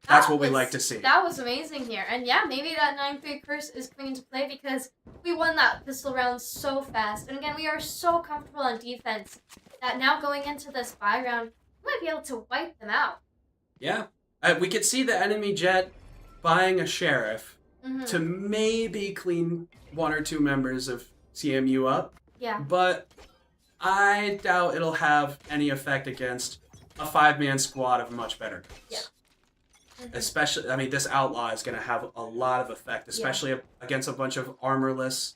That's what we like to see. That was amazing here. And yeah, maybe that 9-3 curse is coming into play because we won that pistol round so fast. And again, we are so comfortable on defense that now going into this bye round, we might be able to wipe them out. Yeah. We could see the enemy jet buying a sheriff to maybe clean 1 or 2 members of CMU up. Yeah. But I doubt it'll have any effect against a 5-man squad of much better guns. Yeah. Especially, I mean, this outlaw is going to have a lot of effect, especially against a bunch of armorless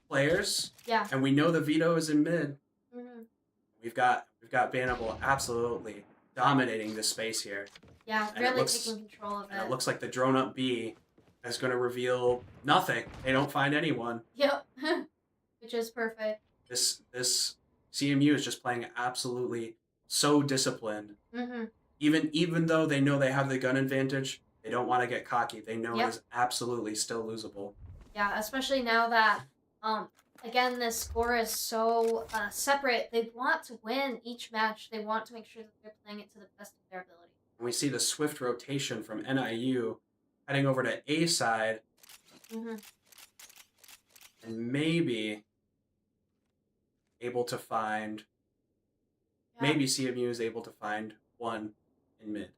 players. Yeah. And we know the veto is in mid. We've got Bannable absolutely dominating this space here. Yeah, And really taking control of it. And it looks like the drone up B is going to reveal nothing. They don't find anyone. Yep. Which is perfect. This CMU is just playing absolutely so disciplined. Even though they know they have the gun advantage, they don't want to get cocky. They know it is absolutely still losable. Yeah, especially now that, again, this score is so separate. They want to win each match. They want to make sure that they're playing it to the best of their ability. And we see the swift rotation from NIU heading over to A side. And maybe able to find... Maybe CMU is able to find 1 in mid.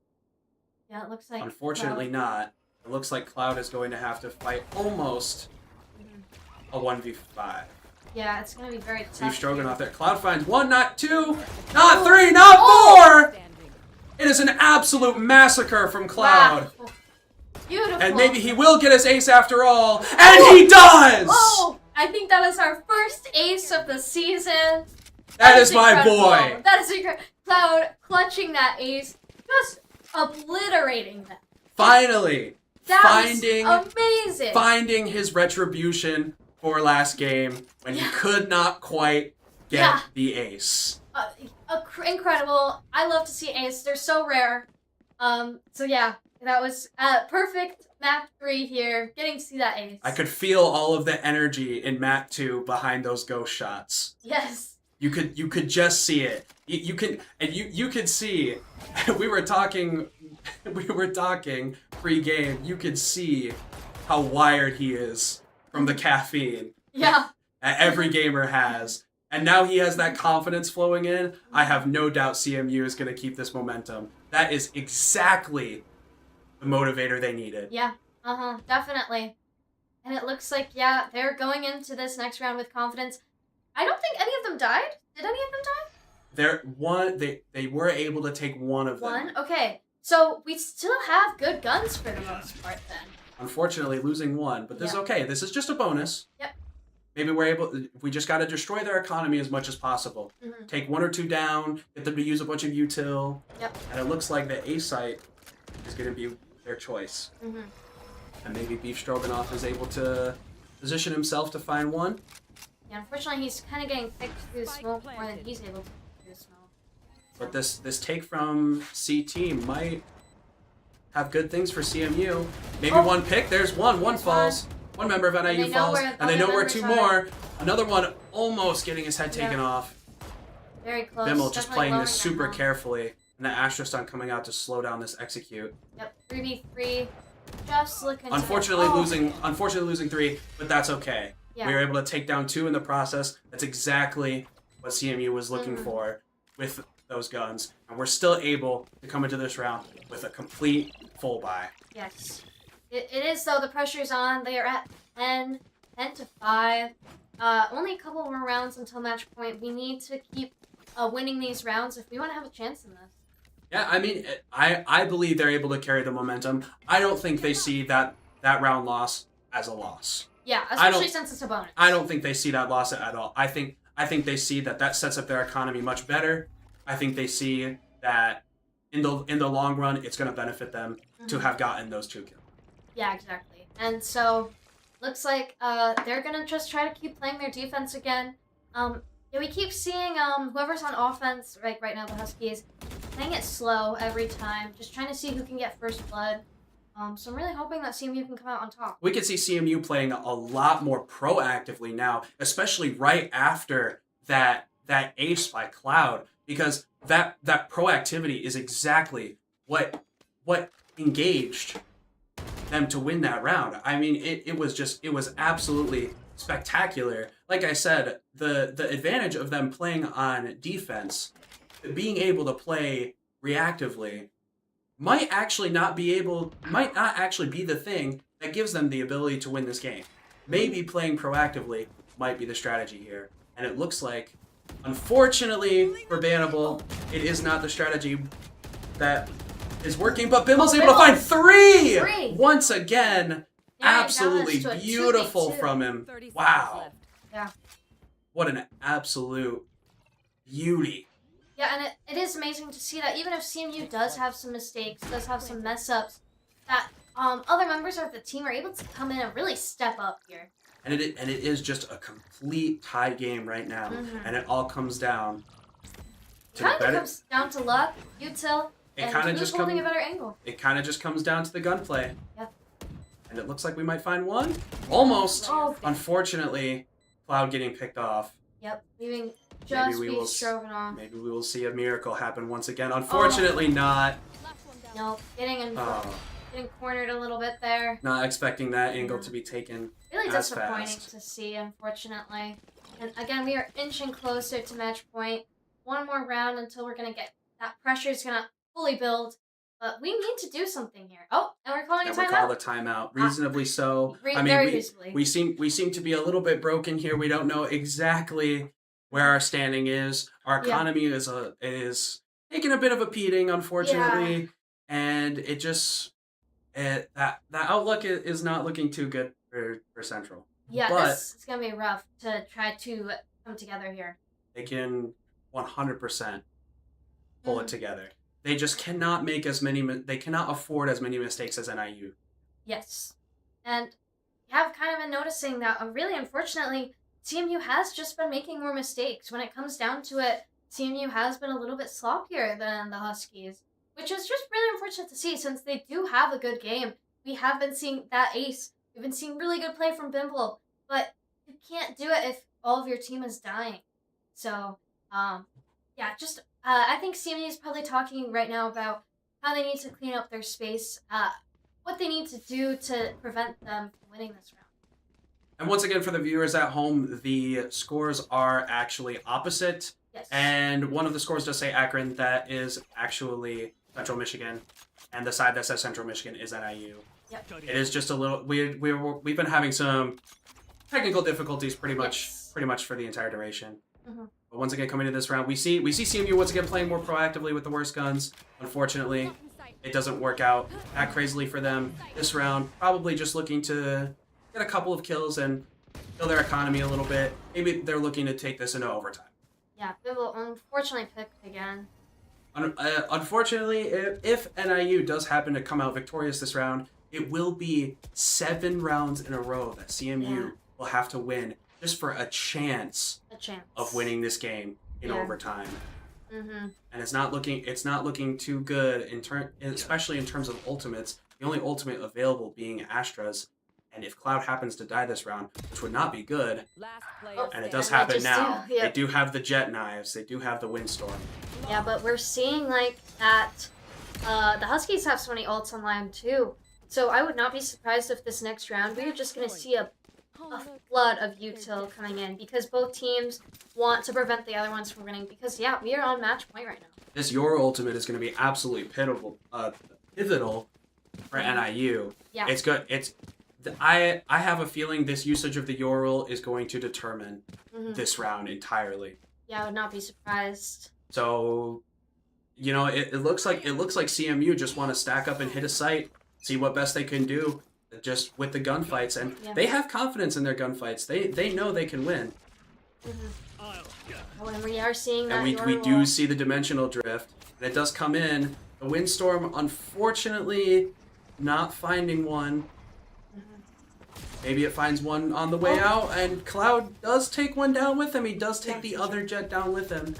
Yeah, it looks like... Unfortunately not. It looks like Cloud is going to have to fight almost a 1v5. Yeah, it's going to be very tough. BeefStroganoff there. Cloud finds 1, not 2, not 3, not 4! It is an absolute massacre from Cloud. Wow. Beautiful. And maybe he will get his ace after all. And he does! Oh! I think that is our first ace of the season. That is my incredible. boy. That is incredible. Cloud clutching that ace, just obliterating them. Finally, That was amazing. Finding his retribution for last game when he could not quite get the ace. Incredible. I love to see ace. They're so rare. So yeah, that was perfect map 3 here. Getting to see that ace. I could feel all of the energy in map 2 behind those ghost shots. Yes. You could just see it. You could see. We were talking pre-game. You could see how wired he is from the caffeine. Yeah. That every gamer has. And now he has that confidence flowing in. I have no doubt CMU is going to keep this momentum. That is exactly the motivator they needed. Yeah. Definitely. And it looks like, they're going into this next round with confidence. I don't think any of them died. Did any of them die? They were able to take 1 of them. 1? Okay. So we still have good guns for the most part then. Unfortunately, losing 1, but this is okay. This is just a bonus. Yep. Maybe we just got to destroy their economy as much as possible. Take 1 or 2 down, get them to use a bunch of util. Yep. And it looks like the A site is going to be their choice. And maybe BeefStroganoff is able to position himself to find 1. Yeah, unfortunately, he's kind of getting picked through the smoke more than he's able to through the smoke. But this take from C team might have good things for CMU. Maybe 1 pick. There's 1. 1 falls. 1 member of NIU falls. And they know where 2 more. Another one almost getting his head taken off. Very close. Bimmel just playing this super carefully. And the Astrostun coming out to slow down this execute. Yep, 3v3. Just looking Unfortunately losing 3, but that's okay. Yeah. We were able to take down 2 in the process. That's exactly what CMU was looking for with those guns. And we're still able to come into this round with a complete full buy. Yes. It is, though. The pressure's on. They are at 10 to 5. Only a couple more rounds until match point. We need to keep winning these rounds if we want to have a chance in this. Yeah, I mean, I believe they're able to carry the momentum. I don't think they see that round loss as a loss. Yeah, especially since it's a bonus. I don't think they see that loss at all. I think they see that sets up their economy much better. I think they see that in the long run, it's going to benefit them to have gotten those 2 kills. Yeah, exactly. And so, looks like they're going to just try to keep playing their defense again. Yeah, we keep seeing whoever's on offense right now, the Huskies, playing it slow every time, just trying to see who can get first blood. So I'm really hoping that CMU can come out on top. We can see CMU playing a lot more proactively now, especially right after that ace by Cloud, because that proactivity is exactly what engaged them to win that round. I mean, it was absolutely spectacular. Like I said, the advantage of them playing on defense, being able to play reactively, might not actually be the thing that gives them the ability to win this game. Maybe playing proactively might be the strategy here. And it looks like, unfortunately for Bannable, it is not the strategy that is working, but Bimmel's able to find three! Once again, absolutely beautiful from him. 30 seconds Wow. left. Yeah. What an absolute beauty. Yeah, and it is amazing to see that even if CMU does have some mistakes, does have some mess-ups, that other members of the team are able to come in and really step up here. And it is just a complete tie game right now. And it all comes down to It kind of comes down to luck, util, and who's holding a better angle. It kind of just comes down to the gunplay. Yep. And it looks like we might find one. Almost. Oh, Unfortunately, Cloud getting picked off. yep, leaving just we will BeefStroganoff. Maybe we will see a miracle happen once again. Unfortunately, not. Nope, getting cornered a little bit there. Not expecting that angle to be taken Really as disappointing fast. to see, unfortunately. And again, we are inching closer to match point. One more round until we're gonna get that pressure is gonna fully build. But we need to do something here. Oh, and we're calling a And we timeout. call the timeout, reasonably so. I Very mean, reasonably. we seem to be a little bit broken here. We don't know exactly where our standing is. Our economy is taking a bit of a beating, unfortunately, and it just that outlook is not looking too good for Central. Yeah, but this is gonna be rough to try to come together here. they can 100% pull it together. They just cannot make they cannot afford as many mistakes as NIU. Yes. And we have kind of been noticing that, really, unfortunately, CMU has just been making more mistakes. When it comes down to it, CMU has been a little bit sloppier than the Huskies, which is just really unfortunate to see since they do have a good game. We have been seeing that ace. We've been seeing really good play from Bimmel, but you can't do it if all of your team is dying. So, yeah, just I think CMU is probably talking right now about how they need to clean up their space, what they need to do to prevent them from winning this round. And once again, for the viewers at home, the scores are actually opposite. Yes. And one of the scores does say Akron. That is actually Central Michigan. And the side that says Central Michigan is NIU. Yep. It is just a little... We've been having some technical difficulties pretty much for the entire duration. But once again, coming to this round, we see CMU once again playing more proactively with the worst guns. Unfortunately, it doesn't work out that crazily for them this round. Probably just looking to get a couple of kills and kill their economy a little bit. Maybe they're looking to take this into overtime. Yeah, Bimmel unfortunately picked again. Unfortunately, if NIU does happen to come out victorious this round, it will be 7 rounds in a row that CMU will have to win just for a chance of winning this game in overtime. And it's not looking too good especially in terms of ultimates. The only ultimate available being Astra's, and if Cloud happens to die this round, which would not be good, Last player and it does standing. happen now. They They do have the jet knives. They do have the windstorm. Yeah, but we're seeing like that the Huskies have so many ults online too. So I would not be surprised if this next round we're just gonna see a flood of util coming in because both teams want to prevent the other ones from winning because we are on match point right now. This Your ultimate is going to be absolutely pivotal for NIU. Yeah. It's good. I have a feeling this usage of the Yoral is going to determine this round entirely. Yeah, I would not be surprised. So, it looks like CMU just want to stack up and hit a site, see what best they can do, just with the gunfights, and they have confidence in their gunfights. They know they can win. Oh, and we are seeing that. And we do see the dimensional drift, and it does come in. The windstorm, unfortunately, not finding one. Maybe it finds one on the way out, and Cloud does take one down with him. He does take the other jet down with him.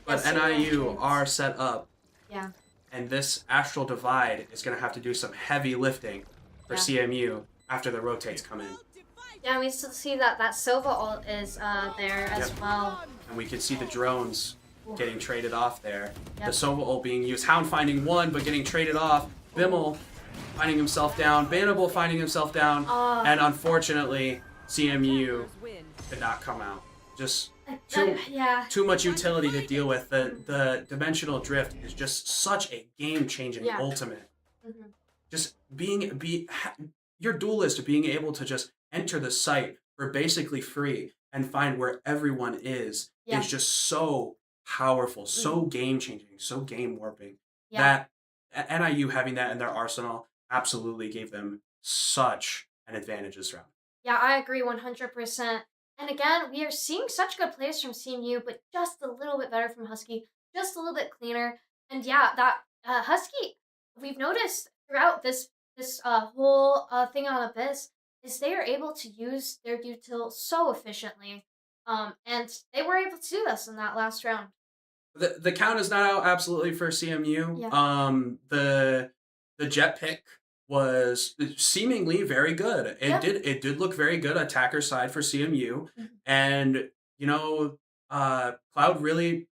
But Yes, NIU are set up. Yeah. And this Astral Divide is going to have to do some heavy lifting for CMU after the rotates come in. Yeah, we still see that Silva ult is there as well. And we can see the drones getting traded off there. Yep. The Sova ult being used. Hound finding one, but getting traded off. Bimmel finding himself down. Bannable finding himself down. And unfortunately, CMU Win. did not come out. Just Yeah. too much utility to deal with. The dimensional drift is just such a game-changing ultimate. Just your duelist being able to just enter the site for basically free and find where everyone is just so powerful, so game-changing, so game-warping. That NIU having that in their arsenal absolutely gave them such an advantage this round. Yeah, I agree 100%. And again, we are seeing such good plays from CMU, but just a little bit better from Husky, just a little bit cleaner. And yeah, that Husky, we've noticed throughout this whole thing on Abyss, is they are able to use their util so efficiently. And they were able to do this in that last round. The count is not out absolutely for CMU. Yeah. The jet pick was seemingly very good. It did look very good attacker side for CMU, and Cloud really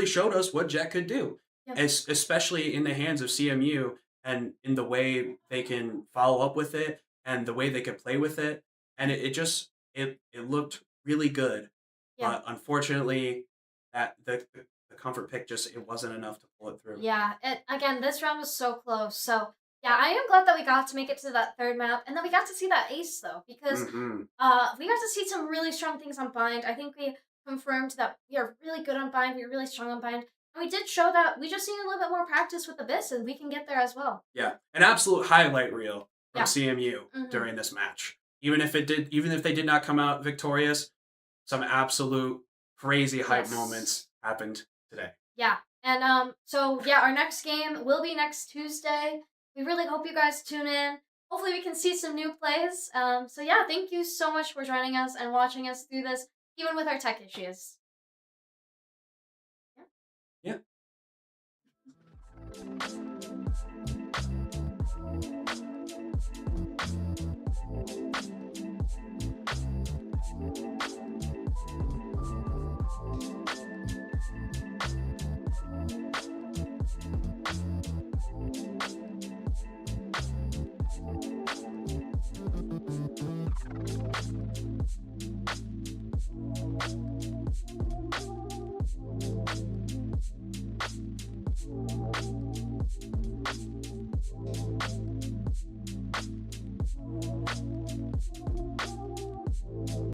showed us what Jet could do, especially in the hands of CMU and in the way they can follow up with it and the way they could play with it, and it looked really good. But unfortunately, that the comfort pick it wasn't enough to pull it through. Yeah, again, this round was so close. So yeah, I am glad that we got to make it to that third map, and then we got to see that ace though, because we got to see some really strong things on bind. I think we confirmed that we are really good on bind. We are really strong on bind, and we did show that we just need a little bit more practice with Abyss, and we can get there as well. Yeah, an absolute highlight reel from CMU during this match. Even if they did not come out victorious, some absolute crazy hype moments happened today. Yeah, and so yeah, our next game will be next Tuesday. We really hope you guys tune in. Hopefully we can see some new plays. So yeah, thank you so much for joining us and watching us through this, even with our tech issues.